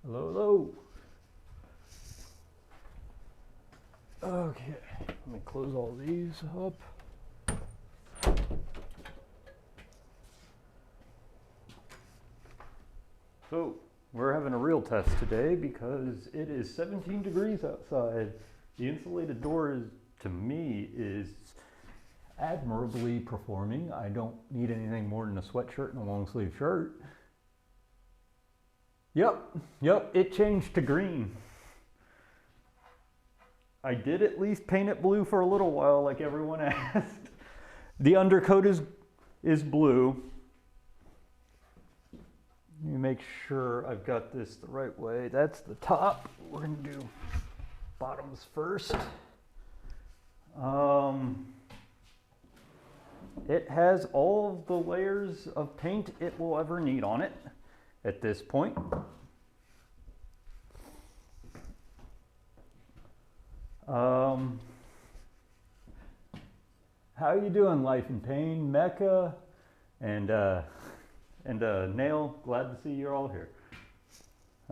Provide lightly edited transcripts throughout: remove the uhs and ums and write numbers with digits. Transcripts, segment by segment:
Hello, hello. Okay, let me close all these up. So, we're having a real test today because it is 17 degrees outside. The insulated door is, to me, is admirably performing. I don't need anything more than a sweatshirt and a long sleeve shirt. Yep, it changed to green. I did at least paint it blue for a little while like everyone asked. The undercoat is blue. Let me make sure I've got this the right way. That's the top. We're gonna do bottoms first. It has all of the layers of paint it will ever need on it at this point. How you doing, Life in Pain, Mecca, and Nail? Glad to see you're all here.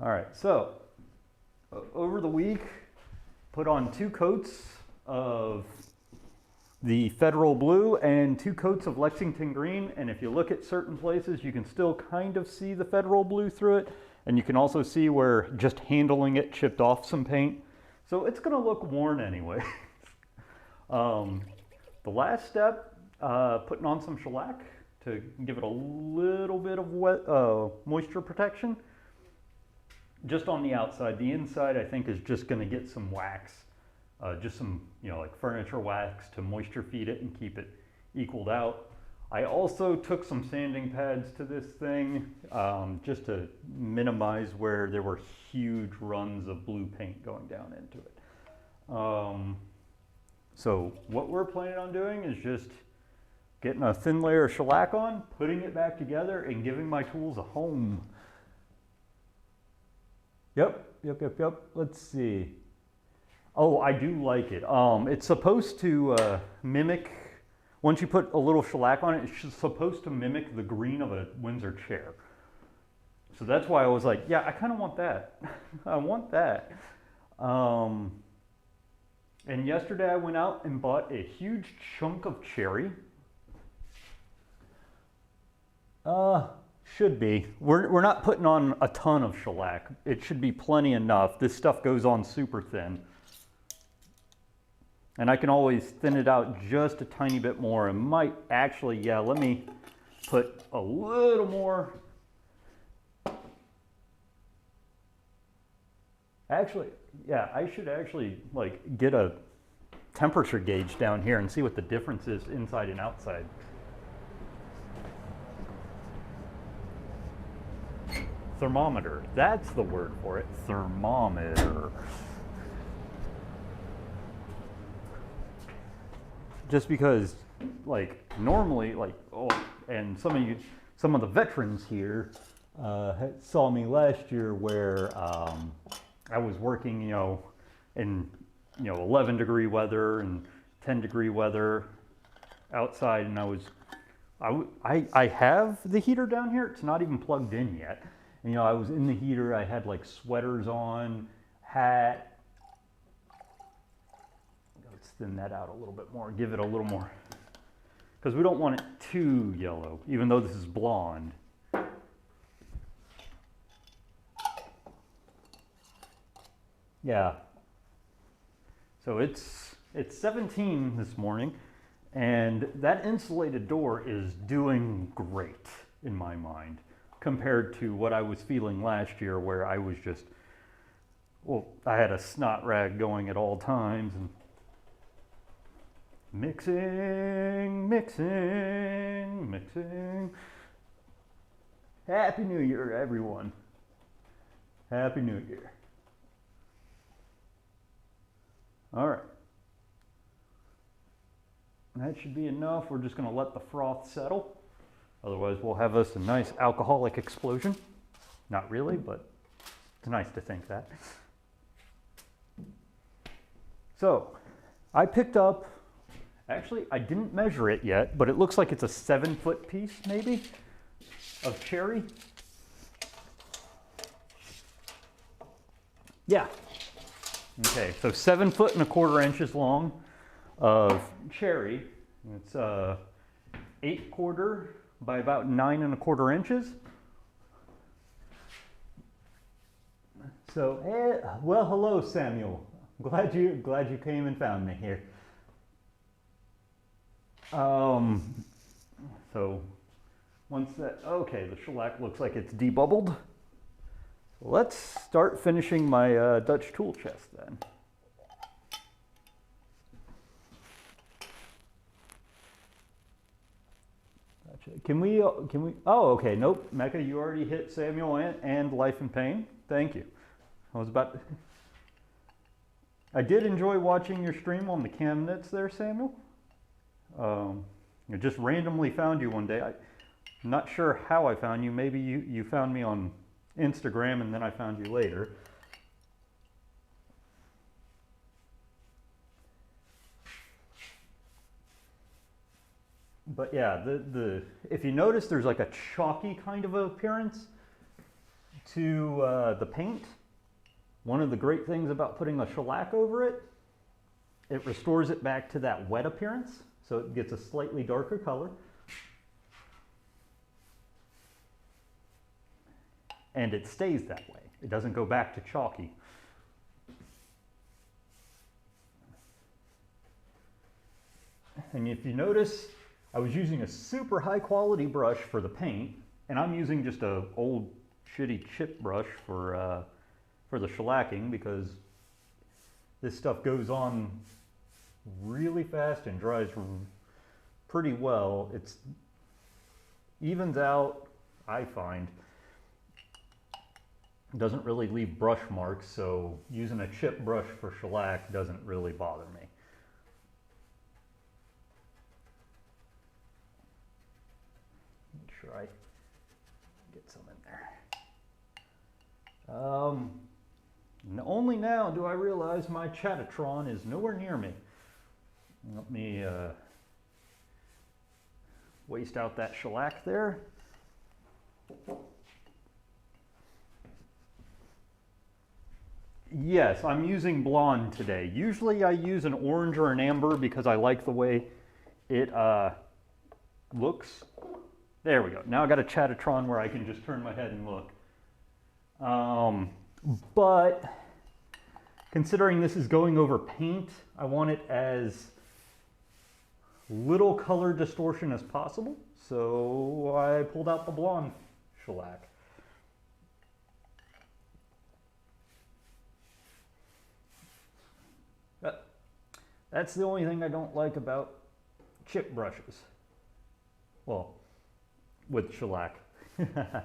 All right, so over the week, put on 2 coats of the Federal Blue and 2 coats of Lexington Green, and if you look at certain places, you can still kind of see the Federal Blue through it, and you can also see where just handling it chipped off some paint. So it's gonna look worn anyway. The last step, putting on some shellac to give it a little bit of wet moisture protection. Just on the outside. The inside, I think, is just gonna get some wax. Just some, like furniture wax to moisture feed it and keep it equaled out. I also took some sanding pads to this thing just to minimize where there were huge runs of blue paint going down into it. So what we're planning on doing is just getting a thin layer of shellac on, putting it back together, and giving my tools a home. Yep. Let's see. Oh, I do like it. It's supposed to mimic, once you put a little shellac on it, it's supposed to mimic the green of a Windsor chair. So that's why I was like, yeah, I kind of want that. I want that. And yesterday I went out and bought a huge chunk of cherry. Should be. We're not putting on a ton of shellac. It should be plenty enough. This stuff goes on super thin. And I can always thin it out just a tiny bit more. And might actually, yeah, let me put a little more. Actually, yeah, I should actually like get a temperature gauge down here and see what the difference is inside and outside. Thermometer, that's the word for it, thermometer. Just because, like, normally, like, and some of the veterans here saw me last year where I was working, in 11 degree weather and 10 degree weather outside, and I have the heater down here. It's not even plugged in yet. And, I was in the heater. I had like sweaters on, hat. Let's thin that out a little bit more. Give it a little more, because we don't want it too yellow, even though this is blonde. Yeah. So it's 17 this morning, and that insulated door is doing great in my mind compared to what I was feeling last year, where I was just, I had a snot rag going at all times and mixing. Happy New Year, everyone. Happy New Year. All right. That should be enough. We're just going to let the froth settle. Otherwise, we'll have us a nice alcoholic explosion. Not really, but it's nice to think that. So, I picked up, actually, I didn't measure it yet, but it looks like it's a 7-foot piece, maybe, of cherry. Yeah. Okay, so 7.25 foot long of cherry. It's 8/4 by about 9.25 inches. So, well, hello, Samuel. Glad you came and found me here. So once that, okay, the shellac looks like it's debubbled. Let's start finishing my Dutch tool chest then. Can we, oh, okay, nope, Mecca, you already hit Samuel and Life in Pain. Thank you. I did enjoy watching your stream on the cam nits there, Samuel. I just randomly found you one day. I'm not sure how I found you. Maybe you found me on Instagram and then I found you later. But yeah, if you notice, there's like a chalky kind of appearance to the paint. One of the great things about putting a shellac over it, it restores it back to that wet appearance, so it gets a slightly darker color. And it stays that way. It doesn't go back to chalky. And if you notice, I was using a super high quality brush for the paint, and I'm using just a old shitty chip brush for the shellacking, because this stuff goes on really fast and dries pretty well. It evens out, I find. Doesn't really leave brush marks, so using a chip brush for shellac doesn't really bother me. Make sure I get some in there. Only now do I realize my Chatatron is nowhere near me. Let me waste out that shellac there. Yes, I'm using blonde today. Usually I use an orange or an amber because I like the way it looks. There we go. Now I got a Chatatron where I can just turn my head and look. But considering this is going over paint, I want it as little color distortion as possible. So I pulled out the blonde shellac. That's the only thing I don't like about chip brushes. Well, with shellac. I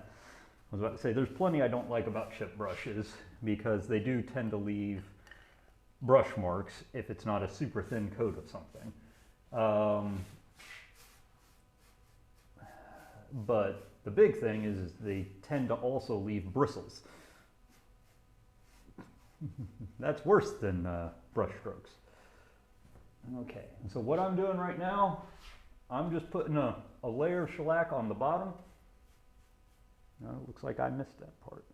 was about to say, there's plenty I don't like about chip brushes because they do tend to leave brush marks if it's not a super thin coat of something. But the big thing is they tend to also leave bristles. That's worse than brush strokes. Okay, and so what I'm doing right now, I'm just putting a layer of shellac on the bottom. Now it looks like I missed that part.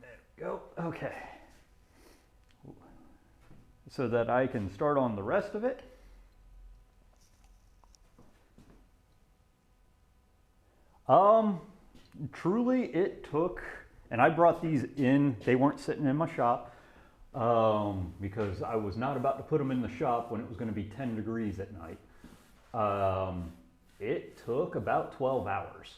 There we go, okay. So that I can start on the rest of it. Truly it took, and I brought these in, they weren't sitting in my shop. Because I was not about to put them in the shop when it was going to be 10 degrees at night. It took about 12 hours.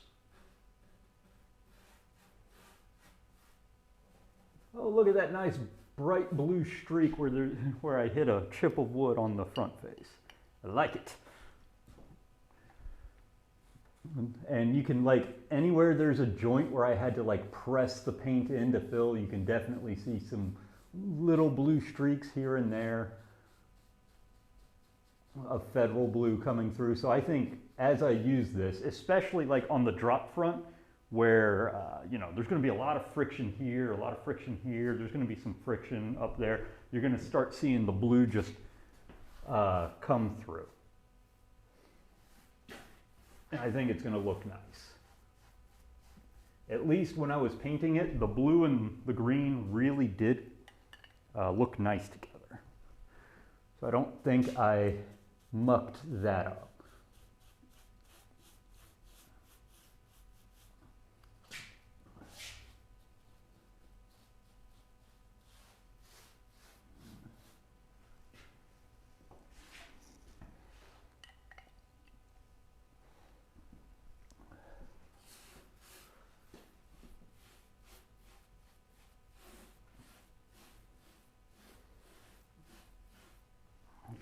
Oh, look at that nice bright blue streak where I hit a chip of wood on the front face. I like it. And you can, like, anywhere there's a joint where I had to like press the paint in to fill, you can definitely see some little blue streaks here and there of Federal blue coming through. So I think as I use this, especially like on the drop front where, you know, there's going to be a lot of friction here, a lot of friction here, there's going to be some friction up there, you're going to start seeing the blue just come through. And I think it's going to look nice. at least when I was painting it, the blue and the green really did look nice together. So I don't think I mucked that up.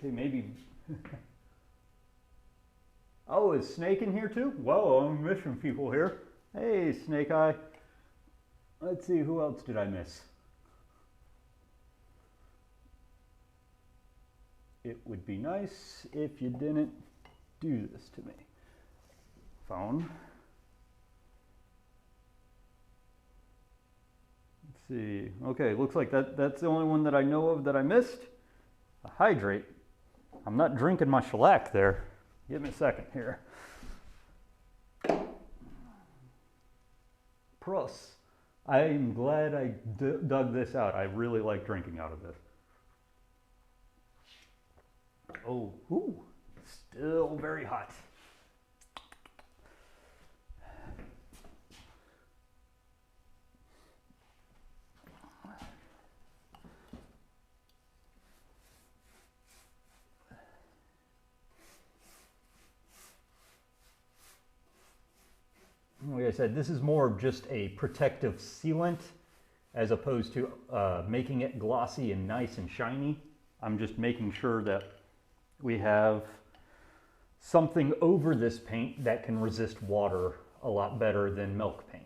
Okay, maybe. Oh, is Snake in here too? Whoa, I'm missing people here. Hey, Snake Eye. Let's see, who else did I miss? It would be nice if you didn't do this to me. Phone. Let's see. Okay, looks like that's the only one that I know of that I missed. A hydrate. I'm not drinking my shellac there. Give me a second here. Pruss. I'm glad I dug this out. I really like drinking out of this. Oh, ooh, still very hot. Like I said, this is more of just a protective sealant as opposed to making it glossy and nice and shiny. I'm just making sure that we have something over this paint that can resist water a lot better than milk paint.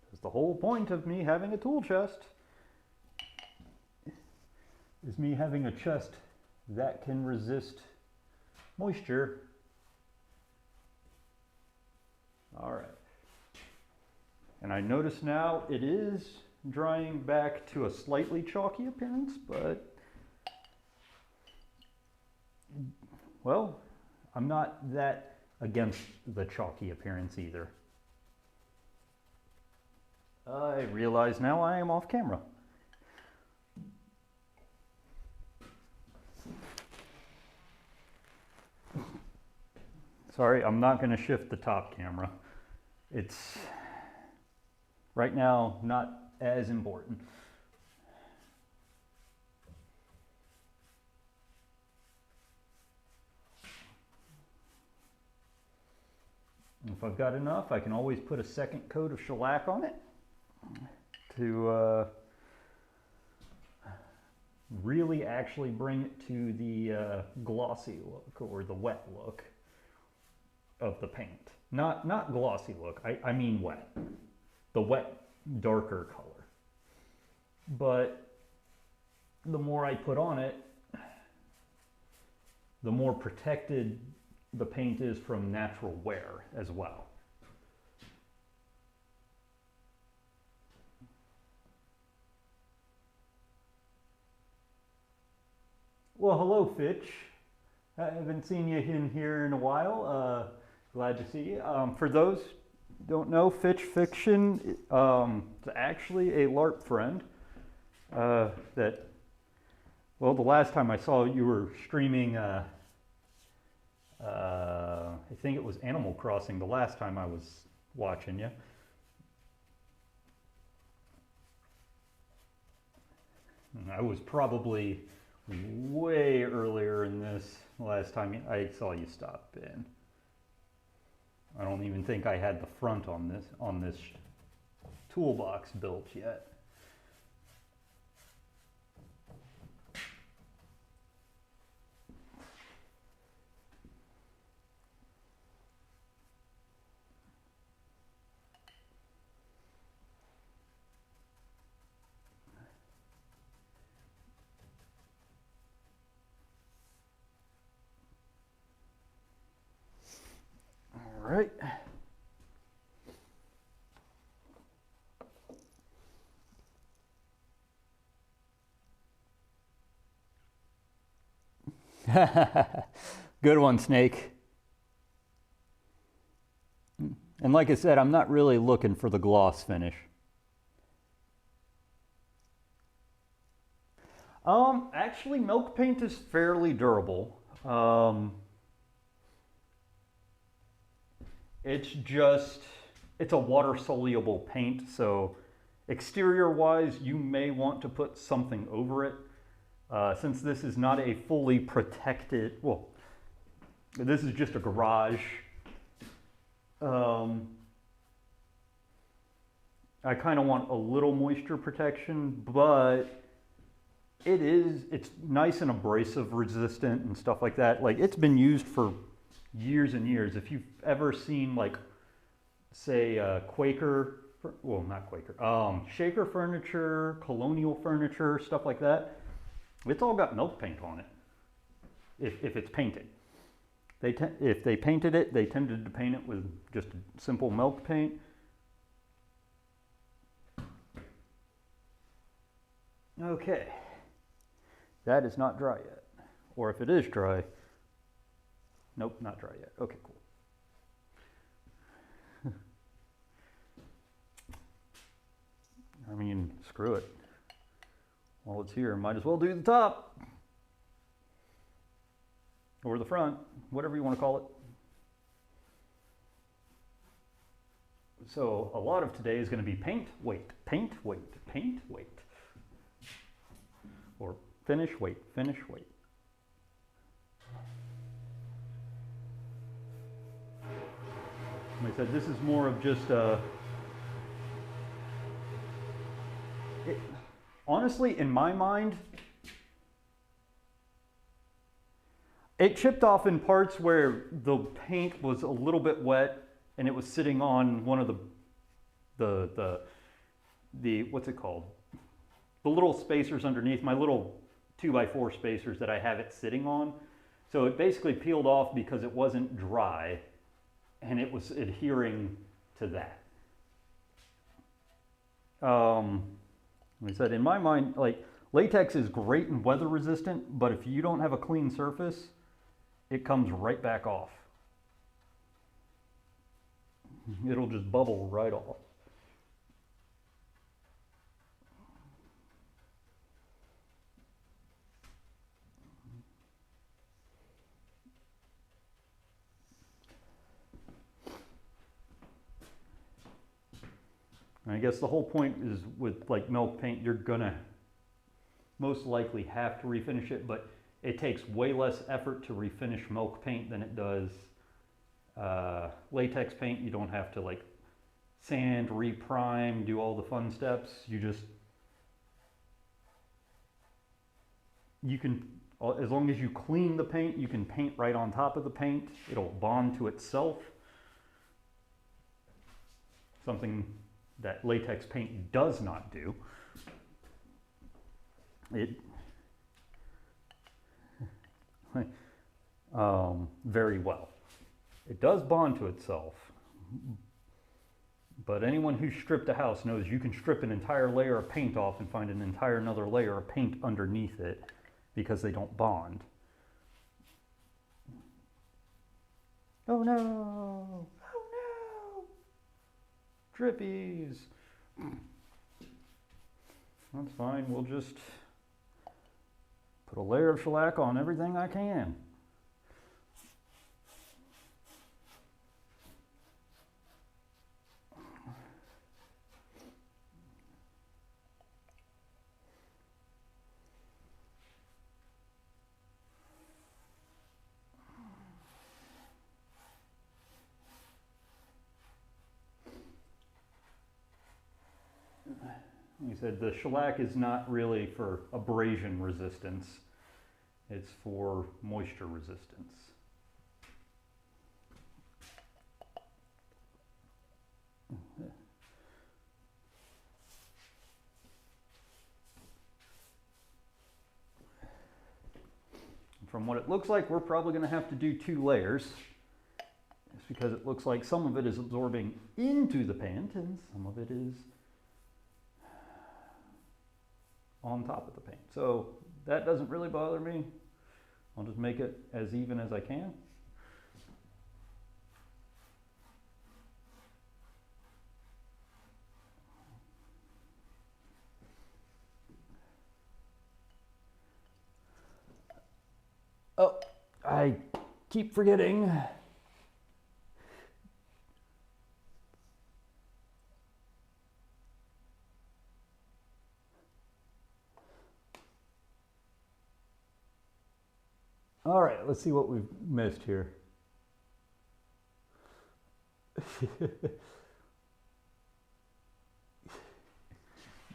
Because the whole point of me having a tool chest is me having a chest that can resist moisture. All right. And I notice now it is drying back to a slightly chalky appearance, but, well, I'm not that against the chalky appearance either. I realize now I am off camera. Sorry, I'm not going to shift the top camera. It's right now not as important. If I've got enough, I can always put a second coat of shellac on it to really actually bring it to the glossy look or the wet look of the paint. Not glossy look, I mean wet. The wet, darker color. But the more I put on it, the more protected the paint is from natural wear as well. Well, hello, Fitch. I haven't seen you in here in a while. Glad to see you. For those who don't know, Fitch Fiction is actually a LARP friend that, well, the last time I saw you were streaming, I think it was Animal Crossing the last time I was watching you. And I was probably way earlier in this last time I saw you stop in. I don't even think I had the front on this toolbox built yet. All right. Good one, Snake. And like I said, I'm not really looking for the gloss finish. Actually, milk paint is fairly durable. It's a water-soluble paint, so exterior-wise, you may want to put something over it. Since this is not a fully protected, well, this is just a garage. I kind of want a little moisture protection, but it's nice and abrasive resistant and stuff like that. Like, it's been used for years and years. If you've ever seen, like, say, Quaker, well, not Quaker, Shaker furniture, colonial furniture, stuff like that, it's all got milk paint on it, if it's painted. If they painted it, they tended to paint it with just simple milk paint. Okay, that is not dry yet. Or if it is dry, nope, not dry yet. Okay, cool. I mean, screw it. While it's here, might as well do the top. Or the front, whatever you want to call it. So a lot of today is going to be paint, wait, paint, wait, paint, wait. Or finish, wait, finish, wait. Like I said, this is more of just honestly, in my mind, it chipped off in parts where the paint was a little bit wet and it was sitting on one of the what's it called? The little spacers underneath, my little 2x4 spacers that I have it sitting on. So it basically peeled off because it wasn't dry and it was adhering to that. Like I said, in my mind, like, latex is great and weather resistant, but if you don't have a clean surface, it comes right back off. It'll just bubble right off. I guess the whole point is with, like, milk paint, you're gonna most likely have to refinish it, but it takes way less effort to refinish milk paint than it does latex paint. You don't have to, like, sand, reprime, do all the fun steps. You can, as long as you clean the paint, you can paint right on top of the paint. It'll bond to itself. Something that latex paint does not do. Very well. It does bond to itself, but anyone who's stripped a house knows you can strip an entire layer of paint off and find an entire another layer of paint underneath it because they don't bond. Oh no! Oh no! Drippies! That's fine, we'll just put a layer of shellac on everything I can. Like I said, the shellac is not really for abrasion resistance. It's for moisture resistance. From what it looks like, we're probably going to have to do 2 layers. It's because it looks like some of it is absorbing into the paint and some of it is on top of the paint. So that doesn't really bother me. I'll just make it as even as I can. Oh, I keep forgetting. All right, let's see what we've missed here.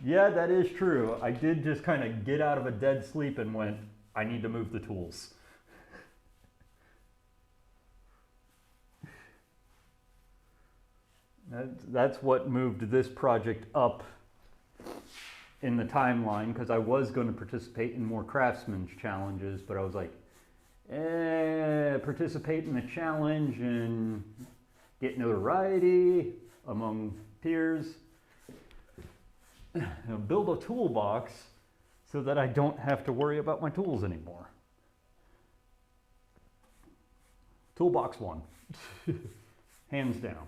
Yeah, that is true. I did just kind of get out of a dead sleep and went, I need to move the tools. That's what moved this project up in the timeline, because I was going to participate in more craftsman's challenges, but I was like, participate in the challenge and get notoriety among peers. Build a toolbox so that I don't have to worry about my tools anymore. Toolbox 1, hands down.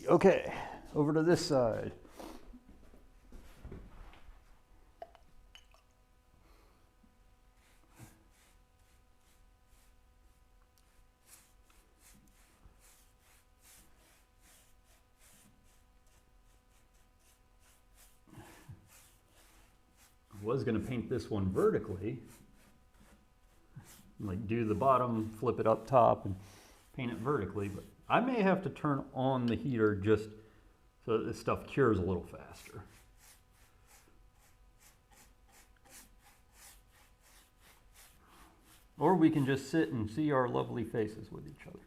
Okay, over to this side. I was going to paint this one vertically, like do the bottom, flip it up top, and paint it vertically, but I may have to turn on the heater just so that this stuff cures a little faster. Or we can just sit and see our lovely faces with each other.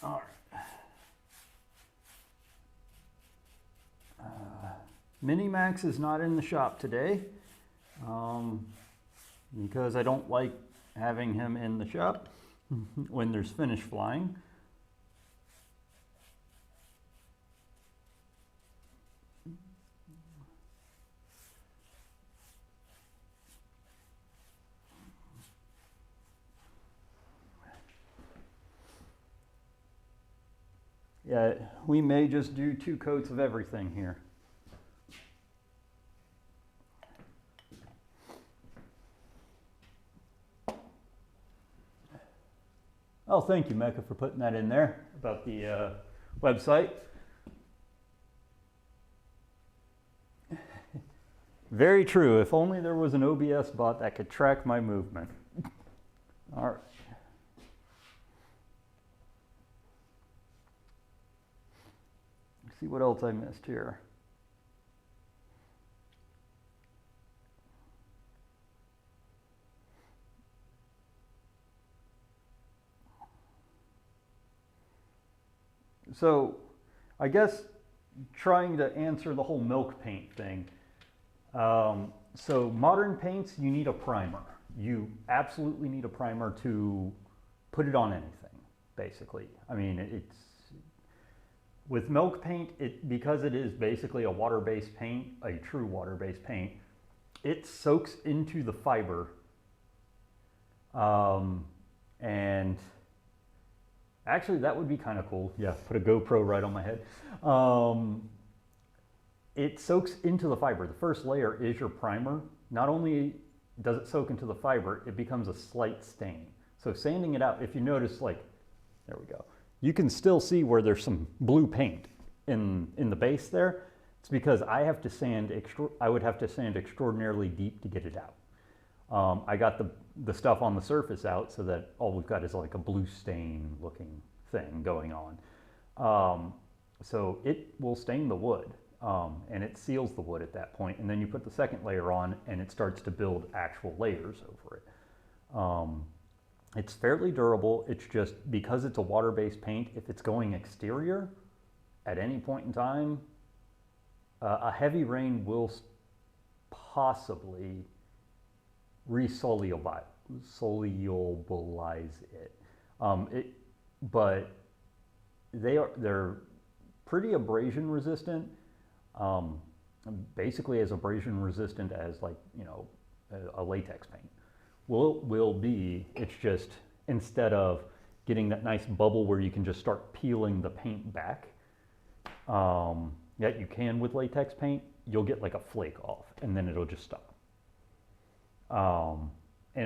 All right. Minimax is not in the shop today. Because I don't like having him in the shop when there's finish flying. Yeah, we may just do 2 coats of everything here. Oh, thank you, Mecca, for putting that in there about the website. Very true. If only there was an OBS bot that could track my movement. All right. Let's see what else I missed here. So I guess trying to answer the whole milk paint thing. So modern paints, you need a primer. You absolutely need a primer to put it on anything, basically. I mean, it's with milk paint, because it is basically a water-based paint, a true water-based paint, it soaks into the fiber. And actually, that would be kind of cool. Yeah, put a GoPro right on my head. It soaks into the fiber. The first layer is your primer. Not only does it soak into the fiber, it becomes a slight stain. So sanding it out, if you notice, like, there we go. you can still see where there's some blue paint in the base there. It's because I have to sand, I would have to sand extraordinarily deep to get it out. I got the stuff on the surface out so that all we've got is like a blue stain looking thing going on. So it will stain the wood, and it seals the wood at that point. And then you put the second layer on and it starts to build actual layers over it. It's fairly durable. It's just because it's a water-based paint, if it's going exterior at any point in time, a heavy rain will possibly resolubilize it. But they're pretty abrasion resistant, basically as abrasion resistant as, like, you know, a latex paint will be. It's just, instead of getting that nice bubble where you can just start peeling the paint back, that you can with latex paint, you'll get like a flake off and then it'll just stop. And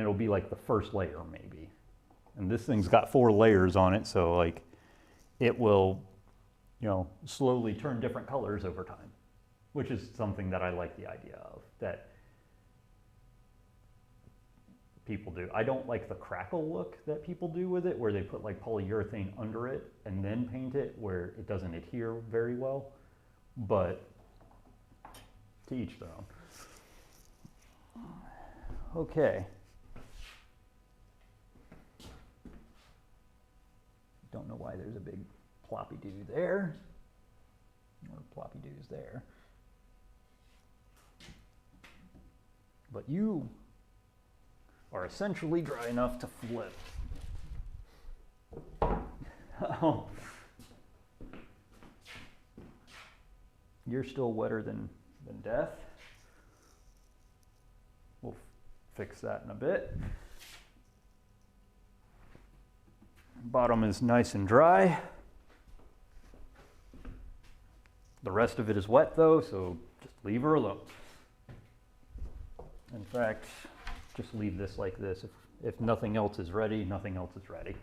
it'll be like the first layer maybe. And this thing's got 4 layers on it, so like it will, you know, slowly turn different colors over time, which is something that I like the idea of, that people do. I don't like the crackle look that people do with it, where they put like polyurethane under it and then paint it, where it doesn't adhere very well, but to each their own. Okay. Don't know why there's a big ploppy doo there, or ploppy doos there. But you are essentially dry enough to flip. Oh. You're still wetter than death. We'll fix that in a bit. Bottom is nice and dry. The rest of it is wet though, so just leave her alone. In fact, just leave this like this. If nothing else is ready, nothing else is ready.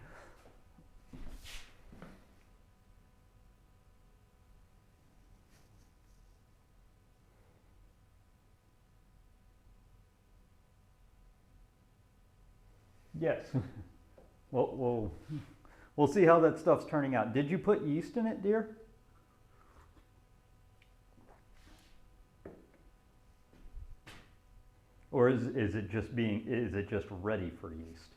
Yes. We'll see how that stuff's turning out. Did you put yeast in it, dear? Or is it just ready for yeast?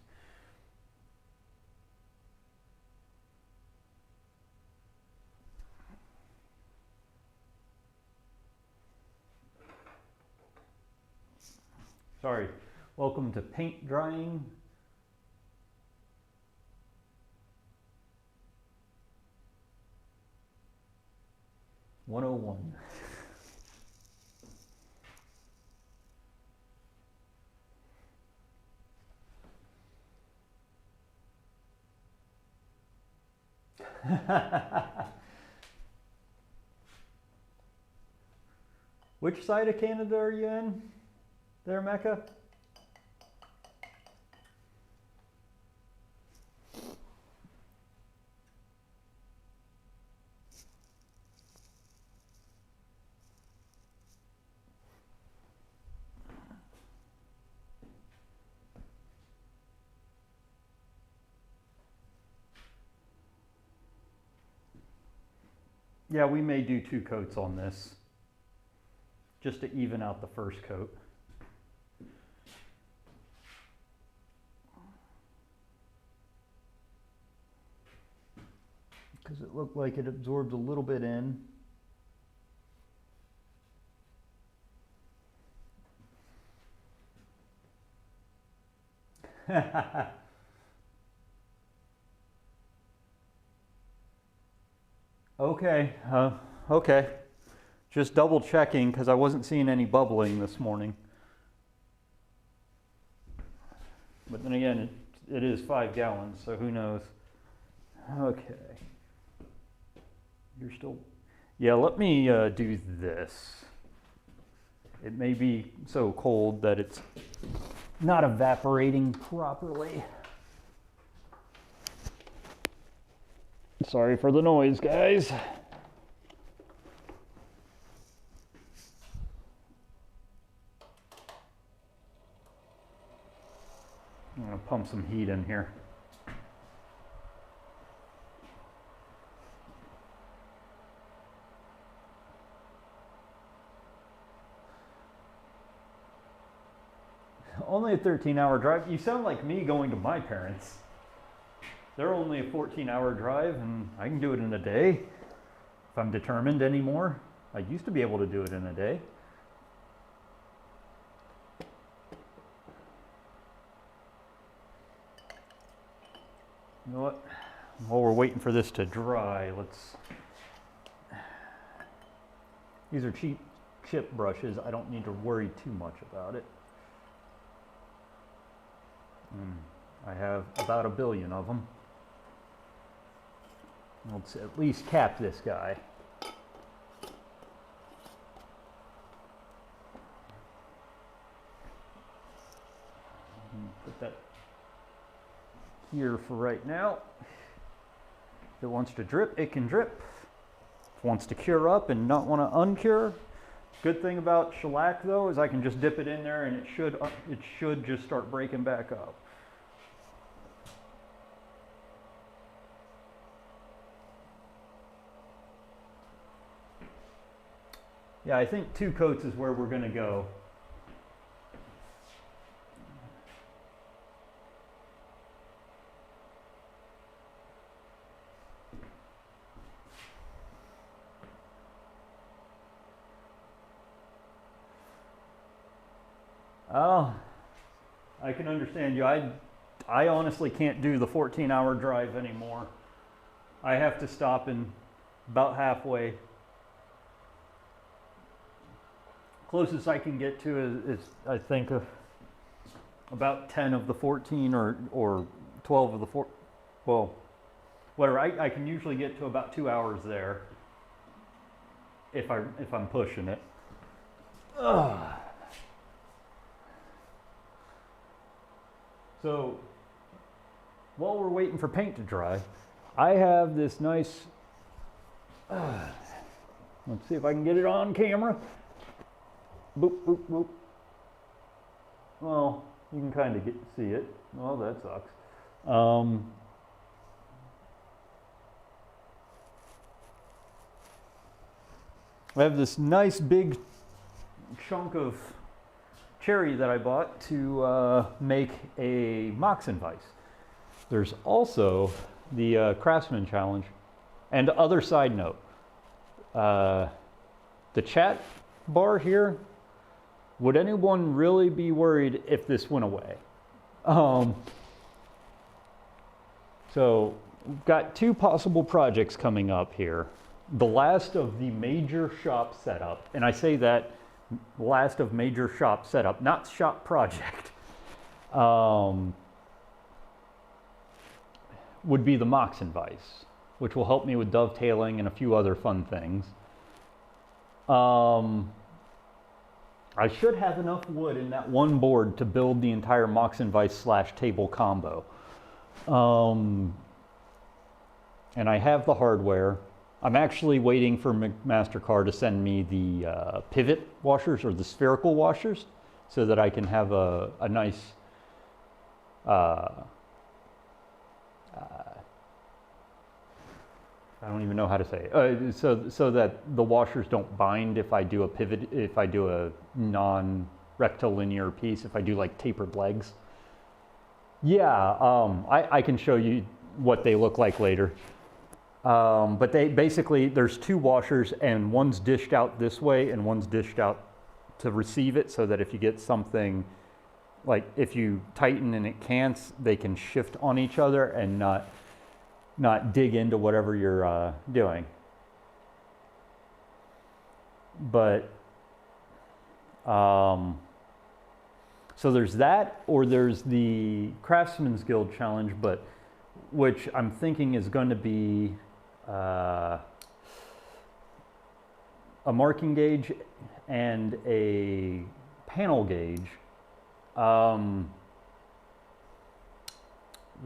Sorry. Welcome to paint drying. (101). Which side of Canada are you in there, Mecca? Yeah, we may do 2 coats on this, just to even out the first coat. Because it looked like it absorbed a little bit in. Okay, okay. Just double checking because I wasn't seeing any bubbling this morning. But then again, it is 5 gallons, so who knows. Okay. You're still, yeah, let me do this. It may be so cold that it's not evaporating properly. Sorry for the noise, guys. I'm gonna pump some heat in here. Only a 13-hour drive. You sound like me going to my parents. They're only a 14-hour drive, and I can do it in a day if I'm determined anymore. I used to be able to do it in a day. You know what? While we're waiting for this to dry, these are cheap chip brushes. I don't need to worry too much about it. I have about 1 billion of them. Let's at least cap this guy. Put that here for right now. If it wants to drip, it can drip. If it wants to cure up and not want to uncure, good thing about shellac though is I can just dip it in there and it should just start breaking back up. Yeah, I think 2 coats is where we're going to go. Oh, I can understand you. I honestly can't do the 14-hour drive anymore. I have to stop in about halfway. Closest I can get to is I think about 10 of the 14 or 12 of the 4. Well, whatever. I can usually get to about 2 hours there if I'm pushing it. Ugh. So while we're waiting for paint to dry, I have this nice. Let's see if I can get it on camera. Boop, boop, boop. Well, you can kind of see it. Well, that sucks. I have this nice big chunk of cherry that I bought to make a Moxon vise. There's also the Craftsman Challenge. And other side note, the chat bar here, would anyone really be worried if this went away? So we've got 2 possible projects coming up here. The last of the major shop setup, and I say that last of major shop setup, not shop project, would be the Moxon vise, which will help me with dovetailing and a few other fun things. I should have enough wood in that one board to build the entire Moxon vise / table combo. And I have the hardware. I'm actually waiting for McMaster-Carr to send me the pivot washers or the spherical washers so that I can have a nice I don't even know how to say it. So that the washers don't bind if I do a pivot, if I do a non-rectilinear piece, if I do like tapered legs. Yeah, I can show you what they look like later. But they basically, there's 2 washers and one's dished out this way and one's dished out to receive it so that if you get something, like if you tighten and it cants, they can shift on each other and not dig into whatever you're doing. But, so there's that, or there's the Craftsman's Guild Challenge, but which I'm thinking is going to be a marking gauge and a panel gauge. The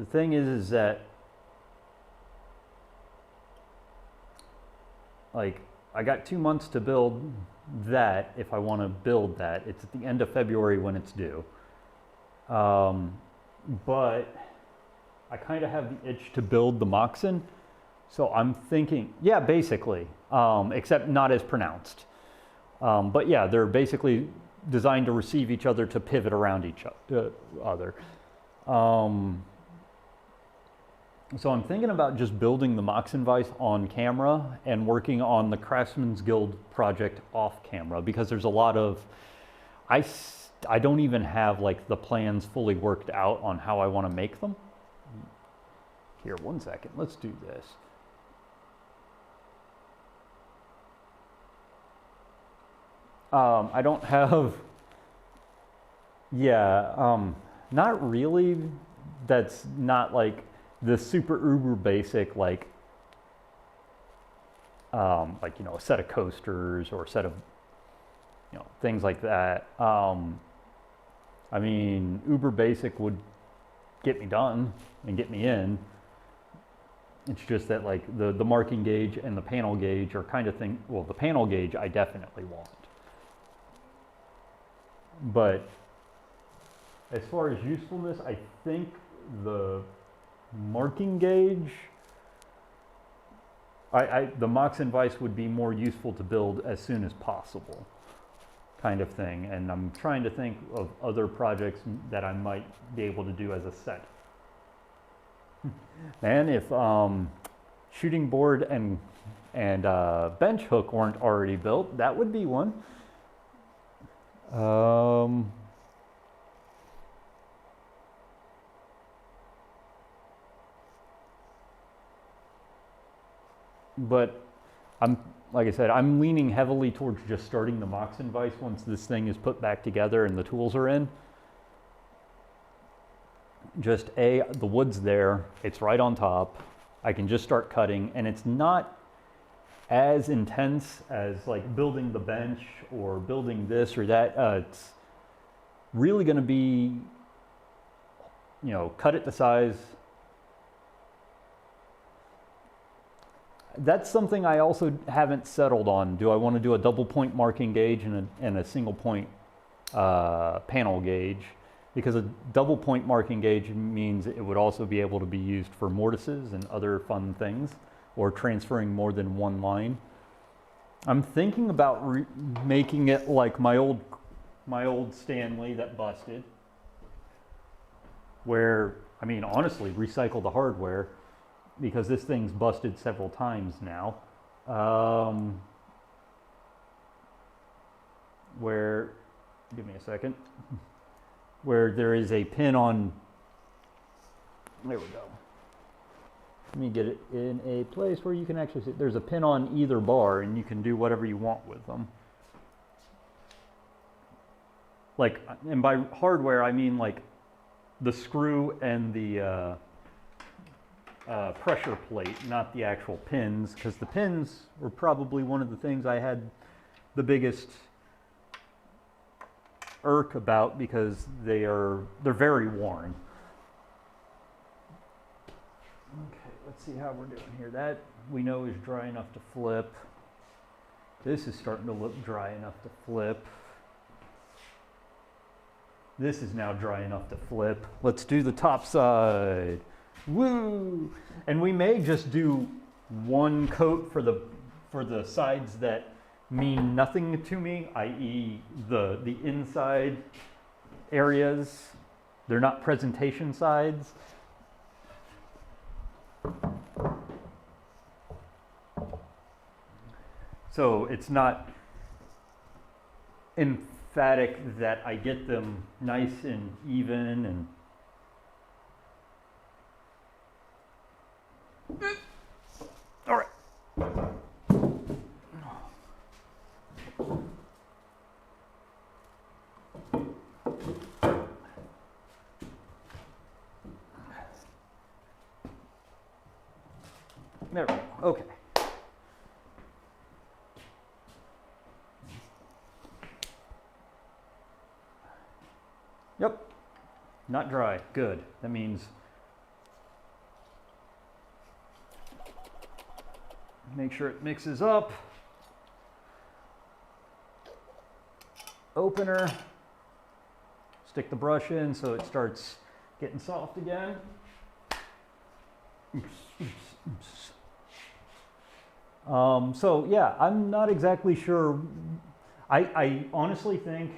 thing is that like, I got 2 months to build that if I want to build that. It's at the end of February when it's due. But I kind of have the itch to build the Moxon. So I'm thinking, yeah, basically, except not as pronounced. But yeah, they're basically designed to receive each other, to pivot around each other. So I'm thinking about just building the Moxon vise on camera and working on the Craftsman's Guild project off camera, because there's a lot of, I don't even have like the plans fully worked out on how I want to make them. Here, 1 second, let's do this. I don't have, yeah, not really. That's not like the super uber basic, like, a set of coasters or a set of, things like that. I mean, uber basic would get me done and get me in. It's just that like the marking gauge and the panel gauge are kind of thing. Well, the panel gauge I definitely want. But as far as usefulness, I think the marking gauge, the Moxon vise would be more useful to build as soon as possible, kind of thing. And I'm trying to think of other projects that I might be able to do as a set. And if shooting board and bench hook weren't already built, that would be one. But like I said, I'm leaning heavily towards just starting the Moxon vise once this thing is put back together and the tools are in. Just the wood's there, it's right on top. I can just start cutting, and it's not as intense as like building the bench or building this or that. It's really going to be, cut it to size. That's something I also haven't settled on. Do I want to do a double point marking gauge and a single point panel gauge? Because a double point marking gauge means it would also be able to be used for mortises and other fun things, or transferring more than one line. I'm thinking about making it like my old Stanley that busted, where, I mean, honestly, recycle the hardware, because this thing's busted several times now. Where, give me a second, where there is a pin on, there we go. Let me get it in a place where you can actually see. There's a pin on either bar, and you can do whatever you want with them. Like, and by hardware, I mean like the screw and the pressure plate, not the actual pins, because the pins were probably one of the things I had the biggest irk about, because they're very worn. Okay, let's see how we're doing here. That we know is dry enough to flip. This is starting to look dry enough to flip. This is now dry enough to flip. Let's do the top side. Woo! And we may just do one coat for the sides that mean nothing to me, i.e. the inside areas. They're not presentation sides. So it's not emphatic that I get them nice and even and all right. There we go. Okay. Yep. Not dry. Good. That means Make sure it mixes up. Opener. Stick the brush in so it starts getting soft again. So yeah, I'm not exactly sure. I honestly think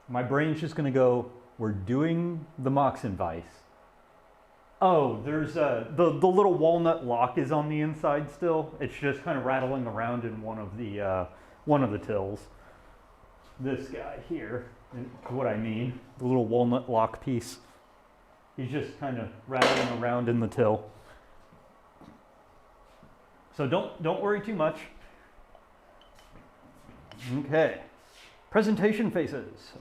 my brain's just gonna go, we're doing the Moxon vise. Oh, there's the little walnut lock is on the inside still. It's just kind of rattling around in one of the tills. This guy here is what I mean. The little walnut lock piece. He's just kind of rattling around in the till. So don't worry too much. Okay. Presentation faces.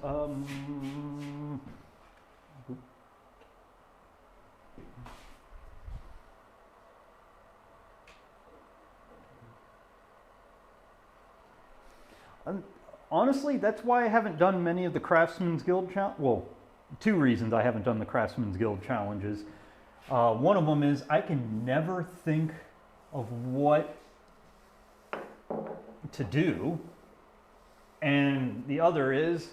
Honestly, that's why I haven't done many of the Craftsman's Guild well, two reasons I haven't done the Craftsman's Guild challenges. One of them is I can never think of what to do, and the other is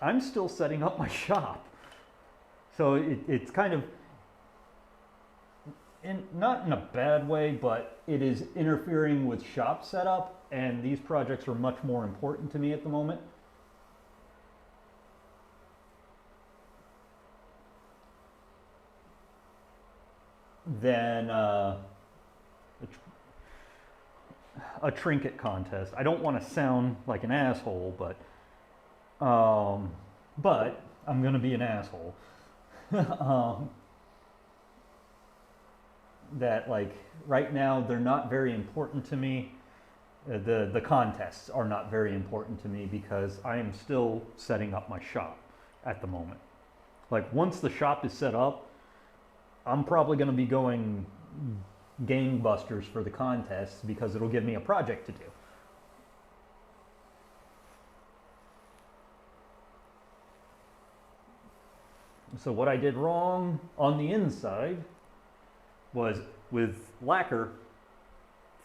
I'm still setting up my shop. So it's kind of, not in a bad way, but it is interfering with shop setup, and these projects are much more important to me at the moment. Than a trinket contest. I don't want to sound like an asshole, but I'm going to be an asshole. That, like, right now they're not very important to me. The contests are not very important to me because I am still setting up my shop at the moment. Like, once the shop is set up, I'm probably going to be going gangbusters for the contests because it'll give me a project to do. So what I did wrong on the inside was with lacquer,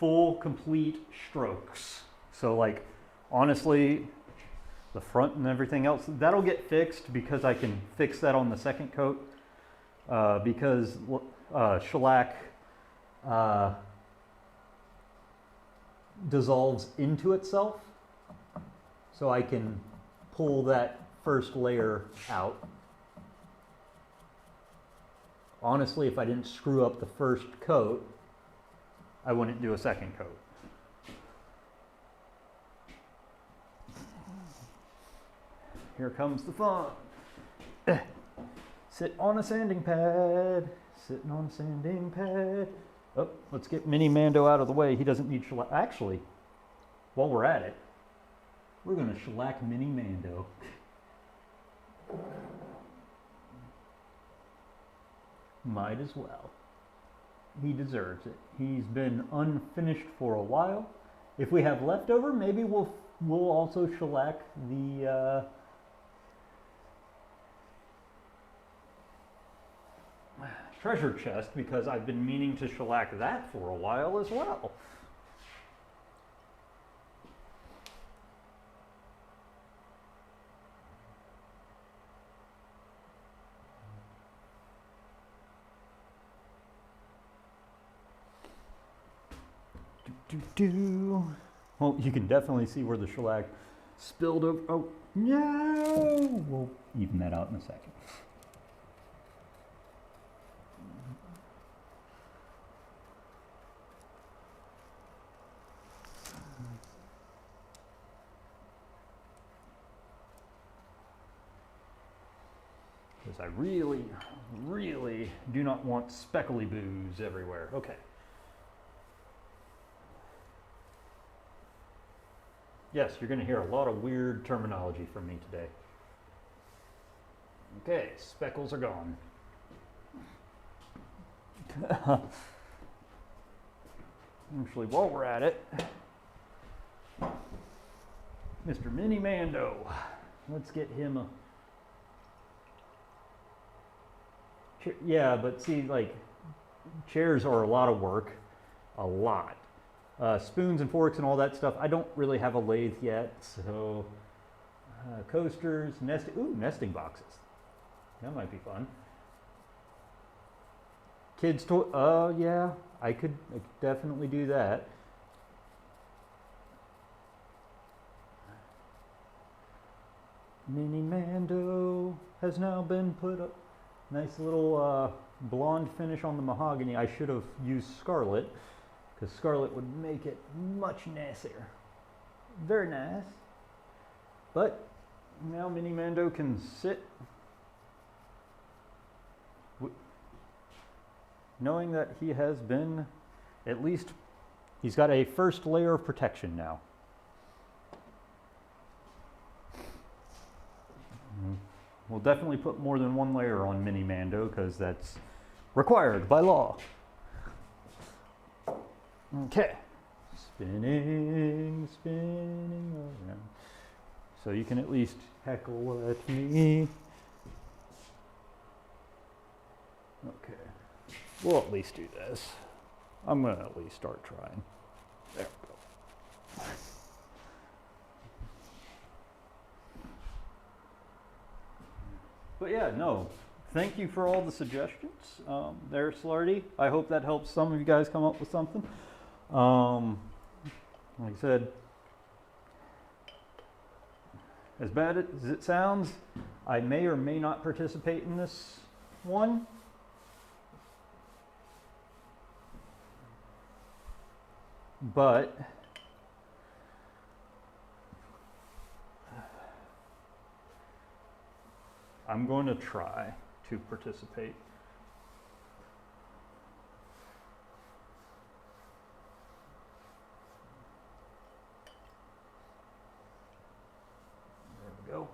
full complete strokes. So, like, honestly, the front and everything else, that'll get fixed because I can fix that on the second coat. Because shellac dissolves into itself, so I can pull that first layer out. Honestly, if I didn't screw up the first coat, I wouldn't do a second coat. Here comes the fun. Sit on a sanding pad, sitting on a sanding pad. Oh, let's get Mini Mando out of the way. He doesn't need shellac. Actually, while we're at it, we're going to shellac Mini Mando. Might as well. He deserves it. He's been unfinished for a while. If we have leftover, maybe we'll also shellac the treasure chest, because I've been meaning to shellac that for a while as well. Well, you can definitely see where the shellac spilled over. Oh, no! We'll even that out in a second. Because I really, really do not want speckly boos everywhere. Okay. Yes, you're going to hear a lot of weird terminology from me today. Okay, speckles are gone. Actually, while we're at it, Mr. Mini Mando, let's get him a... Yeah, but see, like, chairs are a lot of work. A lot. spoons and forks and all that stuff. I don't really have a lathe yet, so coasters, nesting boxes. That might be fun. Kids toy. Yeah, I could definitely do that. Mini Mando has now been put up. Nice little blonde finish on the mahogany. I should have used Scarlet, because Scarlet would make it much nicer. Very nice. But now Mini Mando can sit knowing that he has been, at least, he's got a first layer of protection now. We'll definitely put more than one layer on Mini Mando because that's required by law. Okay. Spinning, spinning around. So you can at least heckle at me. Okay. We'll at least do this. I'm going to at least start trying. There we go. But yeah, no. Thank you for all the suggestions there, Slarty. I hope that helps some of you guys come up with something. Like I said, as bad as it sounds, I may or may not participate in this one. But I'm going to try to participate. There we go.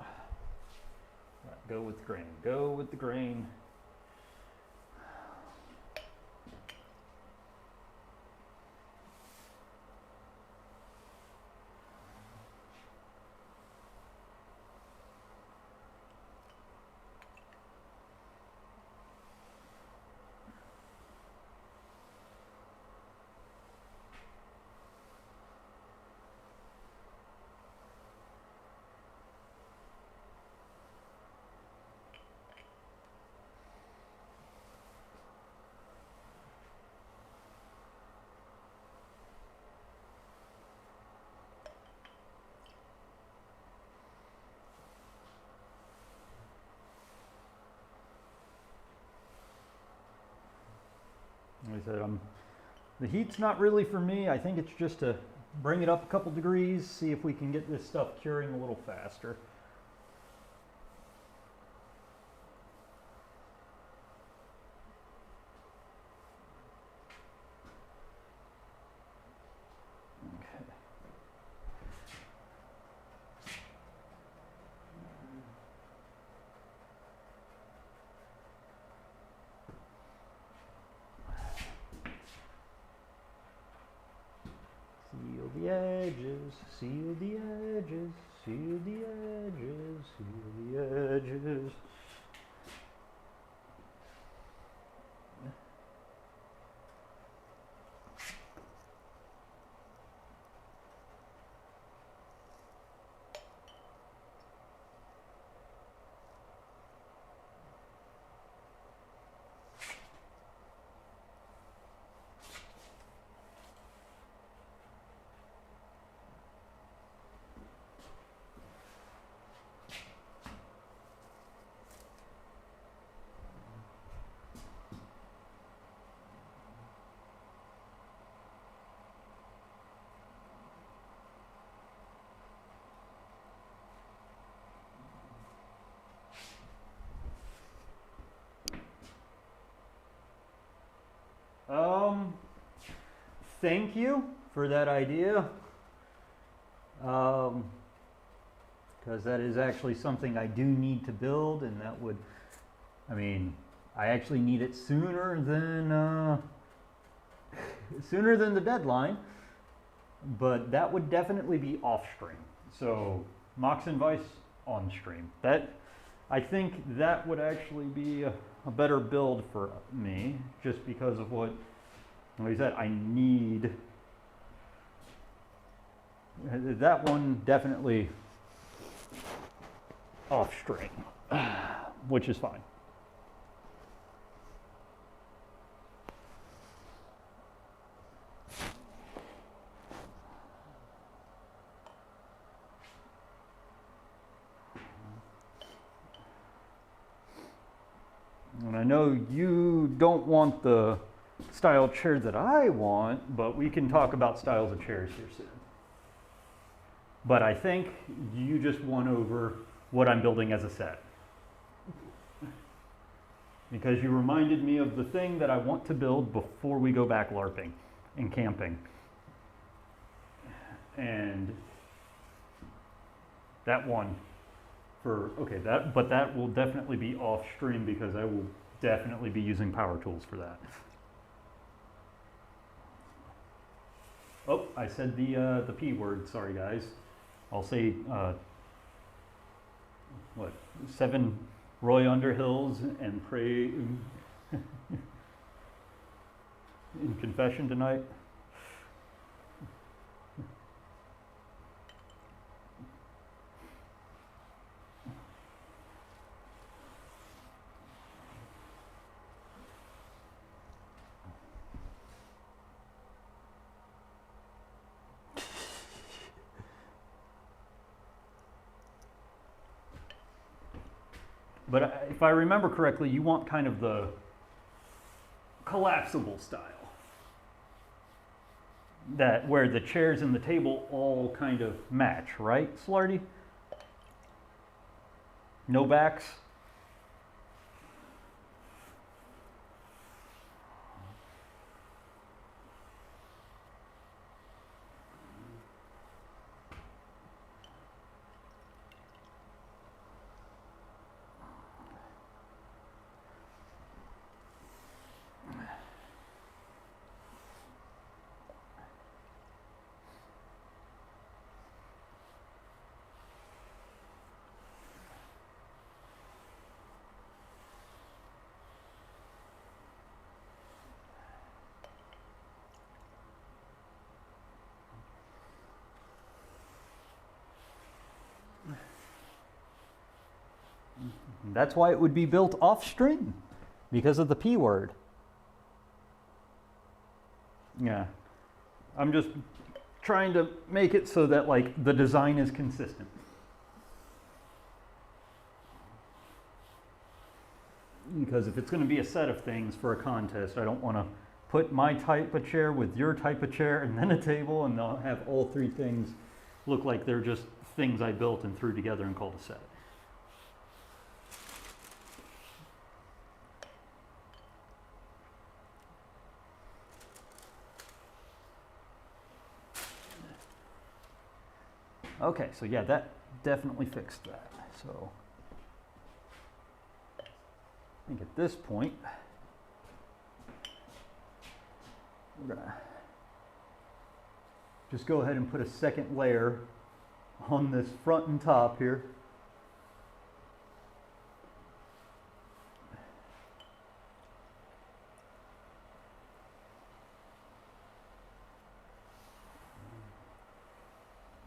Go with the grain. Go with the grain. Like I said, the heat's not really for me. I think it's just to bring it up a couple degrees, see if we can get this stuff curing a little faster. Seal the edges, seal the edges, seal the edges, seal the edges. Thank you for that idea, because that is actually something I do need to build, and that would, I mean, I actually need it sooner than the deadline, but that would definitely be off stream. So Mox and Vice on stream. That, I think that would actually be a better build for me, just because of what, like I said, I need That one definitely off string, which is fine. And I know you don't want the style chair that I want, but we can talk about styles of chairs here soon. But I think you just won over what I'm building as a set. Because you reminded me of the thing that I want to build before we go back LARPing and camping. And that one for, okay, but that will definitely be off stream because I will definitely be using power tools for that. Oh, I said the P word, sorry guys. I'll say, what, 7 Roy Underhills and pray in confession tonight. But if I remember correctly, you want kind of the collapsible style. That where the chairs and the table all kind of match, right, Slarty? No backs? That's why it would be built off string, because of the P word. Yeah, I'm just trying to make it so that like the design is consistent. Because if it's going to be a set of things for a contest, I don't want to put my type of chair with your type of chair and then a table, and they'll have all 3 things look like they're just things I built and threw together and called a set. Okay, so yeah, that definitely fixed that. So I think at this point, we're gonna just go ahead and put a second layer on this front and top here.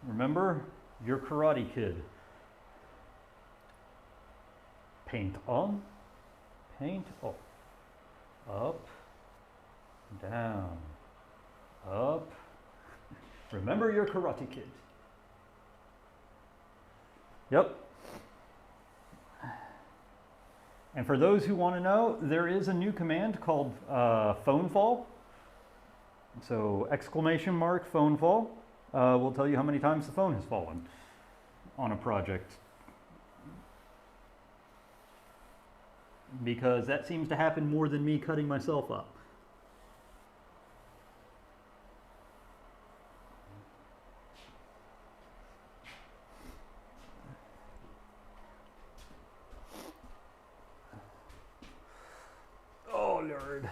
Remember, you're Karate Kid. Paint on, paint off, up, down, up. Remember, you're Karate Kid. Yep. And for those who want to know, there is a new command called phone fall. So exclamation mark phone fall. Will tell you how many times the phone has fallen on a project. Because that seems to happen more than me cutting myself up. Oh, Lord.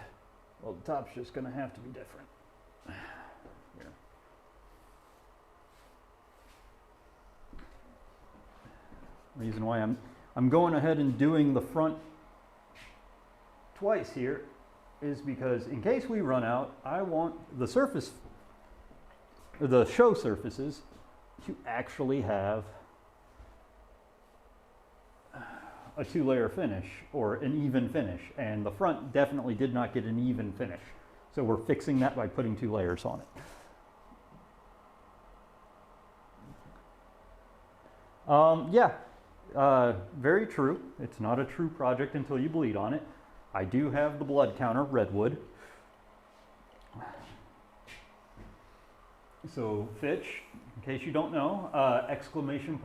Well, the top's just going to have to be different. Here. Reason why I'm going ahead and doing the front twice here is because in case we run out, I want the surface, or the show surfaces, to actually have a 2-layer finish or an even finish, and the front definitely did not get an even finish. So we're fixing that by putting 2 layers on it. Very true. It's not a true project until you bleed on it. I do have the blood counter, redwood. So Fitch, in case you don't know, exclamation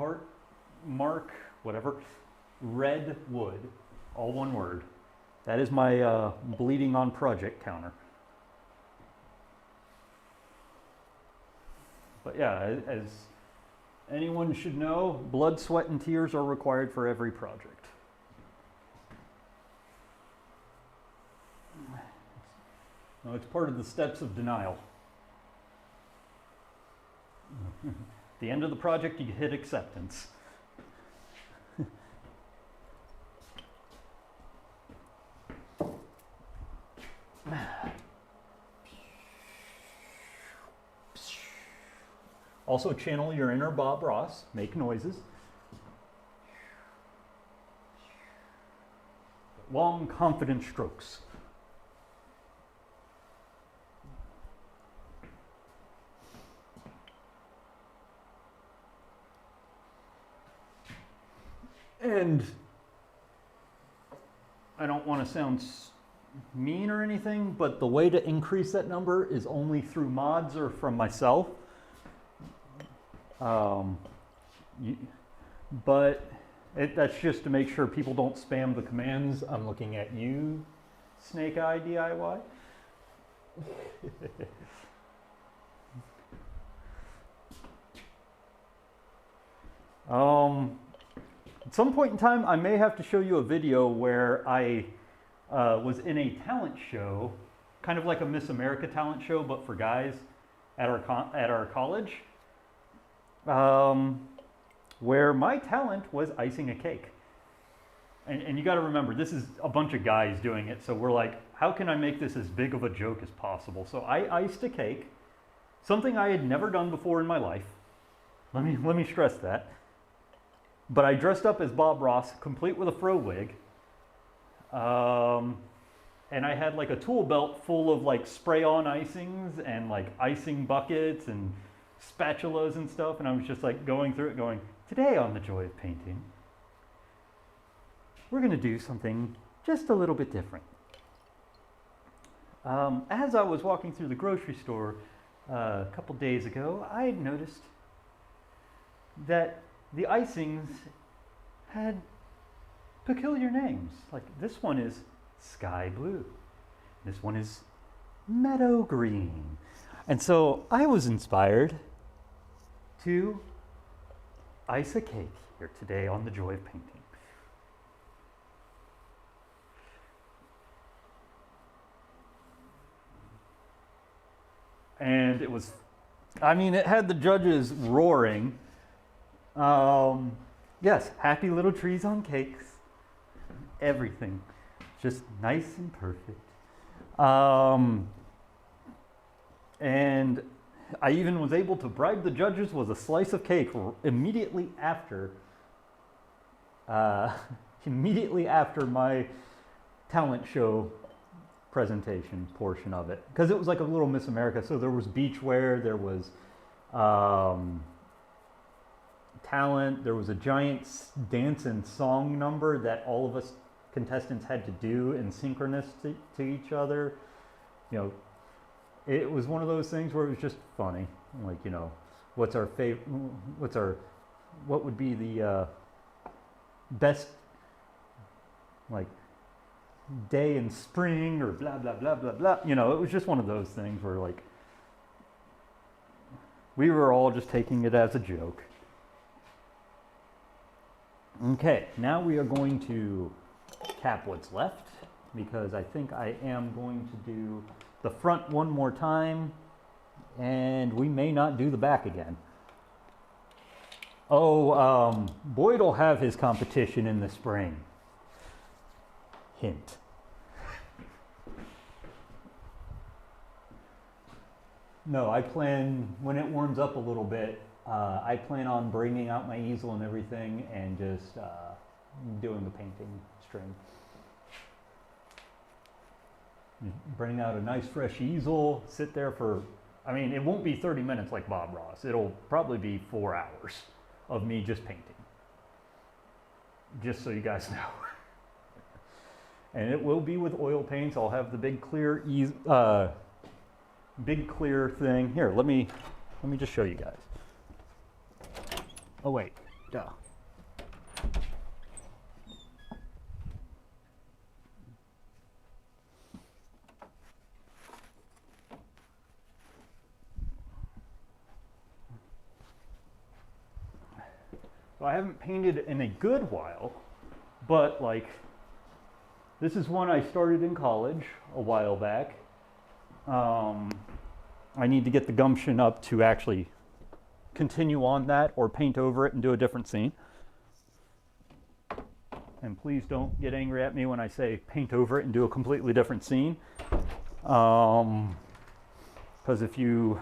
mark, whatever, redwood, all one word. That is my bleeding on project counter. But yeah, as anyone should know, blood, sweat, and tears are required for every project. No, it's part of the steps of denial. At the end of the project, you hit acceptance. Also channel your inner Bob Ross, make noises. Long, confident strokes. And I don't want to sound mean or anything, but the way to increase that number is only through mods or from myself. That's just to make sure people don't spam the commands. I'm looking at you, Snake Eye DIY. At some point in time, I may have to show you a video where I was in a talent show, kind of like a Miss America talent show, but for guys at our college, where my talent was icing a cake. And you got to remember, this is a bunch of guys doing it, so we're like, how can I make this as big of a joke as possible? So I iced a cake, something I had never done before in my life. Let me stress that. But I dressed up as Bob Ross, complete with a fro wig. And I had like a tool belt full of like spray-on icings and like icing buckets and spatulas and stuff. And I was just like going through it going, today on The Joy of Painting, we're going to do something just a little bit different. As I was walking through the grocery store a couple days ago, I had noticed that the icings had peculiar names. Like this one is sky blue. This one is meadow green. And so I was inspired to ice a cake here today on The Joy of Painting. And it was, I mean, it had the judges roaring. Yes, happy little trees on cakes. Everything. Just nice and perfect. And I even was able to bribe the judges with a slice of cake immediately after my talent show presentation portion of it. Because it was like a little Miss America. So there was beachwear, there was talent, there was a giant dance and song number that all of us contestants had to do in synchronous to each other. You know, it was one of those things where it was just funny. Like, you know, what would be the best, like, day in spring or blah, blah, blah, blah, blah. You know, it was just one of those things where, like, we were all just taking it as a joke. Okay, now we are going to cap what's left, because I think I am going to do the front one more time, and we may not do the back again. Oh, Boyd will have his competition in the spring. Hint. No, I plan, when it warms up a little bit, I plan on bringing out my easel and everything and just doing the painting string. Bring out a nice fresh easel, sit there for, I mean, it won't be 30 minutes like Bob Ross. It'll probably be 4 hours of me just painting. Just so you guys know. And it will be with oil paints. I'll have the big clear thing. Here, let me just show you guys. Oh wait, duh. So I haven't painted in a good while, but like, this is one I started in college a while back. I need to get the gumption up to actually continue on that or paint over it and do a different scene. And please don't get angry at me when I say paint over it and do a completely different scene. Because if you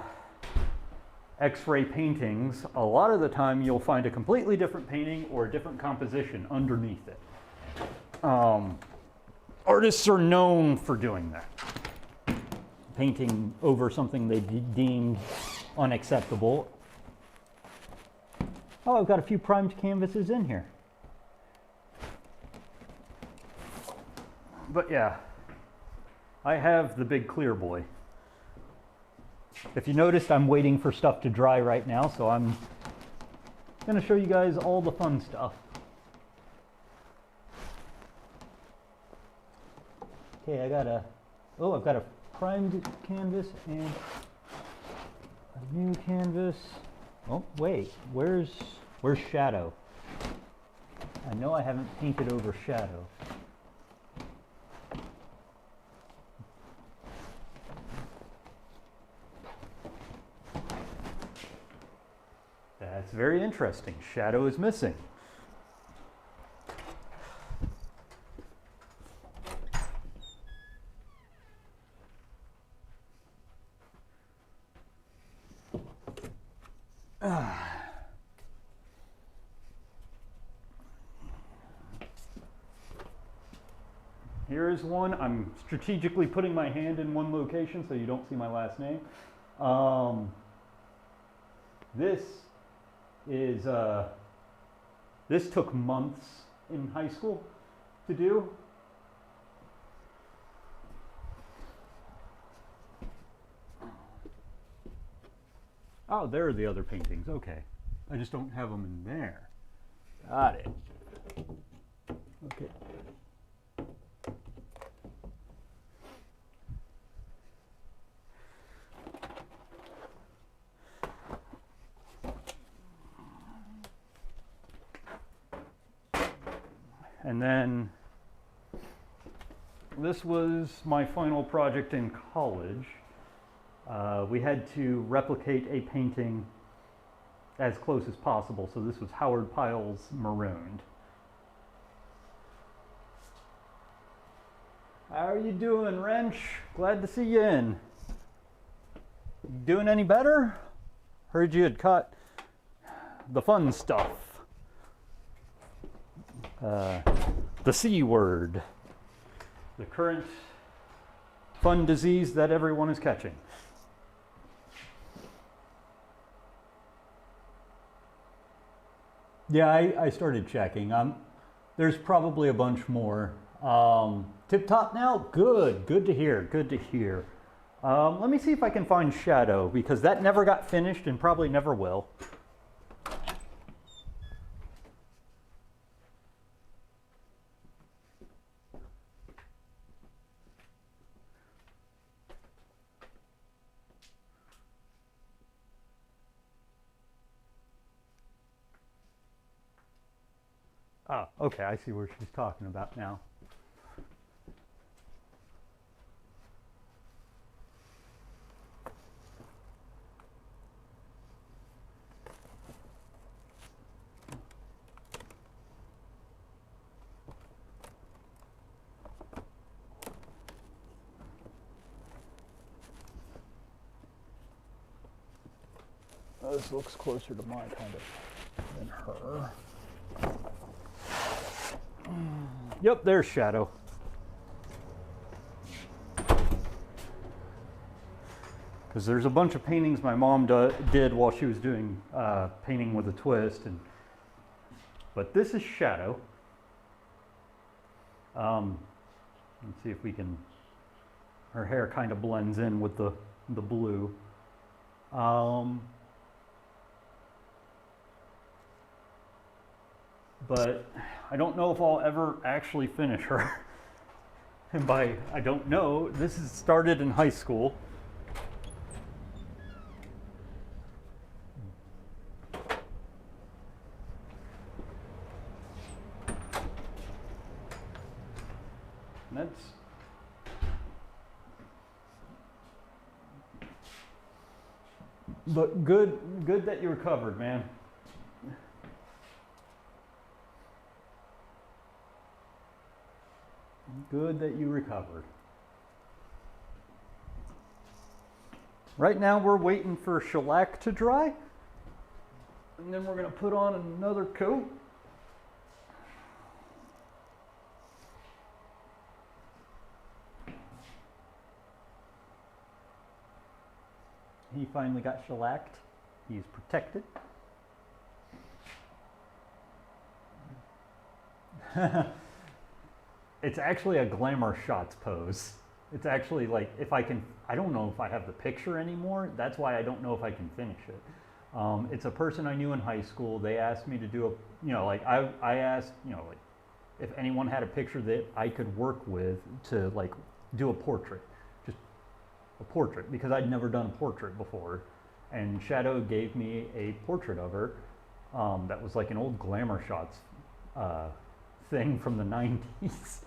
X-ray paintings, a lot of the time you'll find a completely different painting or a different composition underneath it. Artists are known for doing that. Painting over something they deemed unacceptable. Oh, I've got a few primed canvases in here. But yeah, I have the big clear boy. If you noticed, I'm waiting for stuff to dry right now, so I'm going to show you guys all the fun stuff. Okay, I've got a primed canvas and a new canvas. Oh, wait, where's shadow? I know I haven't painted over shadow. That's very interesting. Shadow is missing. Here is one. I'm strategically putting my hand in one location so you don't see my last name. This took months in high school to do. Oh, there are the other paintings. Okay. I just don't have them in there. Got it. Okay. And then this was my final project in college. We had to replicate a painting as close as possible. So this was Howard Pyle's Marooned. How are you doing, Wrench? Glad to see you in. Doing any better? Heard you had caught the fun stuff. The C word. The current fun disease that everyone is catching. Yeah, I started checking. There's probably a bunch more. Tip top now? Good to hear, good to hear. Let me see if I can find shadow, because that never got finished and probably never will. Oh, okay, I see where she's talking about now. This looks closer to my kind of than her. Yep, there's Shadow. Because there's a bunch of paintings my mom did while she was doing painting with a twist, but this is Shadow. Let's see if we can. Her hair kind of blends in with the blue. But I don't know if I'll ever actually finish her. And by I don't know, this is started in high school. But good that you recovered, man. Good that you recovered. Right now we're waiting for shellac to dry, and then we're going to put on another coat. He finally got shellacked. He's protected. It's actually a Glamour Shots pose. It's actually like, if I can, I don't know if I have the picture anymore. That's why I don't know if I can finish it. It's a person I knew in high school. They asked me to do a, like I asked, like if anyone had a picture that I could work with to like do a portrait. A portrait, because I'd never done a portrait before, and Shadow gave me a portrait of her that was like an old Glamour Shots thing from the 90s.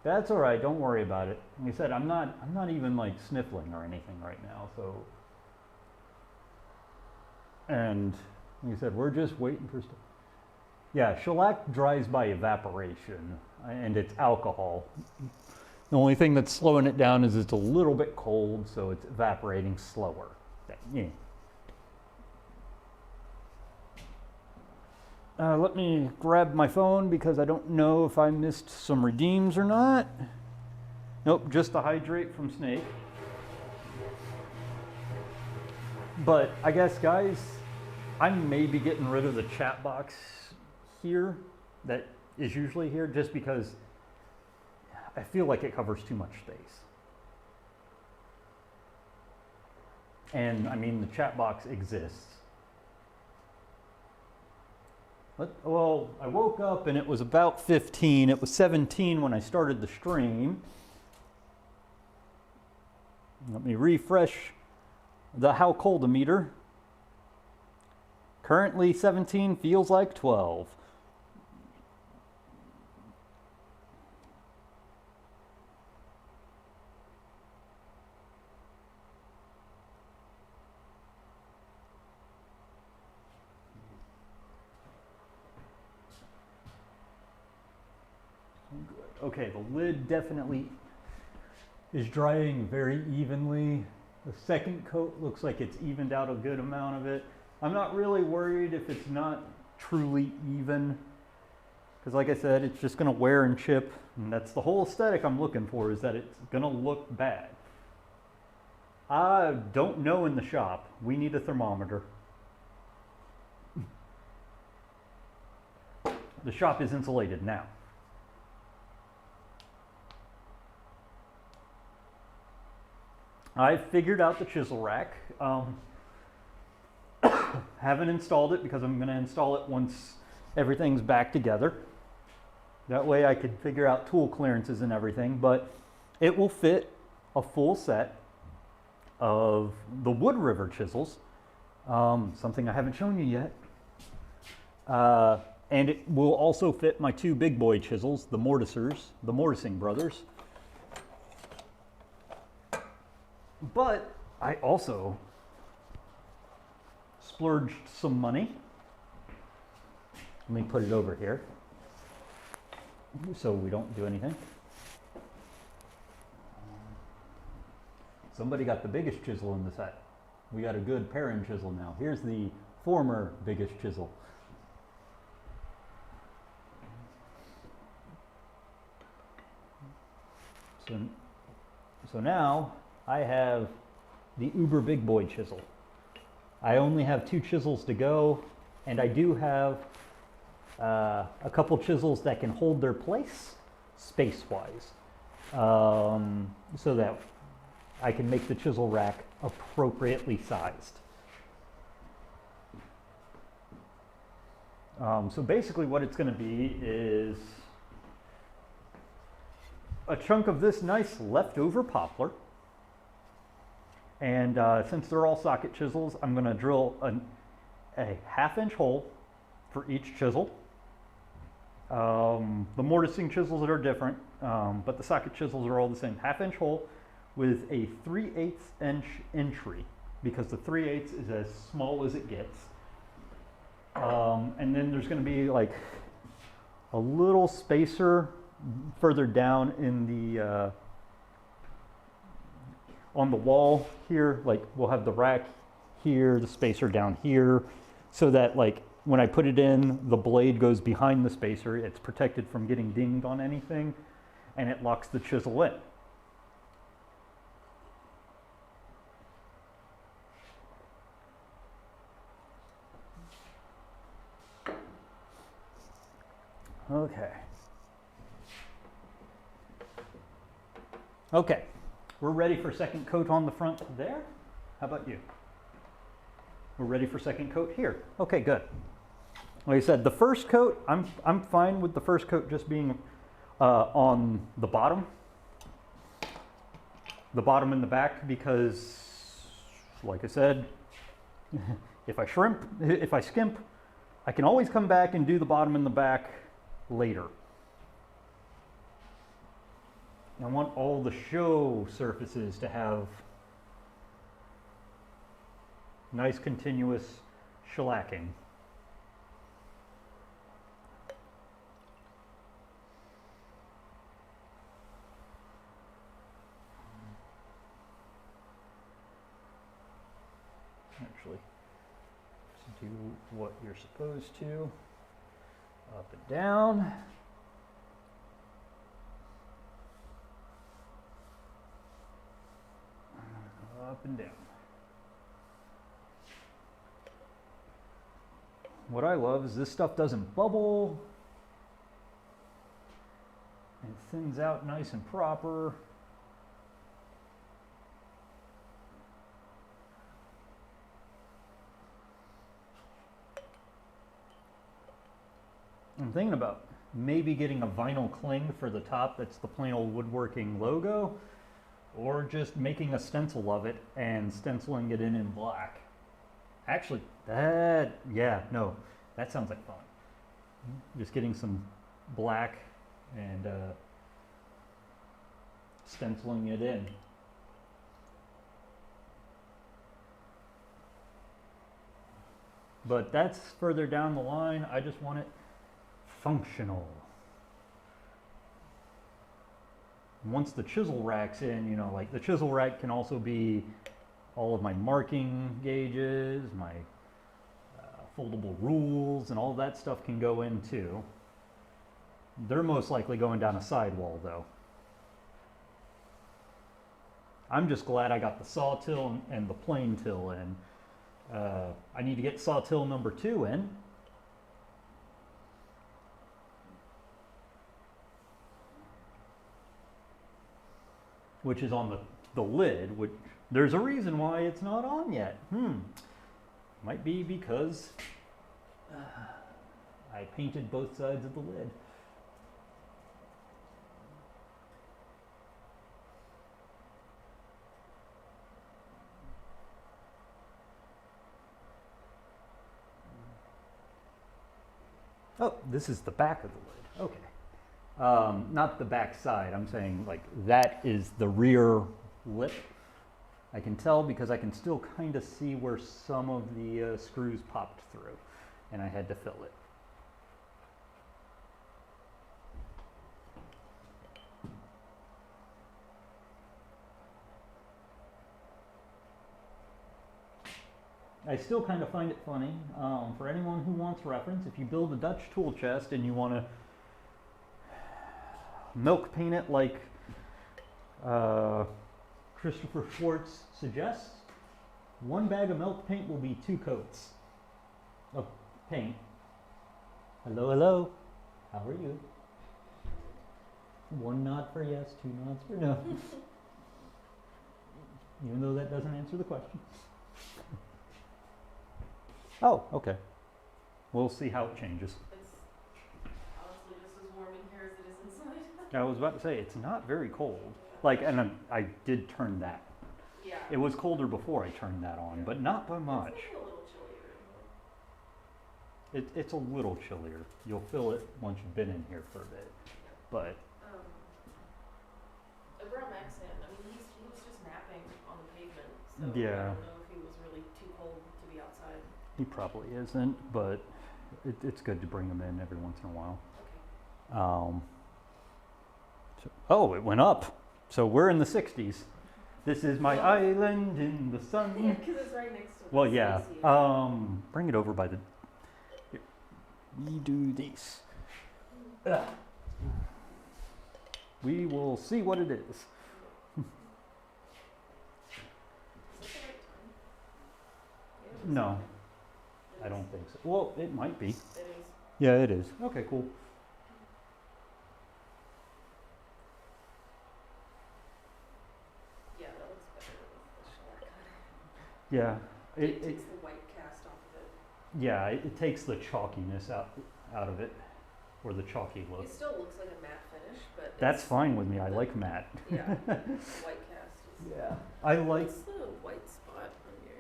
That's all right, don't worry about it. Like I said, I'm not even like sniffling or anything right now, so. And like I said, we're just waiting for stuff. Yeah, shellac dries by evaporation, and it's alcohol. The only thing that's slowing it down is it's a little bit cold, so it's evaporating slower. Yeah. Let me grab my phone because I don't know if I missed some redeems or not. Nope, just the hydrate from Snake. But I guess, guys, I may be getting rid of the chat box here that is usually here, just because I feel like it covers too much space. And I mean, the chat box exists. Well, I woke up and it was about 15. It was 17 when I started the stream. Let me refresh the how cold meter. Currently 17, feels like 12. Okay, the lid definitely is drying very evenly. The second coat looks like it's evened out a good amount of it. I'm not really worried if it's not truly even, because like I said, it's just gonna wear and chip, and that's the whole aesthetic I'm looking for, is that it's gonna look bad. I don't know in the shop. We need a thermometer. The shop is insulated now. I figured out the chisel rack. Haven't installed it because I'm going to install it once everything's back together. That way I could figure out tool clearances and everything, but it will fit a full set of the Wood River chisels, something I haven't shown you yet. And it will also fit my two big boy chisels, the Mortisers, the Mortising brothers. But I also splurged some money. Let me put it over here so we don't do anything. somebody got the biggest chisel in the set. We got a good Perrin chisel now. Here's the former biggest chisel. So now I have the uber big boy chisel. I only have 2 chisels to go, and I do have a couple chisels that can hold their place space-wise, so that I can make the chisel rack appropriately sized. So basically what it's going to be is a chunk of this nice leftover poplar. And since they're all socket chisels, I'm going to drill a 1/2 inch hole for each chisel. The mortising chisels are different, but the socket chisels are all the same. 1/2 inch hole with a 3/8 inch entry, because the 3/8 is as small as it gets. And then there's going to be like a little spacer further down in the on the wall here. Like we'll have the rack here, the spacer down here, so that like when I put it in, the blade goes behind the spacer. It's protected from getting dinged on anything, and it locks the chisel in. Okay. Okay, we're ready for second coat on the front there. How about you? We're ready for second coat here. Okay, good. Like I said, the first coat, I'm fine with the first coat just being on the bottom and the back, because, like I said, if I skimp, I can always come back and do the bottom and the back later. I want all the show surfaces to have nice continuous shellacking. Actually, just do what you're supposed to. Up and down. Up and down. What I love is this stuff doesn't bubble. It thins out nice and proper. I'm thinking about maybe getting a vinyl cling for the top that's the plain old woodworking logo, or just making a stencil of it and stenciling it in black. Actually, that sounds like fun. Just getting some black and stenciling it in. But that's further down the line. I just want it functional. Once the chisel rack's in, you know, like the chisel rack can also be all of my marking gauges, my foldable rules, and all that stuff can go in too. They're most likely going down a sidewall though. I'm just glad I got the sawtill and the plane till in. I need to get sawtill number 2 in. Which is on the lid, which there's a reason why it's not on yet. Might be because I painted both sides of the lid. Oh, this is the back of the lid. Okay. Not the back side. I'm saying like that is the rear lip. I can tell because I can still kind of see where some of the screws popped through, and I had to fill it. I still kind of find it funny. For anyone who wants reference, if you build a Dutch tool chest and you want to milk paint it like Christopher Schwartz suggests, 1 bag of milk paint will be 2 coats of paint. Hello, hello. How are you? 1 nod for yes, 2 nods for no. Even though that doesn't answer the question. Oh, okay. We'll see how it changes. It's honestly just as warm in here as it is inside. I was about to say, it's not very cold. Like, and I did turn that. Yeah. It was colder before I turned that on, but not by much. It's maybe a little chillier. It's a little chillier. You'll feel it once you've been in here for a bit. But Around Max in, I mean, he was just napping on the pavement, so Yeah. I don't know if he was really too cold to be outside. he probably isn't, but it's good to bring him in every once in a while. Okay. Oh, it went up. So we're in the 60s. This is my island in the sun. Yeah, because it's right next to Well, the yeah. AC. Bring it over by the. Here. We do this. Ugh. We will see what it is. Is this the right time? Yeah, No, it I is. don't think so. Well, it might be. It is. Yeah, it is. Okay, cool. Yeah, that looks better with the shellac cut. Yeah. It takes the white cast off of it. Yeah, it takes the chalkiness out of it, or the chalky look. It still looks like a matte finish, but That's it's- fine with me. I like matte. Yeah, white cast is. Yeah. I like What's the white spot on your?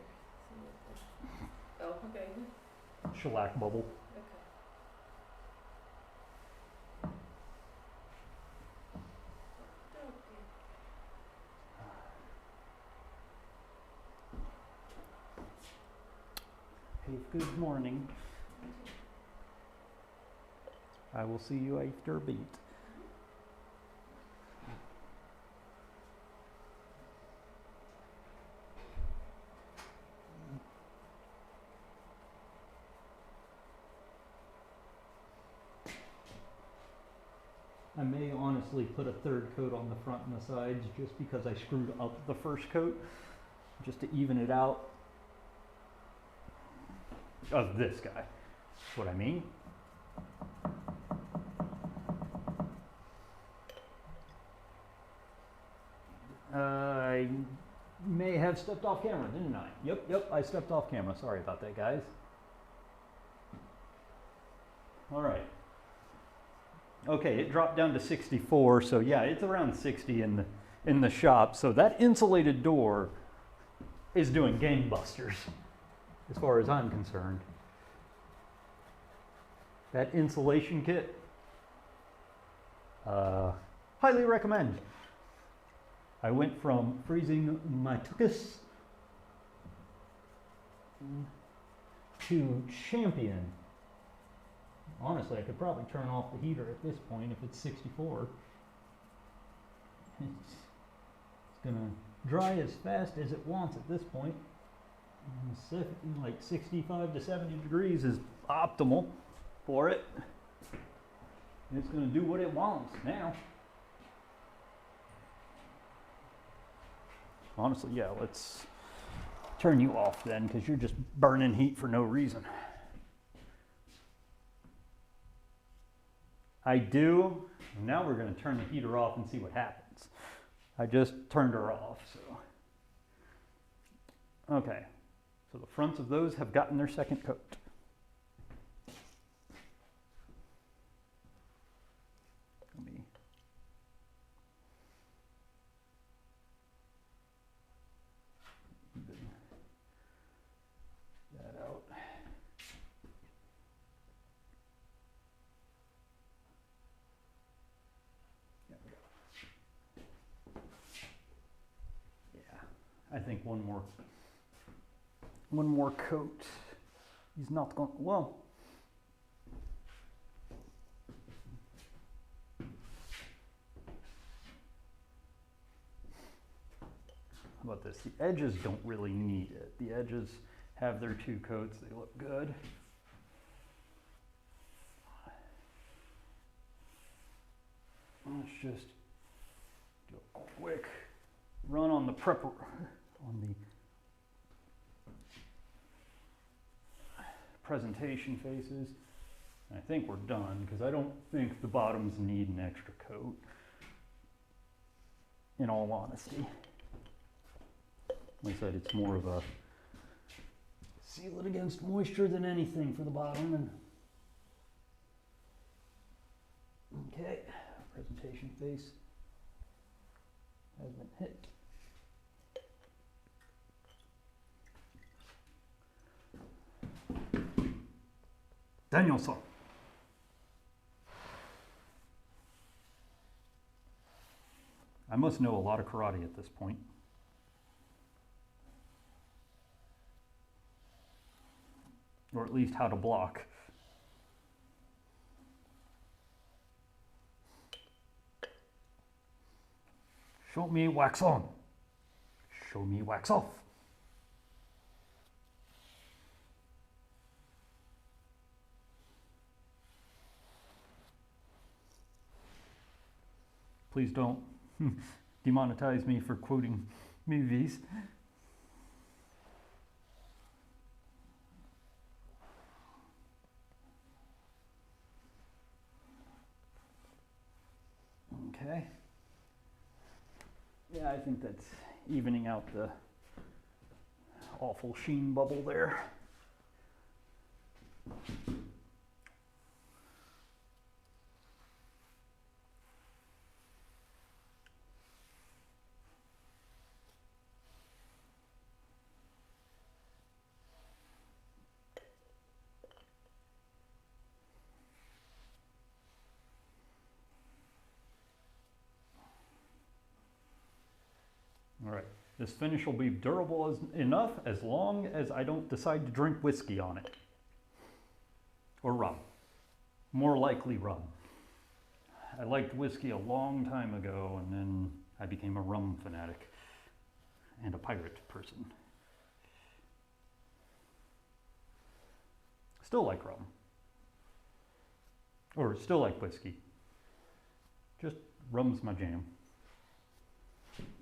Oh, okay. shellac bubble. Okay. Okay. Hey, good morning. I will see you after beat. I may honestly put a 3rd coat on the front and the sides just because I screwed up the 1st coat, just to even it out. Of this guy. That's what I mean. I may have stepped off camera, didn't I? Yep, I stepped off camera. Sorry about that, guys. All right. Okay, it dropped down to 64, so yeah, it's around 60 in the shop. So that insulated door is doing gangbusters, as far as I'm concerned. That insulation kit, highly recommend. I went from freezing my tuchus to Champion. Honestly, I could probably turn off the heater at this point if it's 64. It's gonna dry as fast as it wants at this point. Like 65 to 70 degrees is optimal for it. And it's gonna do what it wants now. Honestly, yeah, let's turn you off then, because you're just burning heat for no reason. I do. Now we're going to turn the heater off and see what happens. I just turned her off, so. Okay, so the fronts of those have gotten their 2nd coat. Let me. Even that out. I think one more coat. He's not going, well. How about this? The edges don't really need it. The edges have their 2 coats. They look good. Let's just do a quick run on the presentation faces. I think we're done because I don't think the bottoms need an extra coat, in all honesty. Like I said, it's more of a seal it against moisture than anything for the bottom. And okay, presentation face has been hit. Danielson. I must know a lot of karate at this point. Or at least how to block. Show me wax on. Show me wax off. Please don't demonetize me for quoting movies. Okay. Yeah, I think that's evening out the awful sheen bubble there. All right, this finish will be durable enough as long as I don't decide to drink whiskey on it. Or rum. More likely rum. I liked whiskey a long time ago, and then I became a rum fanatic and a pirate person. Still like rum. Or still like whiskey. Just rum's my jam.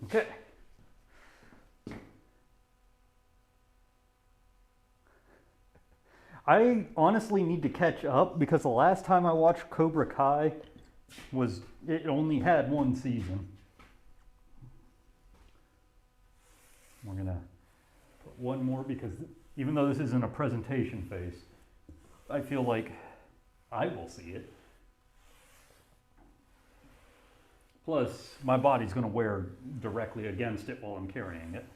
Okay. I honestly need to catch up because the last time I watched Cobra Kai it only had 1 season. We're gonna put one more because even though this isn't a presentation face, I feel like I will see it. Plus, my body's gonna wear directly against it while I'm carrying it.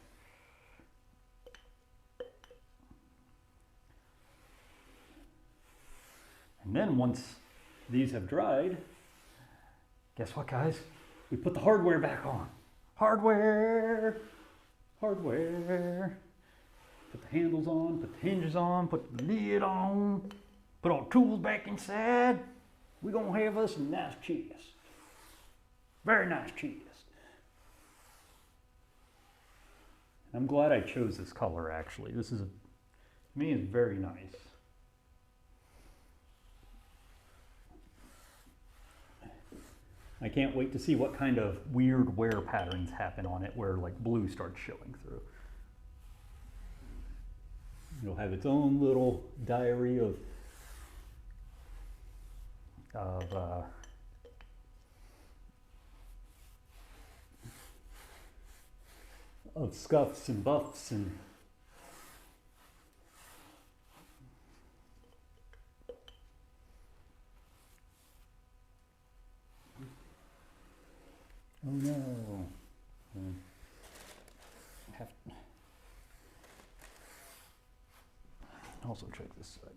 And then once these have dried, guess what, guys? We put the hardware back on. Hardware! Hardware! Put the handles on, put the hinges on, put the lid on, put our tools back inside. We're gonna have us a nice chest. Very nice chest. I'm glad I chose this color, actually. This is, to me, is very nice. I can't wait to see what kind of weird wear patterns happen on it where like blue starts showing through. It'll have its own little diary of scuffs and buffs and oh no. Also check this side.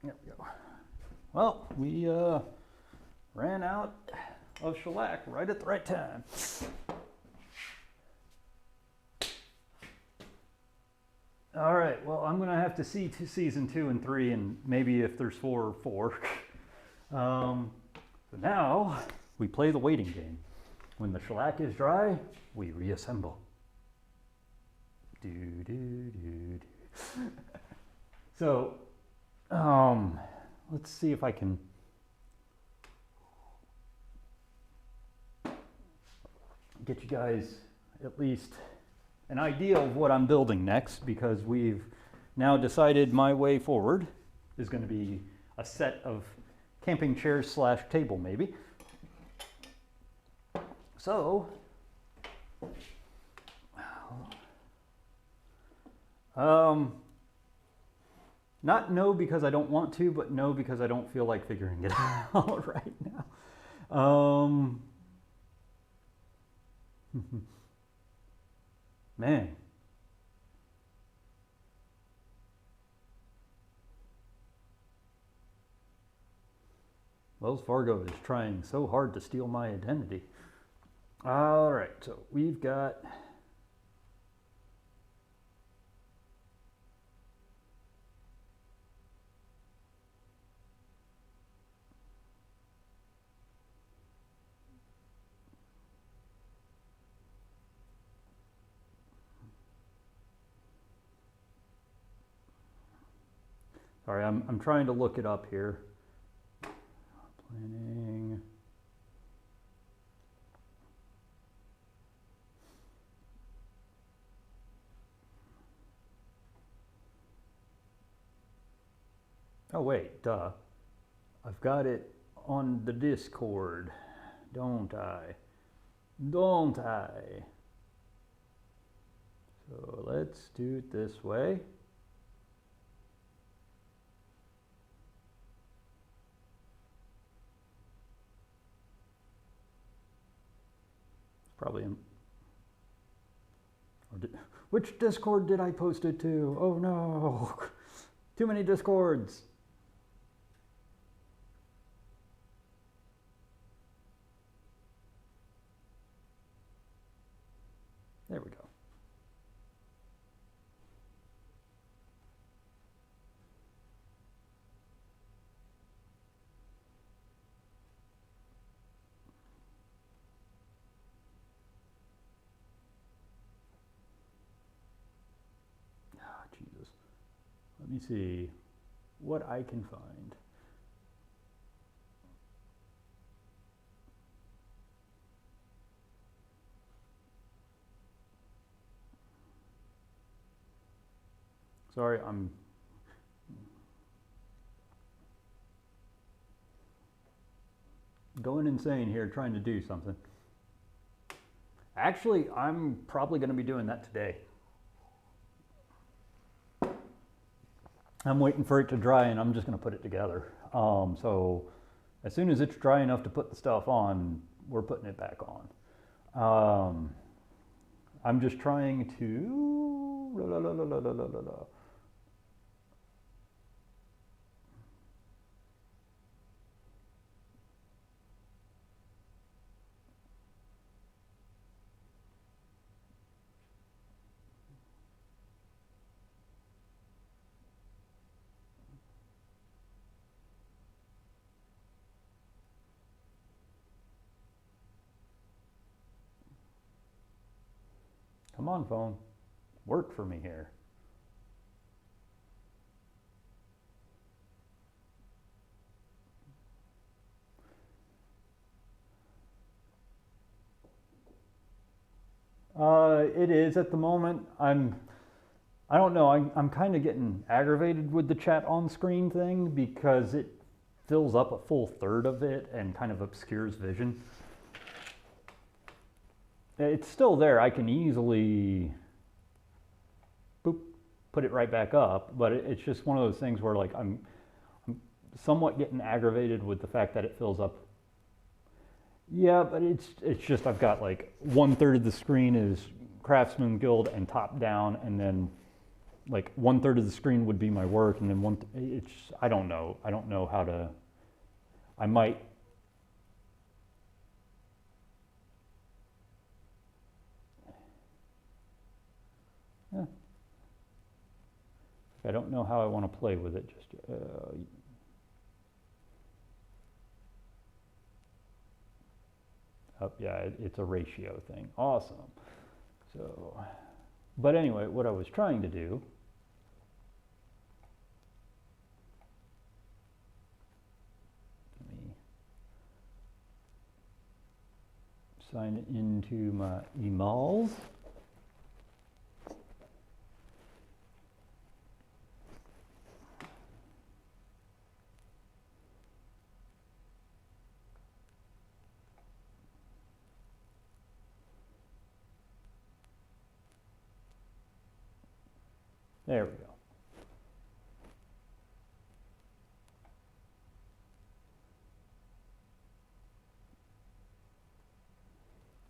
There we go. Well, we ran out of shellac right at the right time. All right, well, I'm gonna have to see season 2 and 3, and maybe if there's 4, 4. So now we play the waiting game. When the shellac is dry, we reassemble. Do do do do. So, let's see if I can get you guys at least an idea of what I'm building next, because we've now decided my way forward is going to be a set of camping chairs slash table maybe. So, not no because I don't want to, but no because I don't feel like figuring it out right now. Man. Wells Fargo is trying so hard to steal my identity. All right, so we've got sorry, I'm trying to look it up here. Planning. Oh wait, duh. I've got it on the Discord, don't I? Don't I? So let's do it this way. Probably which Discord did I post it to? Oh no, too many Discords. There we go. Jesus. Let me see what I can find. Sorry, I'm going insane here trying to do something. Actually, I'm probably going to be doing that today. I'm waiting for it to dry and I'm just going to put it together. So as soon as it's dry enough to put the stuff on, we're putting it back on. I'm just trying to... Come on, phone. Work for me here. It is at the moment. I don't know, I'm kind of getting aggravated with the chat on screen thing because it fills up a full third of it and kind of obscures vision. It's still there. I can easily boop, put it right back up, but it's just one of those things where like I'm somewhat getting aggravated with the fact that it fills up. Yeah, but it's just I've got like 1/3 of the screen is Craftsman Guild and top down, and then like 1/3 of the screen would be my work, and then I don't know how to. I might I don't know how I want to play with it just yet. Oh, yeah, it's a ratio thing. Awesome. So, but anyway, what I was trying to do, let me sign into my emails. There we go.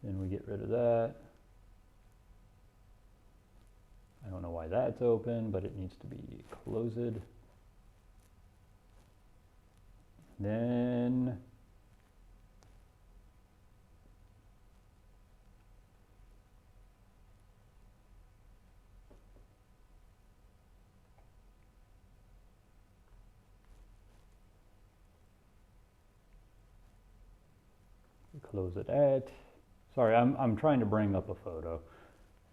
Then we get rid of that. I don't know why that's open, but it needs to be closed. Then close it at. Sorry, I'm trying to bring up a photo,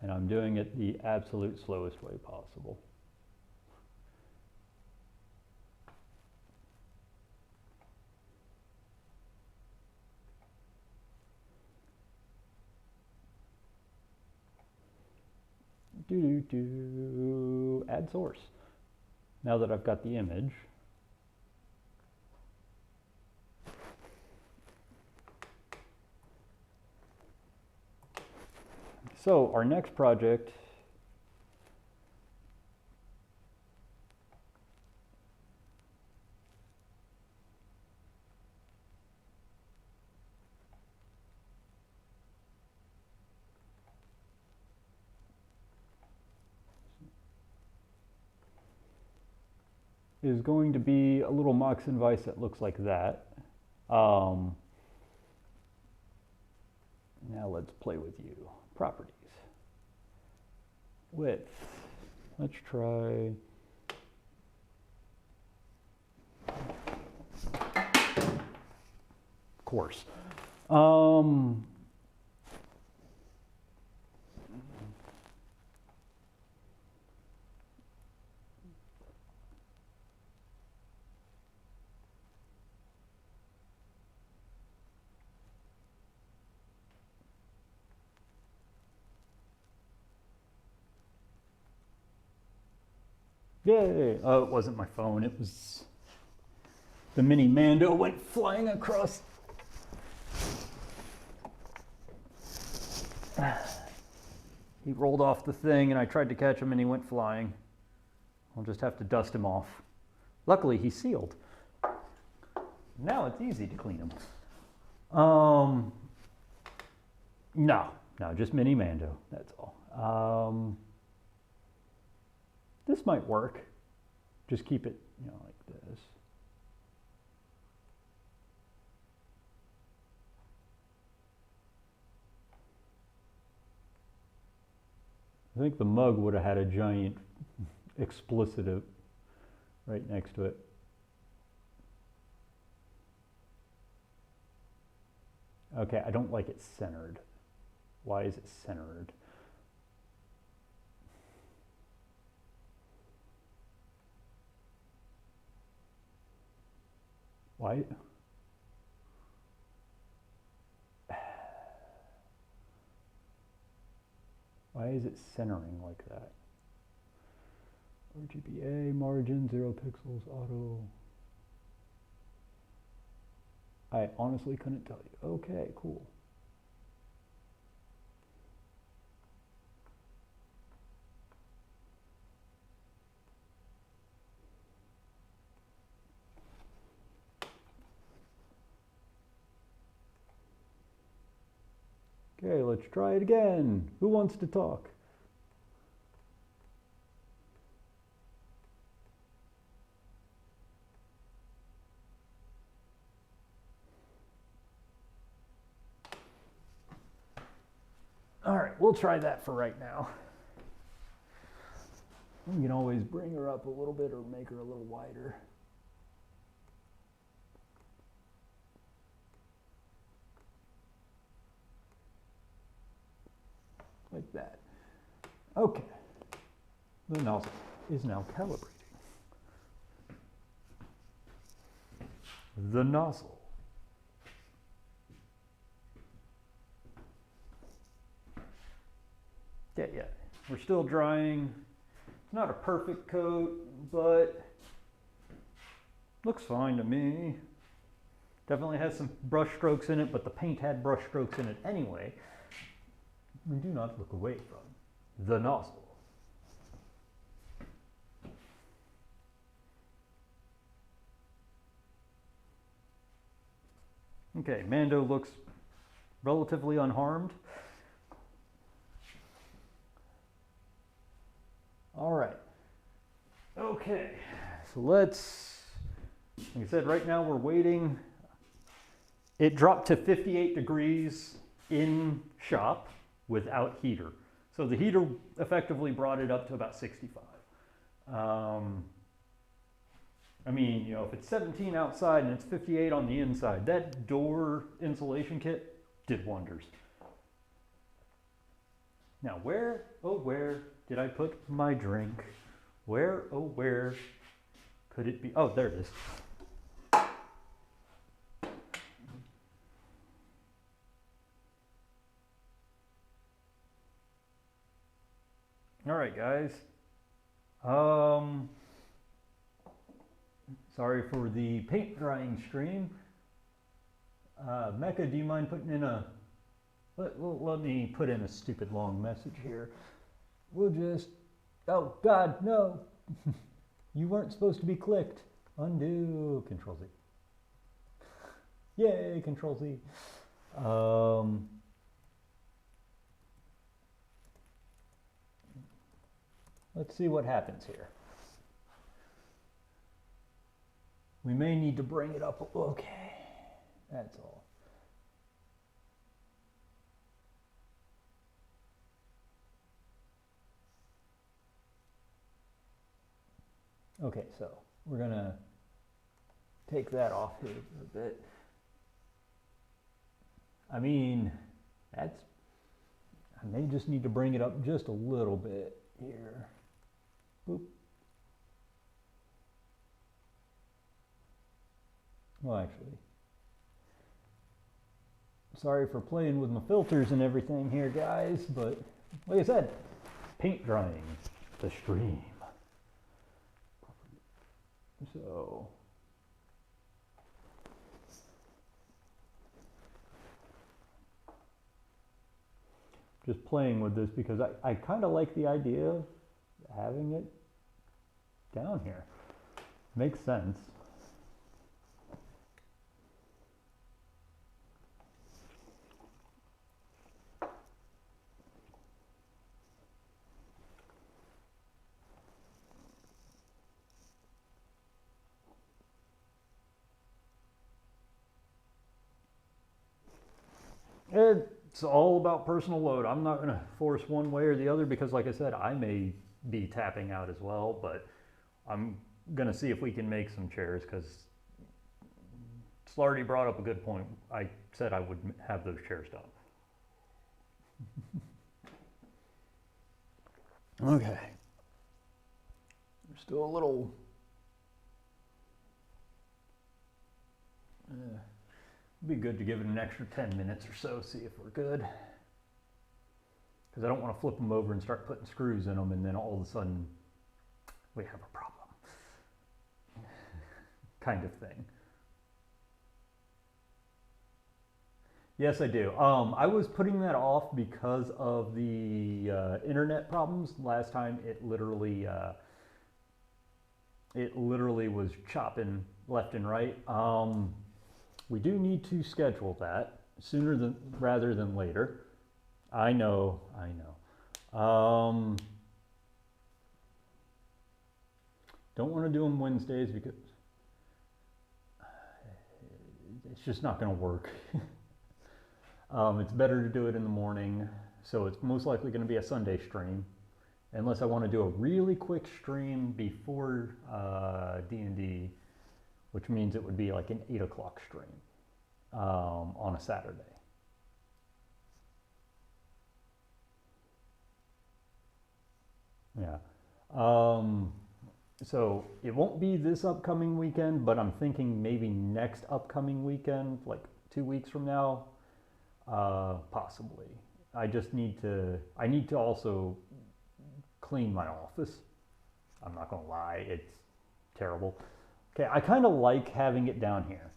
and I'm doing it the absolute slowest way possible. Add source. Now that I've got the image, so our next project is going to be a little Moxon vise that looks like that. Now let's play with you. Properties. Width. Let's try. Course. Yay! Oh, it wasn't my phone. It was the mini Mando went flying across. He rolled off the thing and I tried to catch him and he went flying. I'll just have to dust him off. Luckily, he's sealed. Now it's easy to clean him. No, just mini Mando, that's all. This might work. Just keep it, like this. I think the mug would have had a giant explicit right next to it. Okay, I don't like it centered. Why is it centered? Why? Why is it centering like that? RGBA, margin, 0 pixels, auto. I honestly couldn't tell you. Okay, cool. Okay, let's try it again. Who wants to talk? All right, we'll try that for right now. You can always bring her up a little bit or make her a little wider. Like that. Okay. The nozzle is now calibrating. The nozzle. Yeah. We're still drying. It's not a perfect coat, but looks fine to me. Definitely has some brush strokes in it, but the paint had brush strokes in it anyway. We do not look away from the nozzle. Okay, Mando looks relatively unharmed. All right. Okay, so let's, like I said, right now we're waiting. It dropped to 58 degrees in shop without heater. So the heater effectively brought it up to about 65. I mean, you know, if it's 17 outside and it's 58 on the inside, that door insulation kit did wonders. Now where, oh where did I put my drink? Where, oh where could it be? Oh, there it is. All right, guys. Sorry for the paint drying stream. Mecca, do you mind putting in a, let me put in a stupid long message here. We'll just, oh God, no. You weren't supposed to be clicked. Undo, Control Z. Yay, Control Z. Let's see what happens here. We may need to bring it up. Okay, that's all. Okay, so we're gonna take that off here a bit. I mean, that's, I may just need to bring it up just a little bit here. Boop. Well, actually, sorry for playing with my filters and everything here, guys, but like I said, paint drying the stream. So, just playing with this because I kind of like the idea of having it down here. Makes sense. It's all about personal load. I'm not going to force one way or the other because, like I said, I may be tapping out as well, but I'm going to see if we can make some chairs because Slarty brought up a good point. I said I would have those chairs done. Okay. There's still a little... It'd be good to give it an extra 10 minutes or so, see if we're good. Because I don't want to flip them over and start putting screws in them and then all of a sudden we have a problem. Kind of thing. Yes, I do. I was putting that off because of the internet problems. Last time it literally was chopping left and right. We do need to schedule that sooner rather than later. I know. Don't want to do them Wednesdays because it's just not going to work. It's better to do it in the morning, so it's most likely going to be a Sunday stream. unless I want to do a really quick stream before D&D, which means it would be like an 8 o'clock stream on a Saturday. Yeah. So it won't be this upcoming weekend, but I'm thinking maybe next upcoming weekend, like 2 weeks from now, possibly. I need to also clean my office. I'm not gonna lie, it's terrible. Okay, I kind of like having it down here.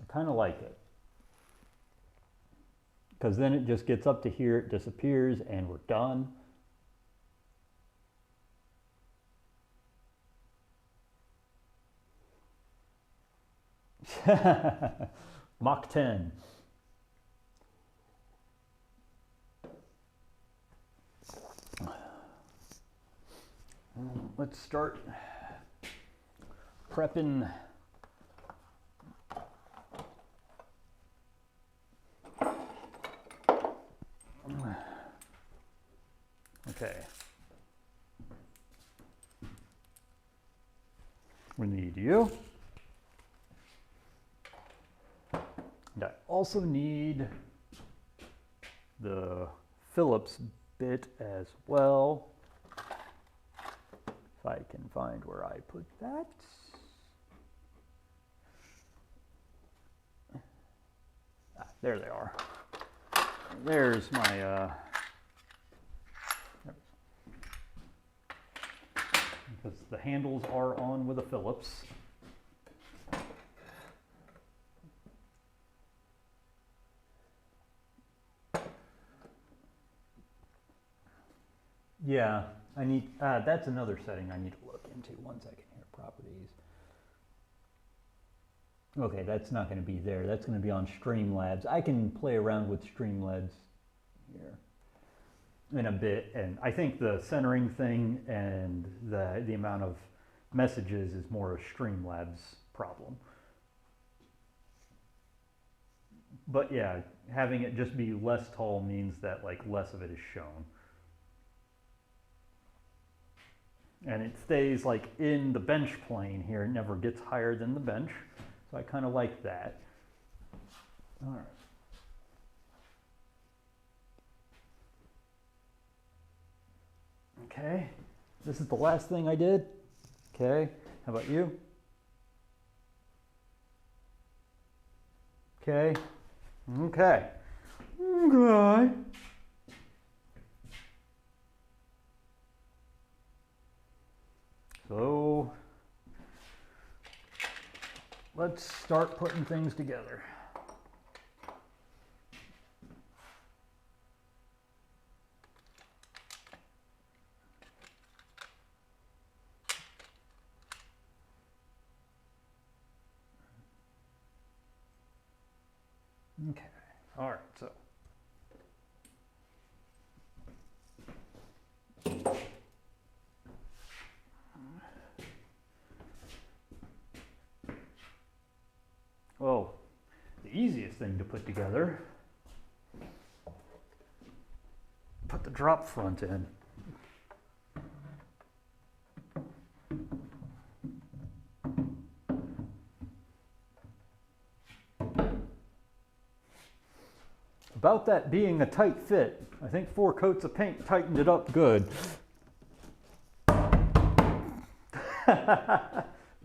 I kind of like it. Because then it just gets up to here, it disappears, and we're done. Mach 10. Let's start prepping. Okay. We need you. And I also need the Phillips bit as well. If I can find where I put that. There they are. There's my, because the handles are on with a Phillips. Yeah, I need, that's another setting I need to look into. 1 second here, properties. Okay, that's not going to be there. That's going to be on Streamlabs. I can play around with Streamlabs here in a bit, and I think the centering thing and the amount of messages is more a Streamlabs problem. But yeah, having it just be less tall means that like less of it is shown. And it stays like in the bench plane here. It never gets higher than the bench. So I kind of like that. All right. Okay. This is the last thing I did. Okay. How about you? Okay. Okay. Okay. So let's start putting things together. Okay, all right, so. Well, the easiest thing to put together, put the drop front in. About that being a tight fit, I think 4 coats of paint tightened it up good.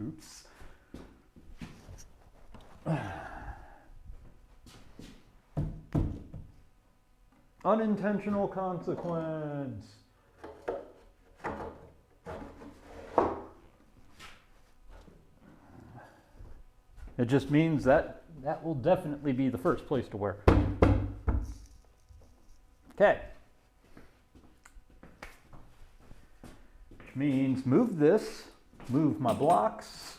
Oops. Unintentional consequence. It just means that that will definitely be the first place to wear. Okay. Which means move this, move my blocks.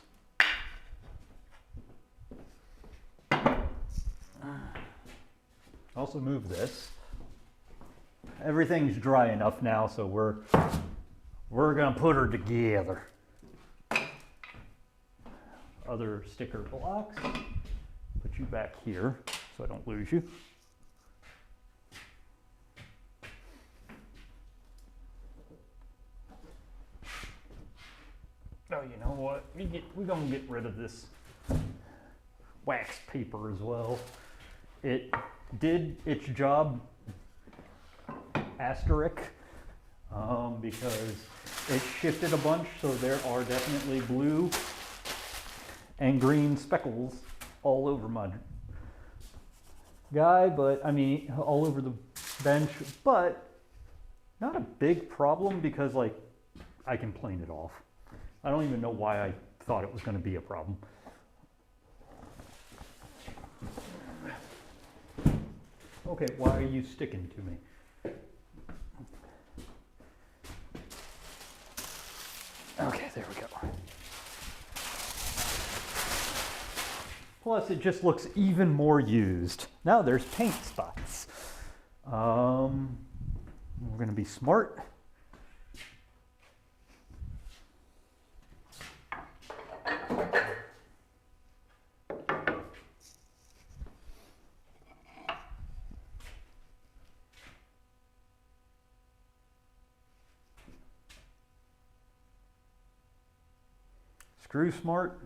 Also move this. Everything's dry enough now, so we're gonna put her together. Other sticker blocks. Put you back here so I don't lose you. we're gonna get rid of this wax paper as well. It did its job, asterisk, because it shifted a bunch, so there are definitely blue and green speckles all over my guy, but I mean, all over the bench, but not a big problem because like I can plane it off. I don't even know why I thought it was going to be a problem. Okay, why are you sticking to me? Okay, there we go. Plus, it just looks even more used. Now there's paint spots. We're going to be smart. Screw smart.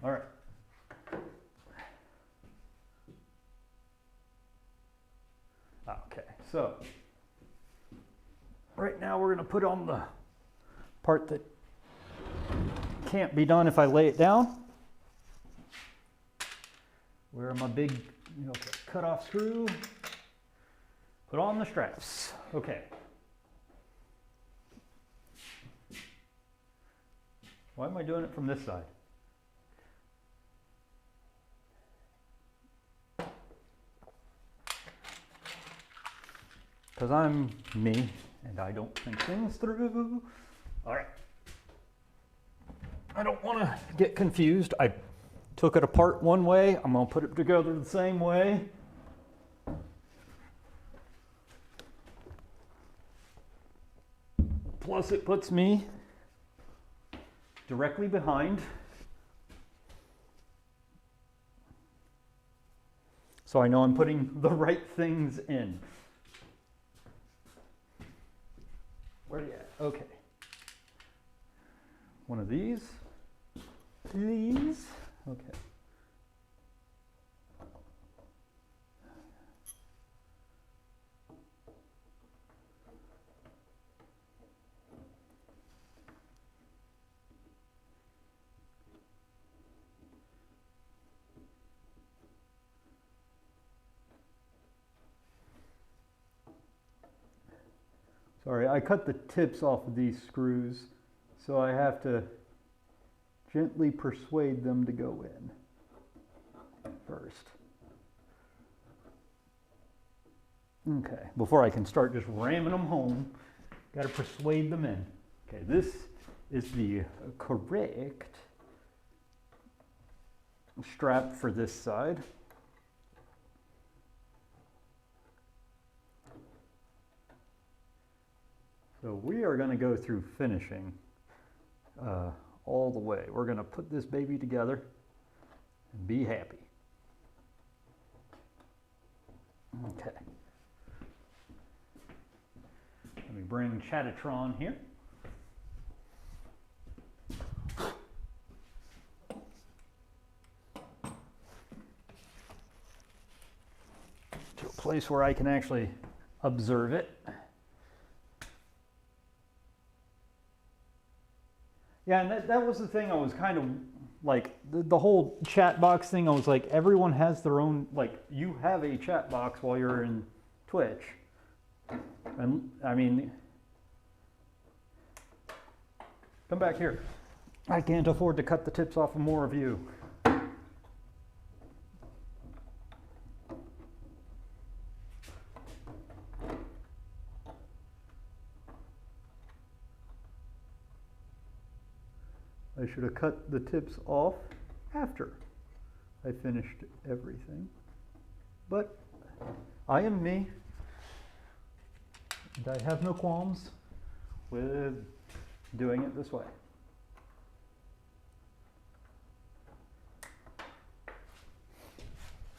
All right. Okay, so right now we're going to put on the part that can't be done if I lay it down. Where my big, cut off screw. Put on the straps. Okay. Why am I doing it from this side? Because I'm me, and I don't think things through. All right. I don't want to get confused. I took it apart one way. I'm going to put it together the same way. Plus it puts me directly behind. So I know I'm putting the right things in. Where are you at? Okay. One of these, please. Okay. Sorry, I cut the tips off of these screws, so I have to gently persuade them to go in first. Okay, before I can start just ramming them home, got to persuade them in. Okay, this is the correct strap for this side. So we are going to go through finishing all the way. We're going to put this baby together and be happy. Okay. Let me bring Chatatron here. To a place where I can actually observe it. Yeah, and that was the thing I was kind of like, the whole chat box thing, I was like, everyone has their own, like, you have a chat box while you're in Twitch. And, I mean, come back here. I can't afford to cut the tips off of more of you. I should have cut the tips off after I finished everything. But I am me, and I have no qualms with doing it this way.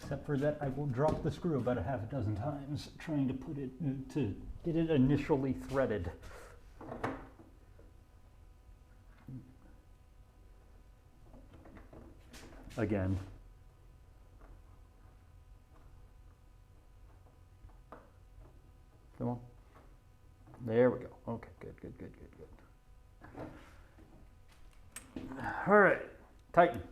Except for that I will drop the screw about a half a dozen times trying to put it, to get it initially threaded. again. Come on. There we go. Okay, good, good, good, good, good. All right, tighten.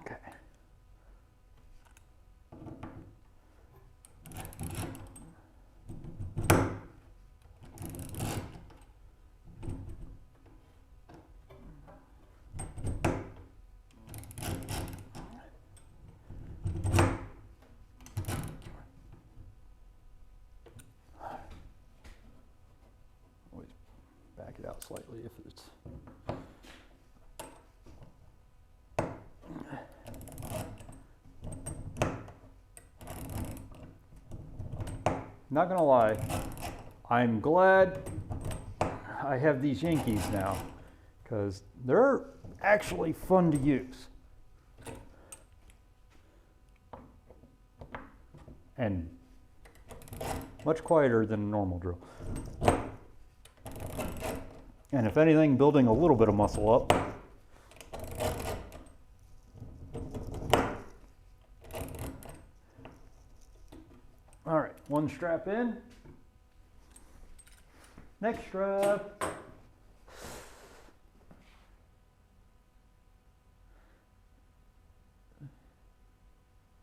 Okay. Always back it out slightly if it's. Not gonna lie, I'm glad I have these Yankees now, because they're actually fun to use. And much quieter than a normal drill. And if anything, building a little bit of muscle up. All right, one strap in. Next strap.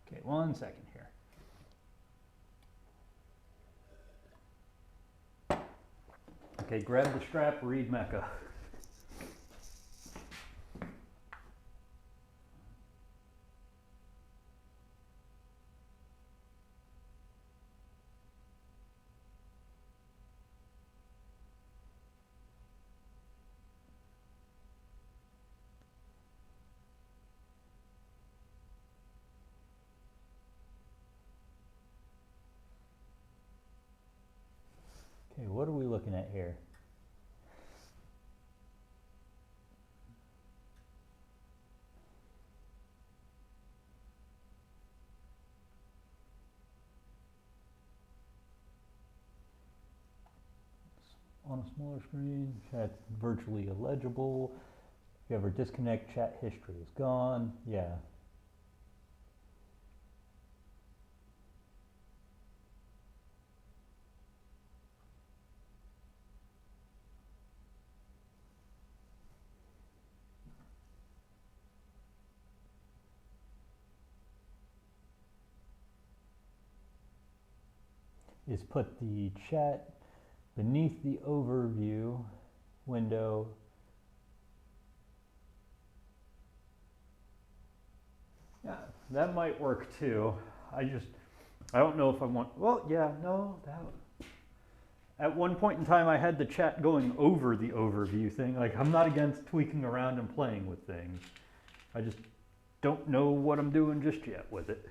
Okay, 1 second here. Okay, grab the strap, read Mecca. Okay, what are we looking at here? On a smaller screen, chat's virtually illegible. If you ever disconnect, chat history is gone. Yeah. Is put the chat beneath the overview window. Yeah, that might work too. I don't know if I want, well, yeah, no, at one point in time I had the chat going over the overview thing. Like, I'm not against tweaking around and playing with things. I just don't know what I'm doing just yet with it.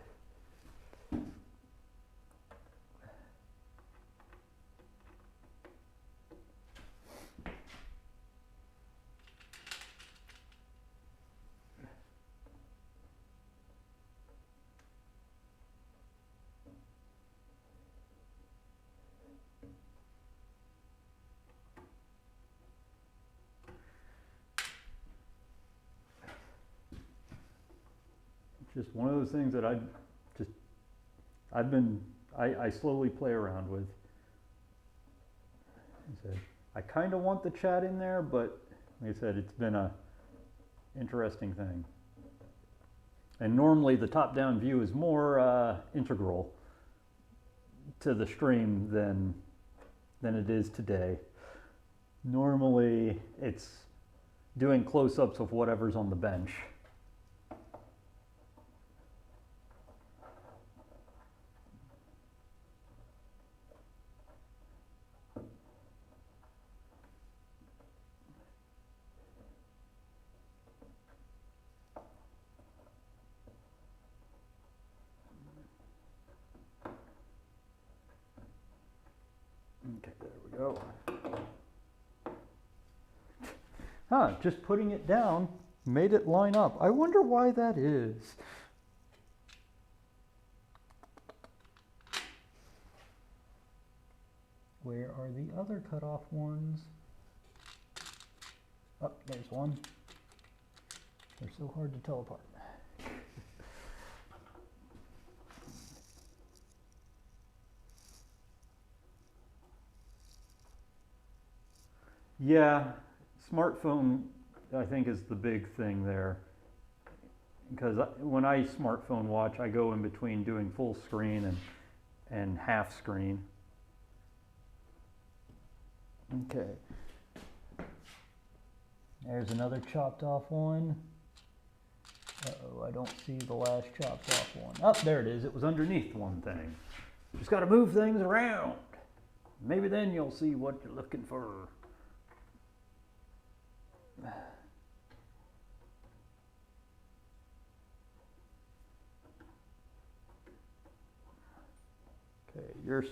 Just one of those things that I slowly play around with. I kind of want the chat in there, but like I said, it's been a interesting thing. And normally the top-down view is more integral to the stream than it is today. Normally it's doing close-ups of whatever's on the bench. Okay, there we go. Huh, just putting it down made it line up. I wonder why that is. Where are the other cutoff ones? Oh, there's one. They're so hard to tell apart. Yeah, smartphone, I think, is the big thing there. Because when I smartphone watch, I go in between doing full screen and half screen. Okay. There's another chopped off one. Uh-oh, I don't see the last chopped off one. Oh, there it is. It was underneath one thing. Just got to move things around. Maybe then you'll see what you're looking for. Okay, yours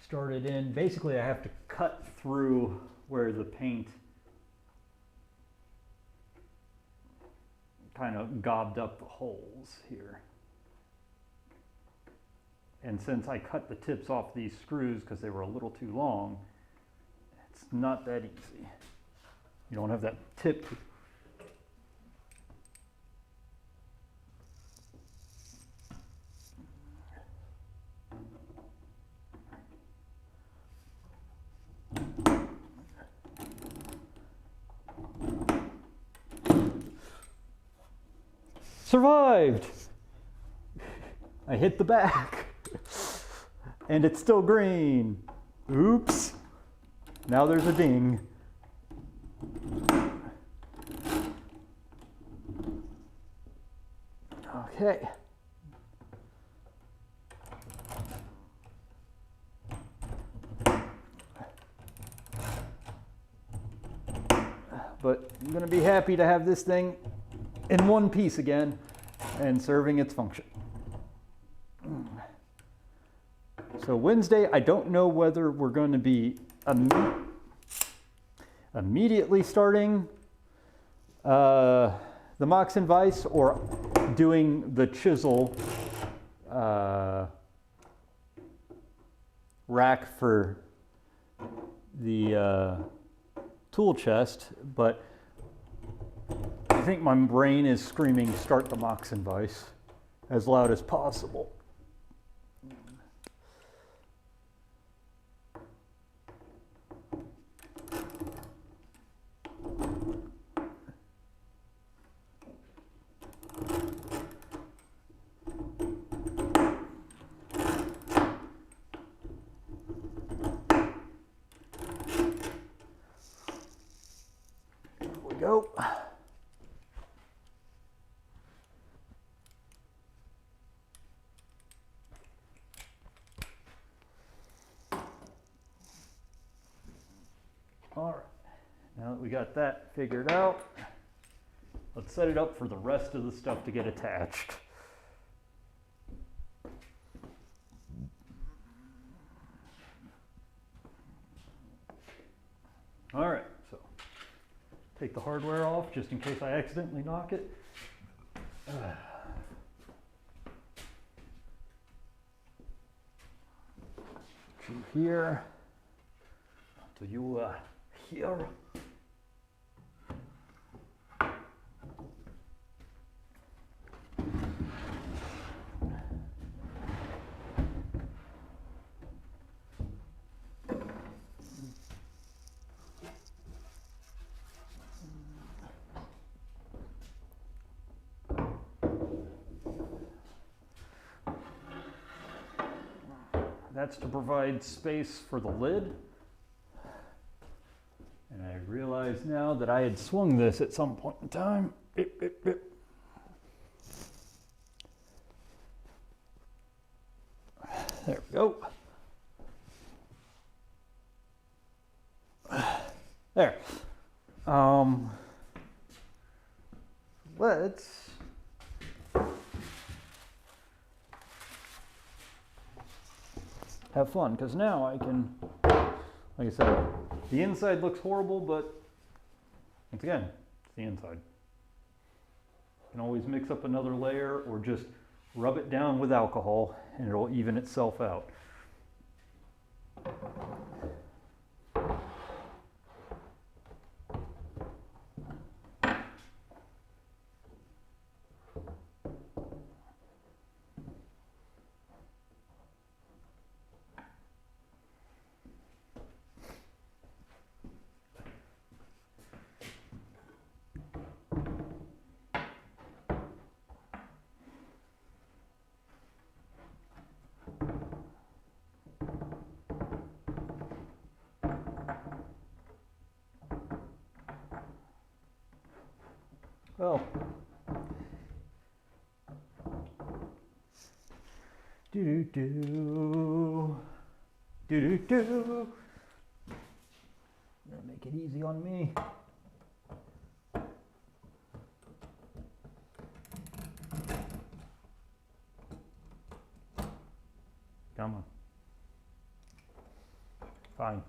started in. Basically, I have to cut through where the paint kind of gobbed up the holes here. And since I cut the tips off these screws because they were a little too long, it's not that easy. You don't have that tip. Survived! I hit the back. And it's still green. Oops. Now there's a ding. Okay. But I'm going to be happy to have this thing in one piece again and serving its function. So Wednesday, I don't know whether we're going to be immediately starting the Moxon vise or doing the chisel rack for the tool chest, but I think my brain is screaming start the Moxon vise as loud as possible. Go. All right, now that we got that figured out, let's set it up for the rest of the stuff to get attached. All right, so take the hardware off just in case I accidentally knock it. To here, to you here. That's to provide space for the lid. And I realize now that I had swung this at some point in time. Beep, beep, beep. There we go. There. Let's have fun, because now I can Like I said, the inside looks horrible, but once again, it's the inside. You can always mix up another layer or just rub it down with alcohol and it'll even itself out. Well, do do do do do. Gonna make it easy on me. Come on. Fine.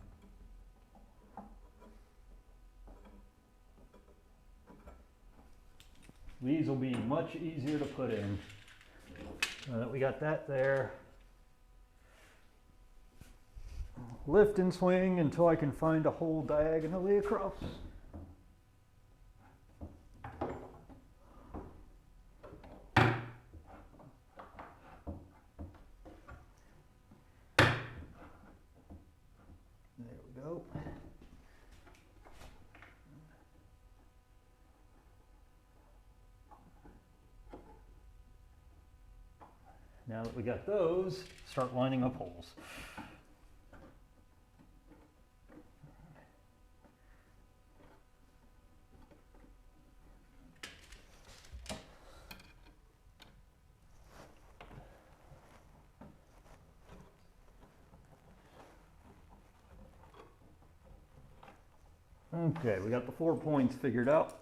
These will be much easier to put in. Now that we got that there. Lift and swing until I can find a hole diagonally across. There we go. Now that we got those, start lining up holes. Okay, we got the 4 points figured out.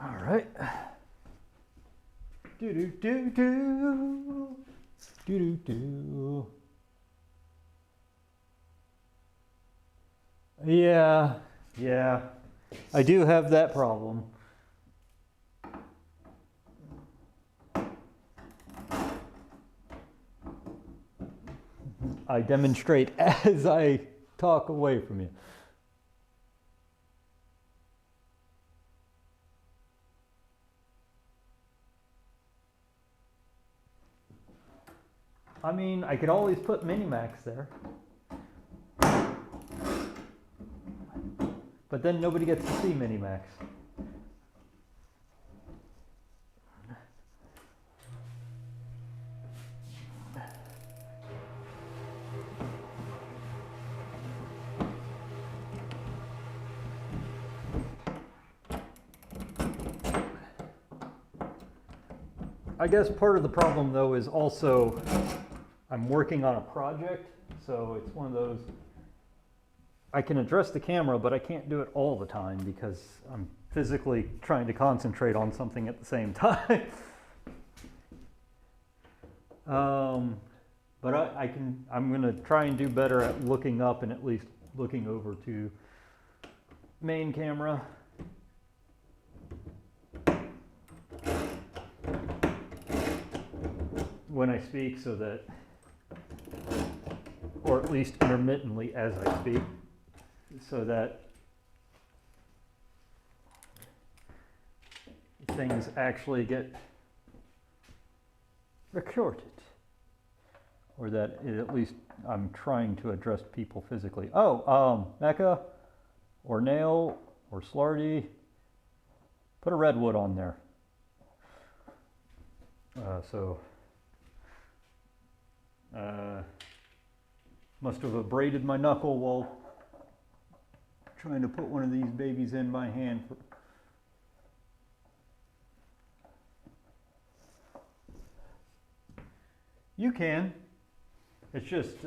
All right. Do do do do do do do. Yeah, I do have that problem. I demonstrate as I talk away from you. I mean, I could always put Minimax there. But then nobody gets to see Minimax. I guess part of the problem though is also I'm working on a project, so it's one of those, I can address the camera, but I can't do it all the time because I'm physically trying to concentrate on something at the same time. But I'm gonna try and do better at looking up and at least looking over to main camera. When I speak, so that, or at least intermittently as I speak, so that things actually get recorded, or that it, at least I'm trying to address people physically. Oh, Mecca, or Nail, or Slarty, put a redwood on there. Must have abraded my knuckle while trying to put one of these babies in my hand. You can. It's just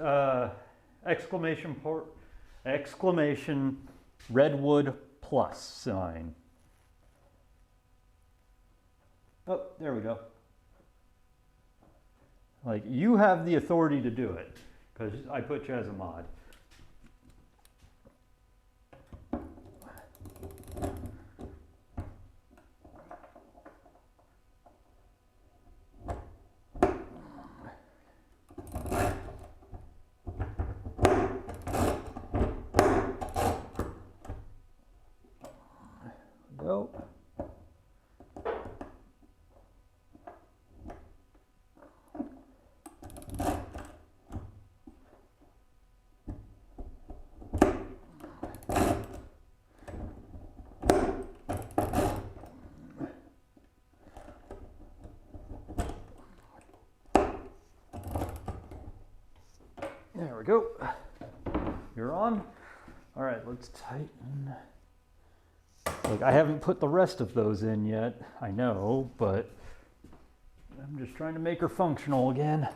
exclamation Redwood plus sign. Oh, there we go. Like, you have the authority to do it, because I put you as a mod. Go. There we go. You're on. All right, let's tighten. Look, I haven't put the rest of those in yet, I know, but I'm just trying to make her functional again.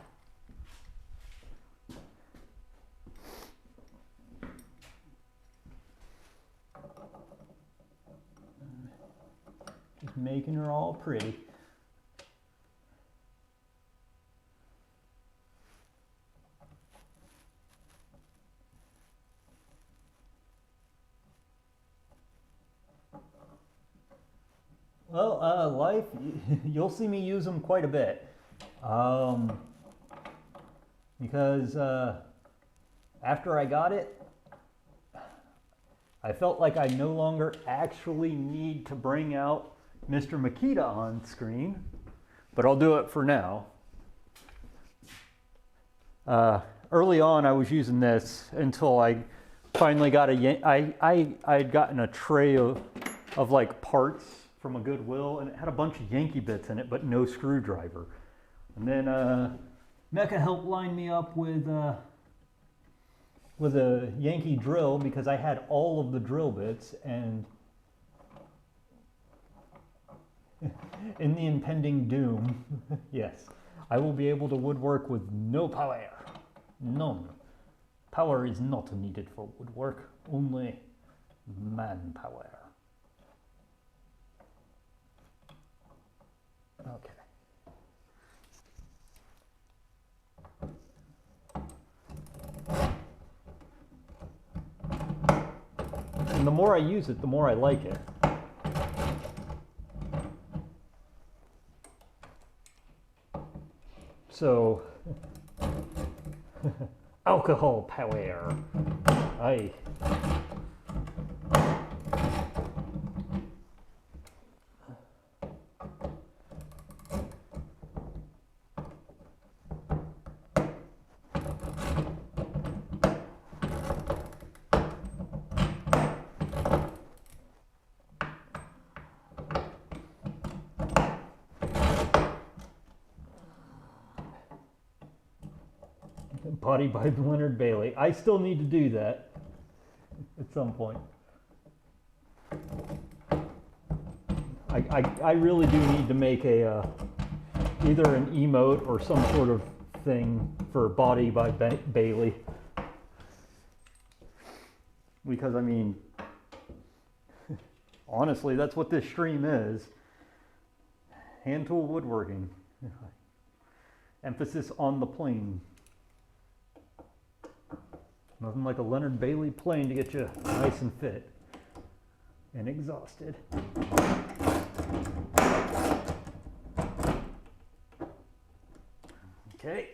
Just making her all pretty. Well, Life, you'll see me use them quite a bit. Because after I got it, I felt like I no longer actually need to bring out Mr. Makita on screen, but I'll do it for now. Early on, I was using this until I finally got I had gotten a tray of like parts from a Goodwill, and it had a bunch of Yankee bits in it, but no screwdriver. And then Mecca helped line me up with a Yankee drill, because I had all of the drill bits, and in the impending doom, yes, I will be able to woodwork with no power. None. Power is not needed for woodwork, only manpower. Okay. And the more I use it, the more I like it. So, alcohol power. Aye. Body by Leonard Bailey. I still need to do that at some point. I really do need to make a either an emote or some sort of thing for Body by Bailey. Because I mean, honestly, that's what this stream is. Hand tool woodworking. Emphasis on the plane. Nothing like a Leonard Bailey plane to get you nice and fit and exhausted. Okay,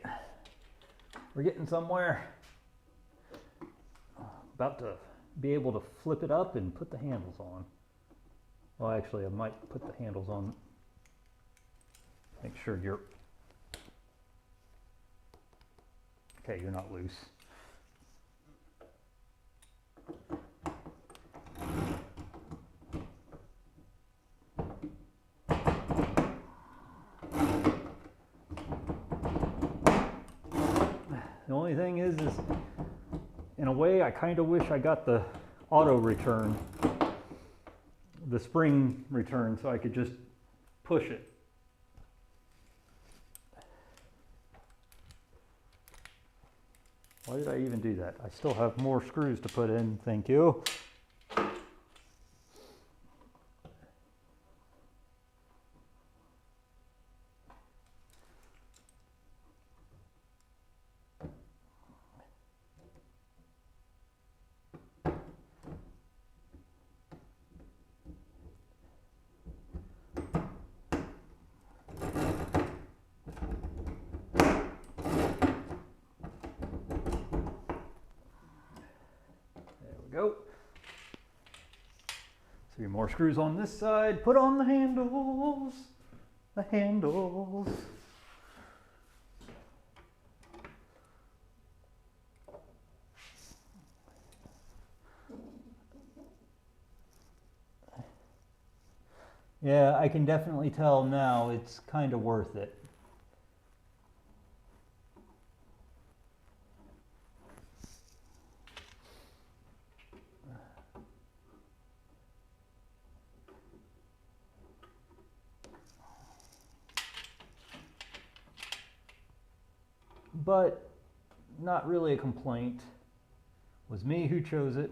we're getting somewhere. About to be able to flip it up and put the handles on. Well, actually, I might put the handles on. Make sure you're okay. You're not loose. The only thing is in a way, I kind of wish I got the auto return, the spring return, so I could just push it. Why did I even do that? I still have more screws to put in, thank you. Go. 3 more screws on this side. Put on the handles. The handles. Yeah, I can definitely tell now it's kind of worth it. But not really a complaint. It was me who chose it.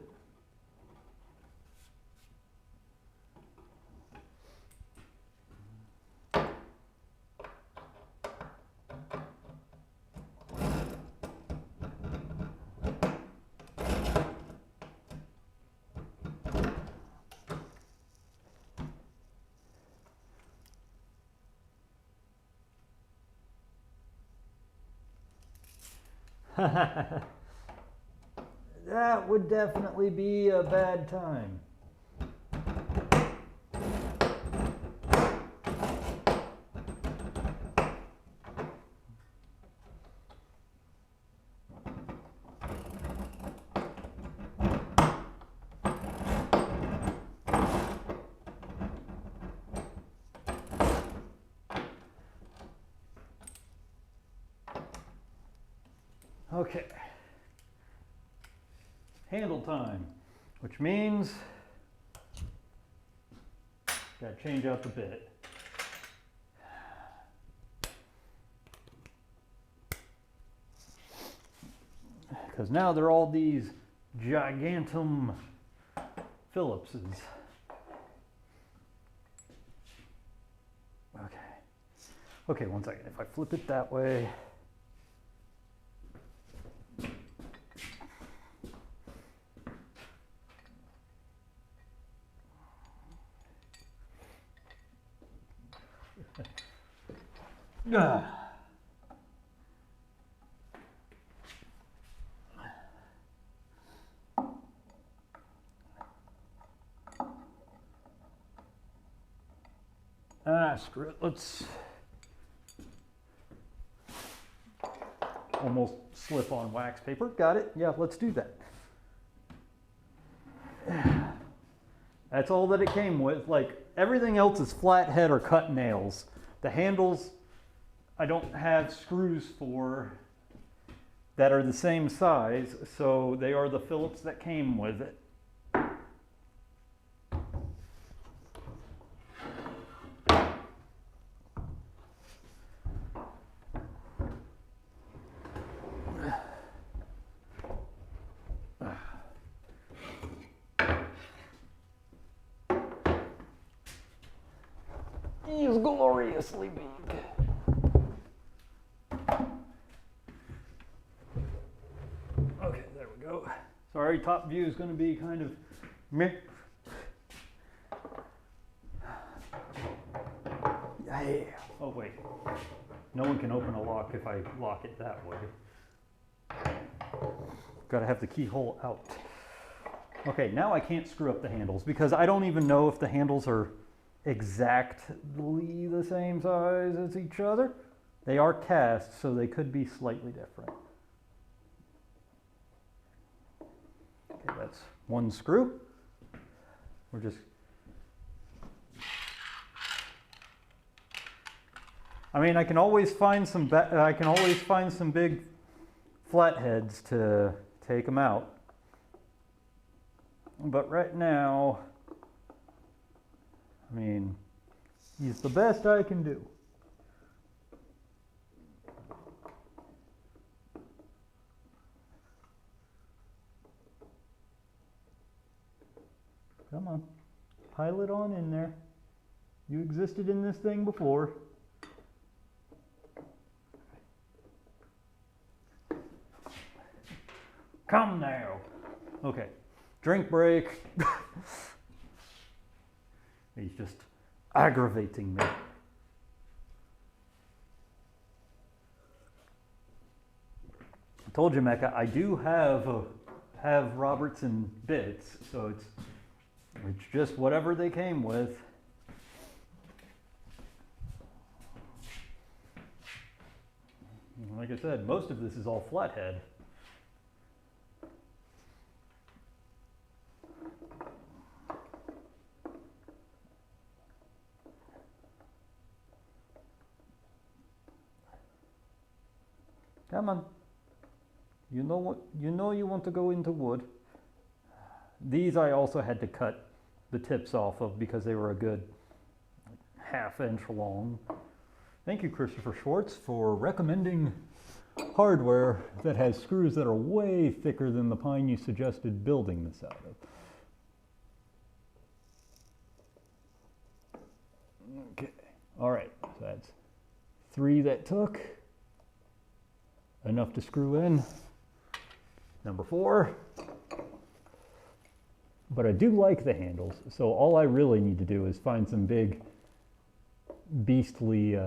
That would definitely be a bad time. Okay, handle time, which means gotta change out the bit. Because now they're all these gigantum Phillipses. Okay. Okay, one second. If I flip it that way. Screw it. Let's almost slip on wax paper. Got it? Yeah, let's do that. That's all that it came with. Like, everything else is flathead or cut nails. The handles, I don't have screws for that are the same size, so they are the Phillips that came with it. He is gloriously big. Okay, there we go. Sorry, top view is going to be kind of meh. Yeah. Oh wait, no one can open a lock if I lock it that way. Got to have the keyhole out. Okay, now I can't screw up the handles because I don't even know if the handles are exactly the same size as each other. They are cast, so they could be slightly different. Okay, that's one screw. We're just, I mean, I can always find some big flatheads to take them out. But right now, I mean, he's the best I can do. Come on. Pile it on in there. You existed in this thing before. Come now. Okay. Drink break. He's just aggravating me. I told you, Mecca, I do have Robertson bits, so it's just whatever they came with. Like I said, most of this is all flathead. Come on. You know what? You know you want to go into wood. These I also had to cut the tips off of because they were a good ½ inch long. Thank you, Christopher Schwartz, for recommending hardware that has screws that are way thicker than the pine you suggested building this out of. Okay, all right, so that's 3 that took. Enough to screw in. Number 4. But I do like the handles, so all I really need to do is find some big beastly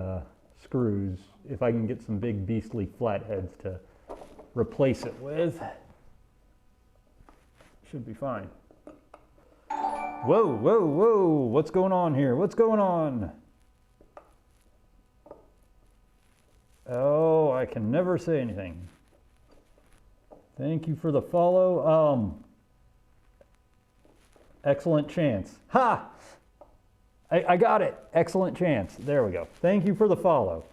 screws, if I can get some big beastly flatheads to replace it with. Should be fine. Whoa, whoa, whoa, what's going on here? What's going on? Oh, I can never say anything. Thank you for the follow. Excellent chance. Ha! I got it. Excellent chance. There we go. Thank you for the follow.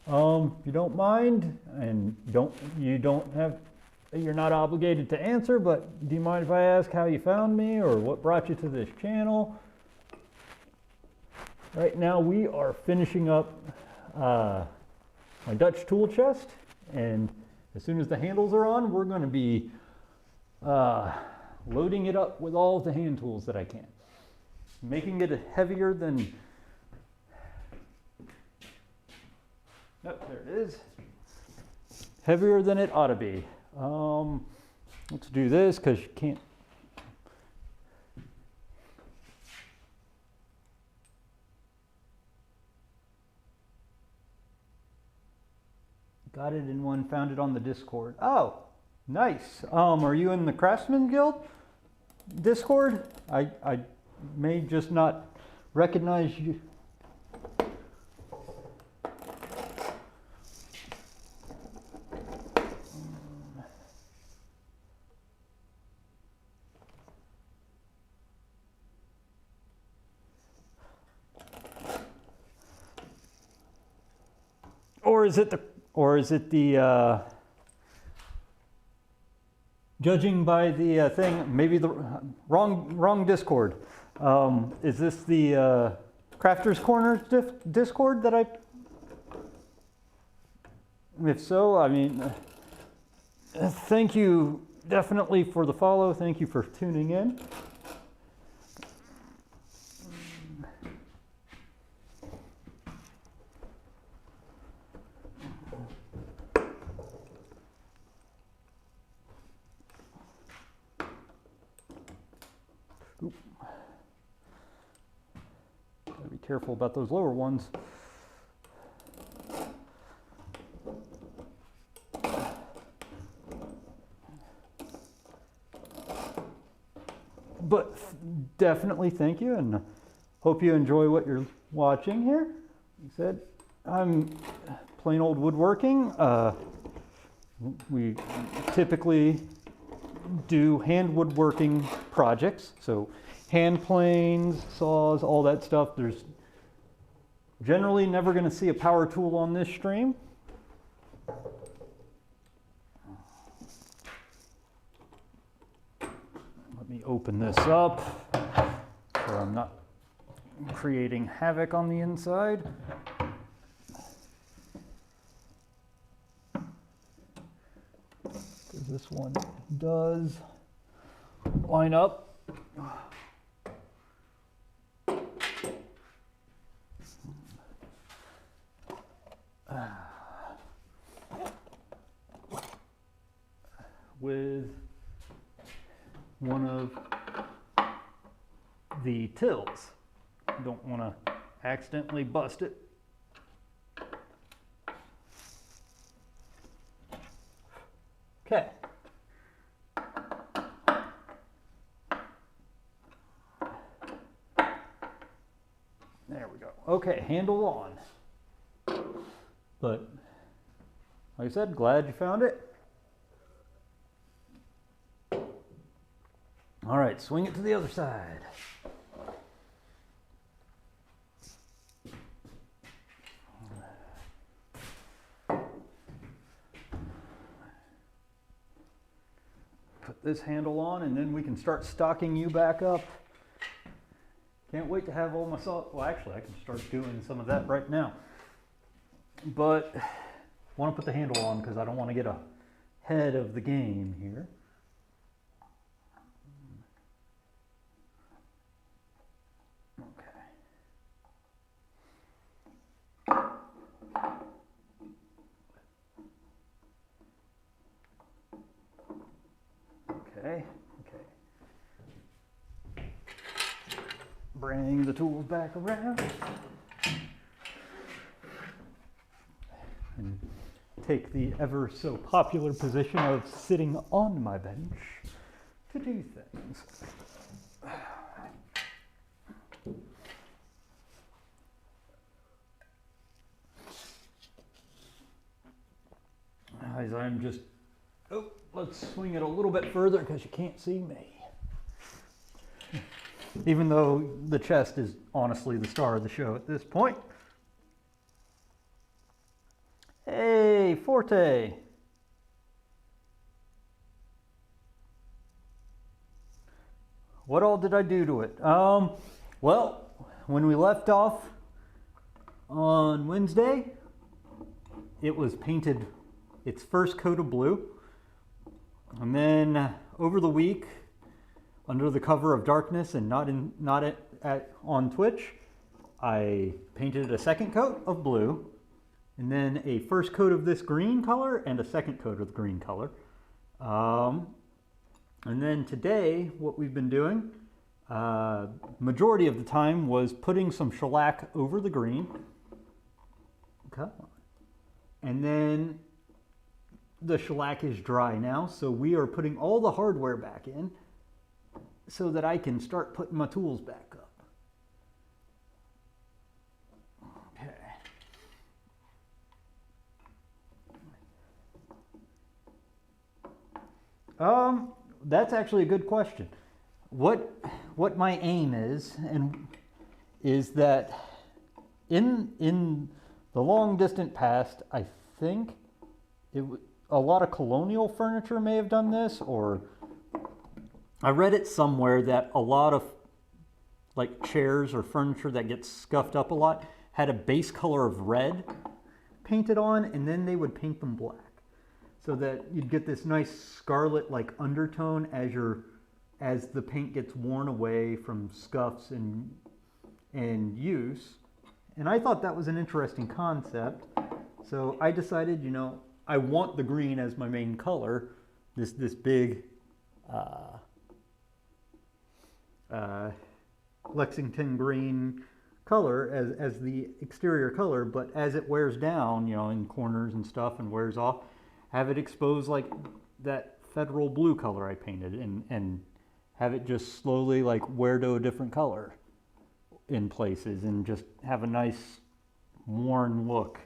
You don't mind, and you're not obligated to answer, but do you mind if I ask how you found me or what brought you to this channel? Right now we are finishing up my Dutch tool chest, and as soon as the handles are on, we're going to be loading it up with all of the hand tools that I can. Making it heavier than, oh, there it is. Heavier than it ought to be. Let's do this because you can't. Got it in one, found it on the Discord. Oh, nice. Are you in the Craftsman Guild Discord? I may just not recognize you. Or is it the judging by the thing, maybe the wrong Discord. Is this the Crafters Corner Discord that I? If so, I mean, thank you definitely for the follow. Thank you for tuning in. Careful about those lower ones. But definitely thank you, and hope you enjoy what you're watching here. Like I said, I'm Plain Old Woodworking. We typically do hand woodworking projects, so hand planes, saws, all that stuff. There's generally never going to see a power tool on this stream. Let me open this up so I'm not creating havoc on the inside. This one does line up. with one of the tills. Don't want to accidentally bust it. Okay. There we go. Okay, handle on. But like I said, glad you found it. All right, swing it to the other side. Put this handle on and then we can start stocking you back up. Can't wait to have all my salt. Well, actually, I can start doing some of that right now. But want to put the handle on because I don't want to get ahead of the game here. Okay. Bring the tools back around and take the ever so popular position of sitting on my bench to do things. As I'm just, let's swing it a little bit further because you can't see me. Even though the chest is honestly the star of the show at this point. Hey, Forte. What all did I do to it? Well, when we left off on Wednesday, it was painted its first coat of blue. And then over the week, under the cover of darkness and not on Twitch, I painted a second coat of blue, and then a first coat of this green color and a second coat of the green color. And then today, what we've been doing, majority of the time, was putting some shellac over the green. Come on. And then the shellac is dry now, so we are putting all the hardware back in so that I can start putting my tools back up. Okay. That's actually a good question. What my aim is that in the long distant past, I think a lot of colonial furniture may have done this, or I read it somewhere that a lot of like chairs or furniture that gets scuffed up a lot had a base color of red painted on, and then they would paint them black, so that you'd get this nice scarlet like undertone as the paint gets worn away from scuffs and use. And I thought that was an interesting concept, so I decided, I want the green as my main color, this big Lexington green color as the exterior color, but as it wears down, in corners and stuff and wears off, have it expose like that federal blue color I painted, and have it just slowly like wear to a different color in places and just have a nice worn look.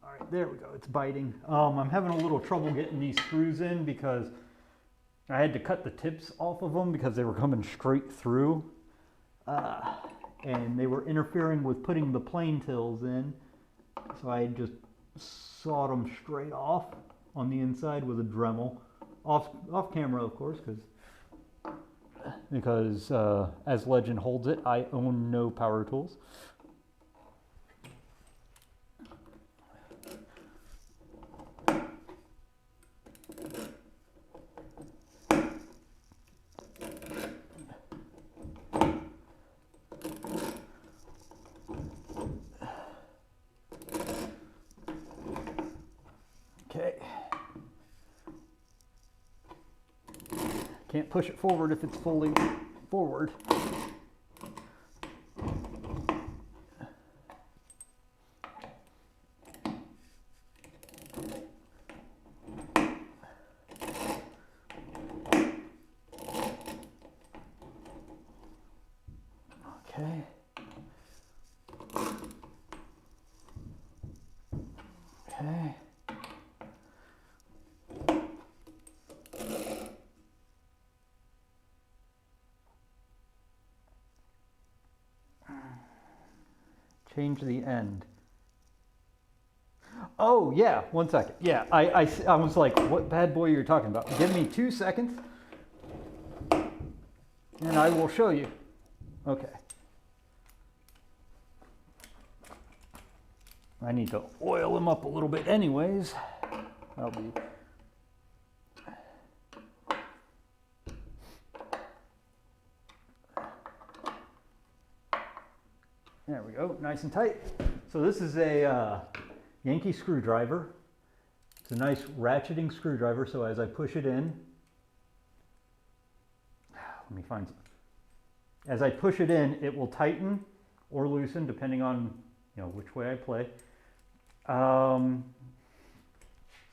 All right, there we go, it's biting. I'm having a little trouble getting these screws in because I had to cut the tips off of them because they were coming straight through. And they were interfering with putting the plane tills in. So I just sawed them straight off on the inside with a Dremel. Off camera, of course, because as legend holds it, I own no power tools. can't push it forward if it's fully forward. Okay. Okay. Change the end. Oh, yeah, 1 second. Yeah, I was like, what bad boy you're talking about? Give me 2 seconds, and I will show you. Okay. I need to oil them up a little bit anyways. That'll be... There we go, nice and tight. So this is a Yankee screwdriver. It's a nice ratcheting screwdriver, so as I push it in, let me find some. As I push it in, it will tighten or loosen depending on, you know, which way I play.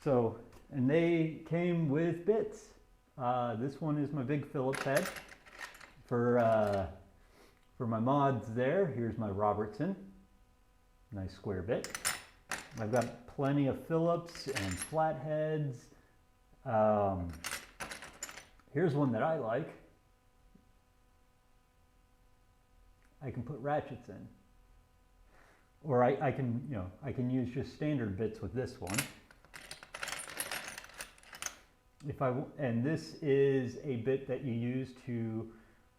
So, and they came with bits. This one is my big Phillips head for my mods there. Here's my Robertson, nice square bit. I've got plenty of Phillips and flatheads. Here's one that I like. I can put ratchets in. Or I can, you know, I can use just standard bits with this one. And this is a bit that you use to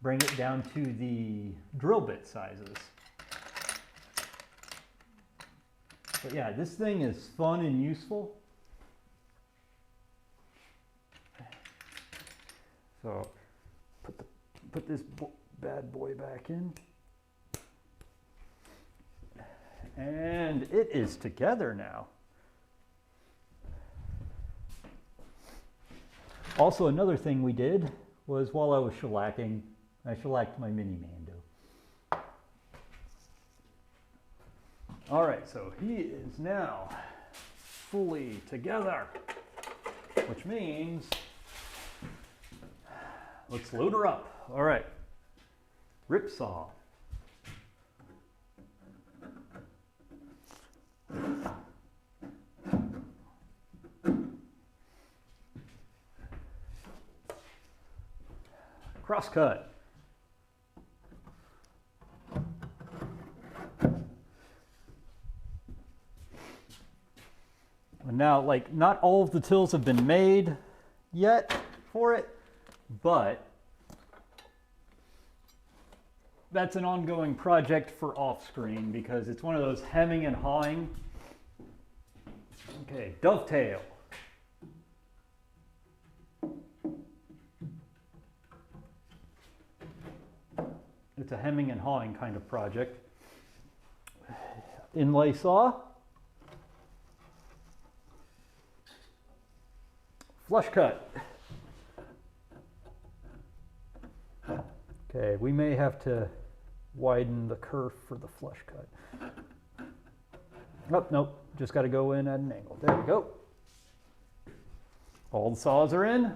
bring it down to the drill bit sizes. But yeah, this thing is fun and useful. So put this bad boy back in. And it is together now. Also, another thing we did was while I was shellacking, I shellacked my mini Mando. All right, so he is now fully together, which means let's load her up. All right, rip saw. Cross cut. And now, like, not all of the tills have been made yet for it, but that's an ongoing project for off-screen because it's one of those hemming and hawing. Okay, dovetail. It's a hemming and hawing kind of project. Inlay saw. Flush cut. Okay, we may have to widen the kerf for the flush cut. Oh, nope, just got to go in at an angle. There we go. All the saws are in.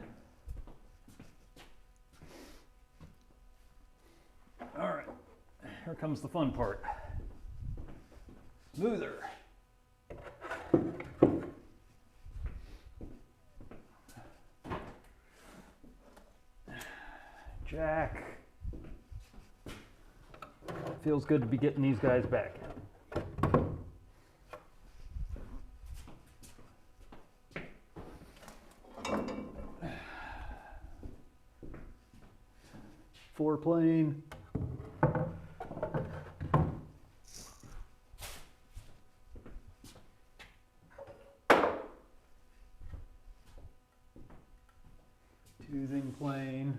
All right, here comes the fun part. Smoother. Jack. Feels good to be getting these guys back in. Four plane. Toothing plane.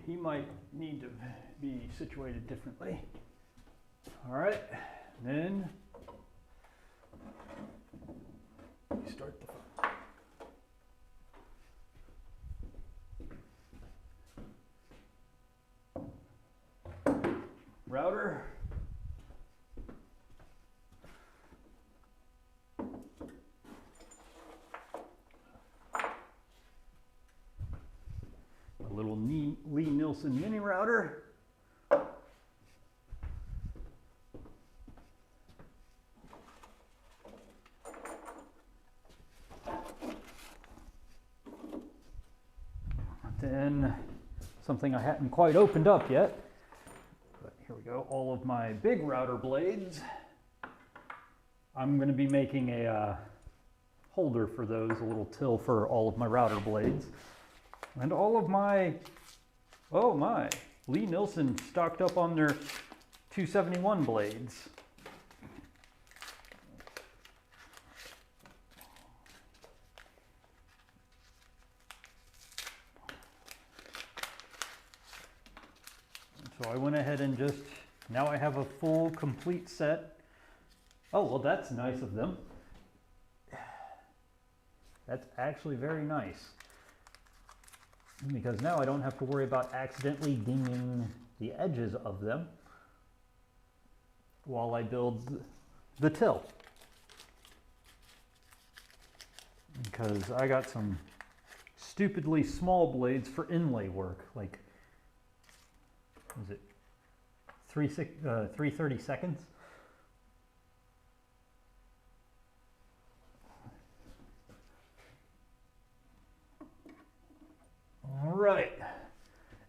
he might need to be situated differently. All right, then you start the fun. Router. A little Lee Nielsen mini router. Then something I hadn't quite opened up yet, but here we go, all of my big router blades. I'm going to be making a holder for those, a little till for all of my router blades. And all of my, oh my, Lee Nielsen stocked up on their 271 blades. So I went ahead and just, now I have a full complete set. Oh, well, that's nice of them. That's actually very nice. Because now I don't have to worry about accidentally dinging the edges of them while I build the till. Because I got some stupidly small blades for inlay work, like, was it 3/32? All right.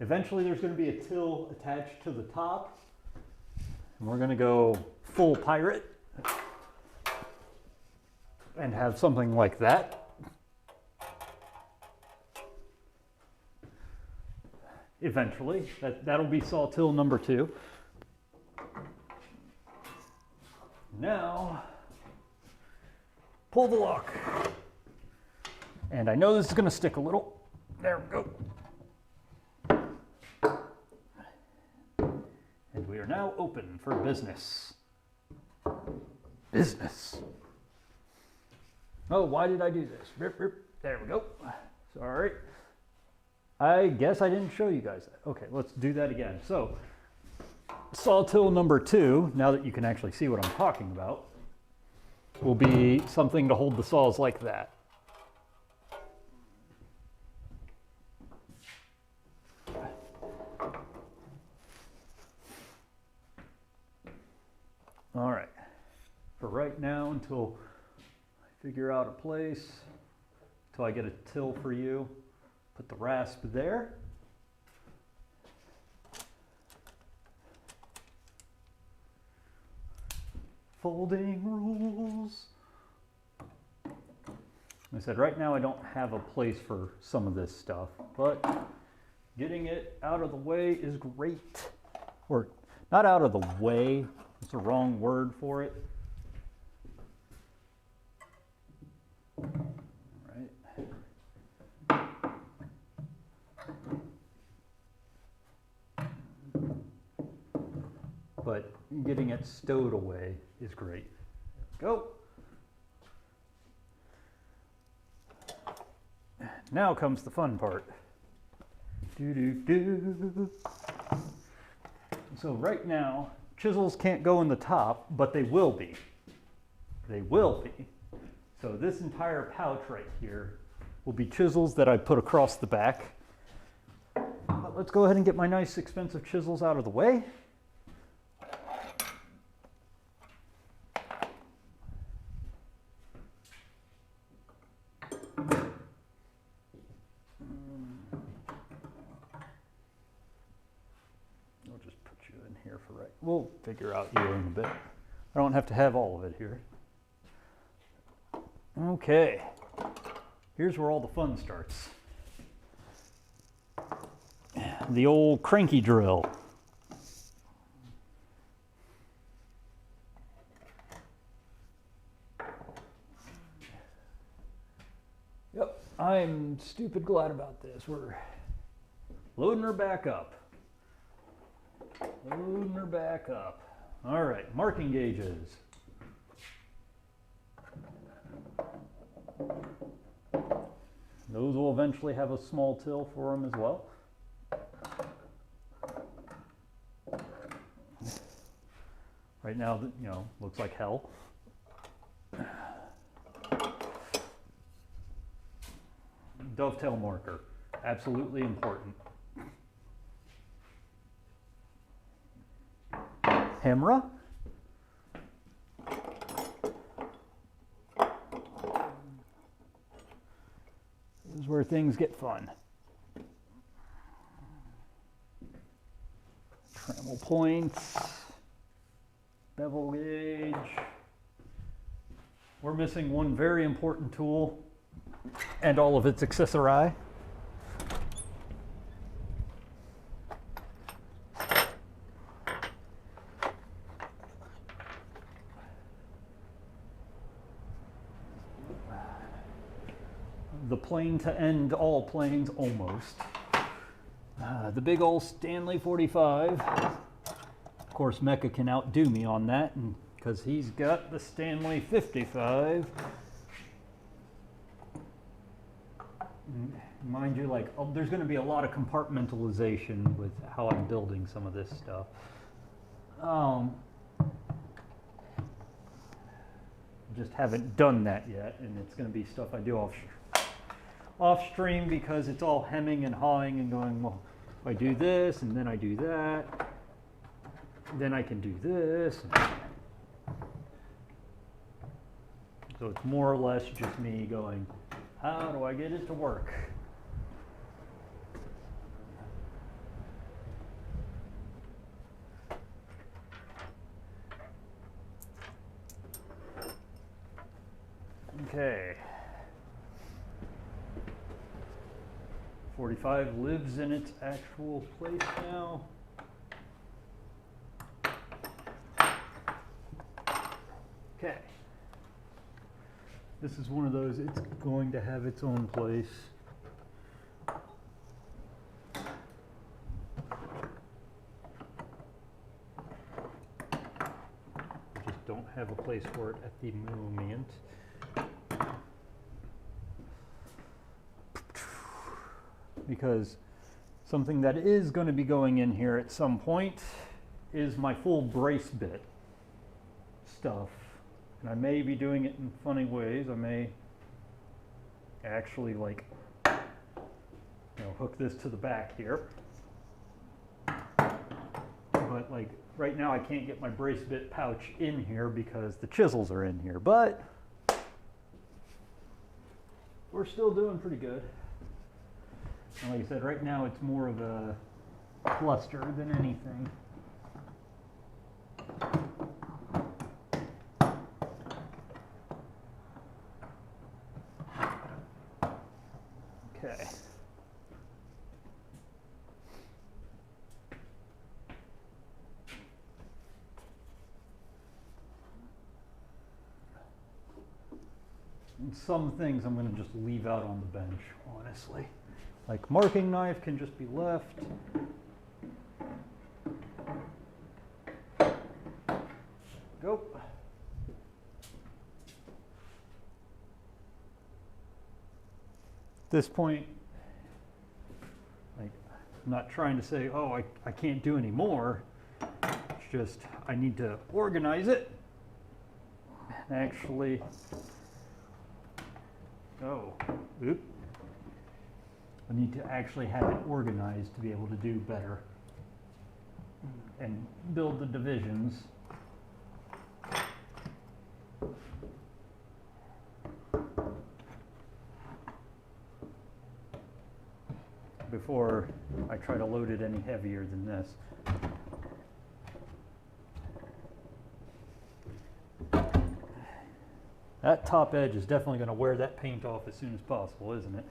Eventually there's going to be a till attached to the top. And we're going to go full pirate and have something like that. Eventually, that'll be saw till number 2. Now, pull the lock. And I know this is going to stick a little. There we go. And we are now open for business. Business. Oh, why did I do this? Rip, rip. There we go. Sorry. I guess I didn't show you guys that. Okay, let's do that again. So, saw till number 2, now that you can actually see what I'm talking about, will be something to hold the saws like that. All right, for right now, until I figure out a place, until I get a till for you, put the rasp there. Folding rules. I said, right now I don't have a place for some of this stuff, but getting it out of the way is great. Or not out of the way, it's the wrong word for it. But getting it stowed away is great. Go. Now comes the fun part. So right now, chisels can't go in the top, but they will be. They will be. So this entire pouch right here will be chisels that I put across the back. But let's go ahead and get my nice expensive chisels out of the way. We'll figure out you in a bit. I don't have to have all of it here. Okay, here's where all the fun starts. The old cranky drill. Yep, I'm stupid glad about this. Loading her back up. Loading her back up. All right, marking gauges. Those will eventually have a small till for them as well. Right now, you know, looks like hell. Dovetail marker, absolutely important. Hemra. This is where things get fun. Trammel points, bevel gauge. We're missing one very important tool and all of its accessory. The plane to end all planes, almost. The big old Stanley 45. Of course, Mecha can outdo me on that because he's got the Stanley 55. Mind you, like, there's going to be a lot of compartmentalization with how I'm building some of this stuff. Just haven't done that yet, and it's going to be stuff I do off stream because it's all hemming and hawing and going, well, if I do this and then I do that, then I can do this. So it's more or less just me going, how do I get it to work? Okay. 45 lives in its actual place now. Okay. This is one of those, it's going to have its own place. Just don't have a place for it at the moment. Because something that is going to be going in here at some point is my full brace bit stuff. And I may be doing it in funny ways. I may actually, like, hook this to the back here. But like right now I can't get my brace bit pouch in here because the chisels are in here. But we're still doing pretty good. And like I said, right now it's more of a cluster than anything. Okay. And some things I'm going to just leave out on the bench, honestly. Like marking knife can just be left. Go. At this point, like, I'm not trying to say, oh, I can't do any more. It's just I need to organize it. Actually, oop. I need to actually have it organized to be able to do better and build the divisions. Before I try to load it any heavier than this. That top edge is definitely going to wear that paint off as soon as possible, isn't it?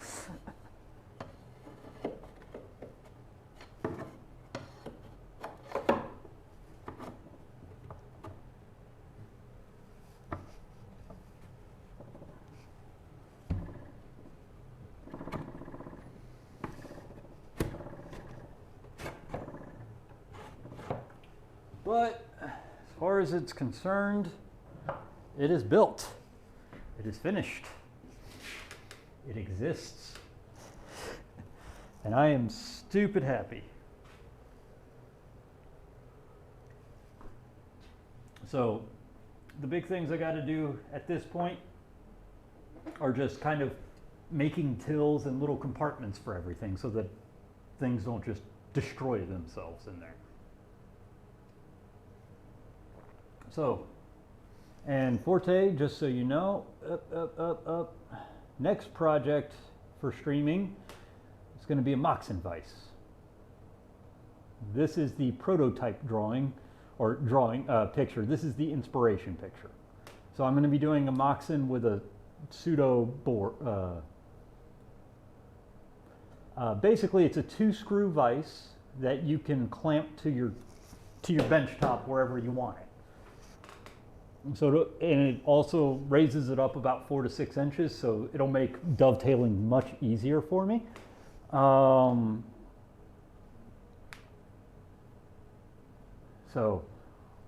But as far as it's concerned, it is built. It is finished. It exists. And I am stupid happy. So the big things I got to do at this point are just kind of making tills and little compartments for everything so that things don't just destroy themselves in there. So, and Forte, just so you know, up. Next project for streaming is going to be a Moxon vise. This is the prototype drawing, or picture. This is the inspiration picture. So I'm going to be doing a Moxon with a pseudo bore. Basically, it's a 2-screw vise that you can clamp to your bench top wherever you want it. So and it also raises it up about 4 to 6 inches, so it'll make dovetailing much easier for me. So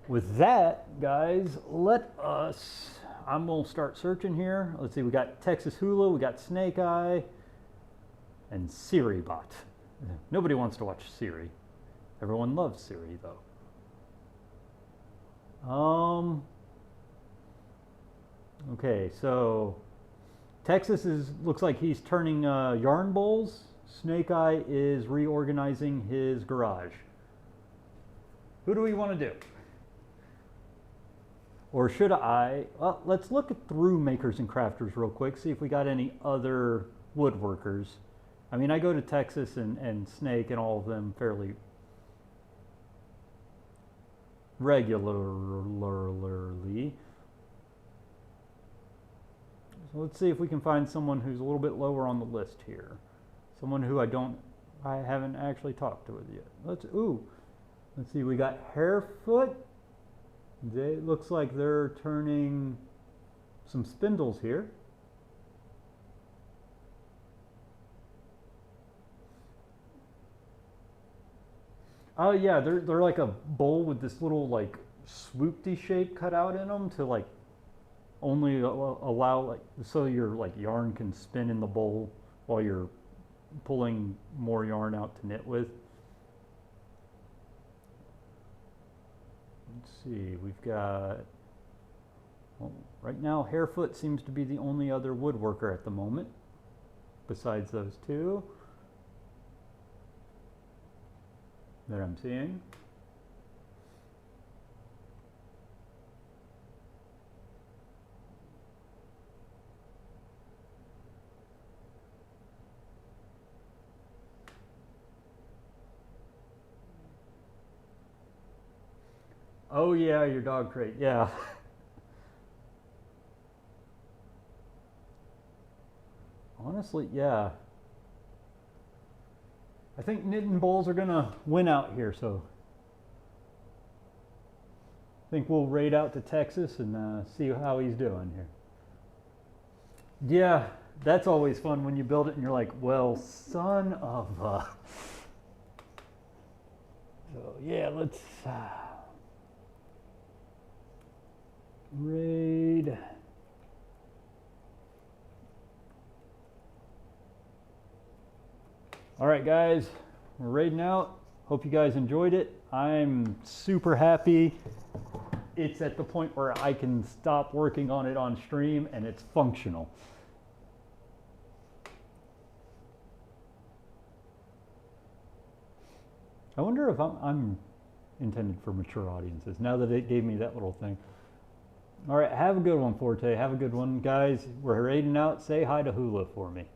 with that, guys, I'm gonna start searching here. Let's see, we got Texas Hula, we got Snake Eye, and SiriBot. Nobody wants to watch Siri. Everyone loves Siri though. Okay, so Texas looks like he's turning yarn bowls. Snake Eye is reorganizing his garage. Who do we want to do? Or should I? Well, let's look through Makers and Crafters real quick, see if we got any other woodworkers. I mean, I go to Texas and Snake and all of them fairly regularly. So let's see if we can find someone who's a little bit lower on the list here. Someone who I haven't actually talked to yet. Let's see, we got Harefoot. Looks like they're turning some spindles here. Oh yeah, they're like a bowl with this little like swoopty shape cut out in them to like only allow like so your like yarn can spin in the bowl while you're pulling more yarn out to knit with. Let's see, we've got, well, right now Harefoot seems to be the only other woodworker at the moment besides those two that I'm seeing. Oh yeah, your dog crate, yeah. Honestly, yeah. I think knitting bowls are gonna win out here, so I think we'll raid out to Texas and see how he's doing here. Yeah, that's always fun when you build it and you're like, well, son of a. So yeah, let's raid. All right, guys, we're raiding out. Hope you guys enjoyed it. I'm super happy. It's at the point where I can stop working on it on stream and it's functional. I wonder if I'm intended for mature audiences now that it gave me that little thing. All right, have a good one, Forte. Have a good one, guys. We're raiding out. Say hi to Hula for me.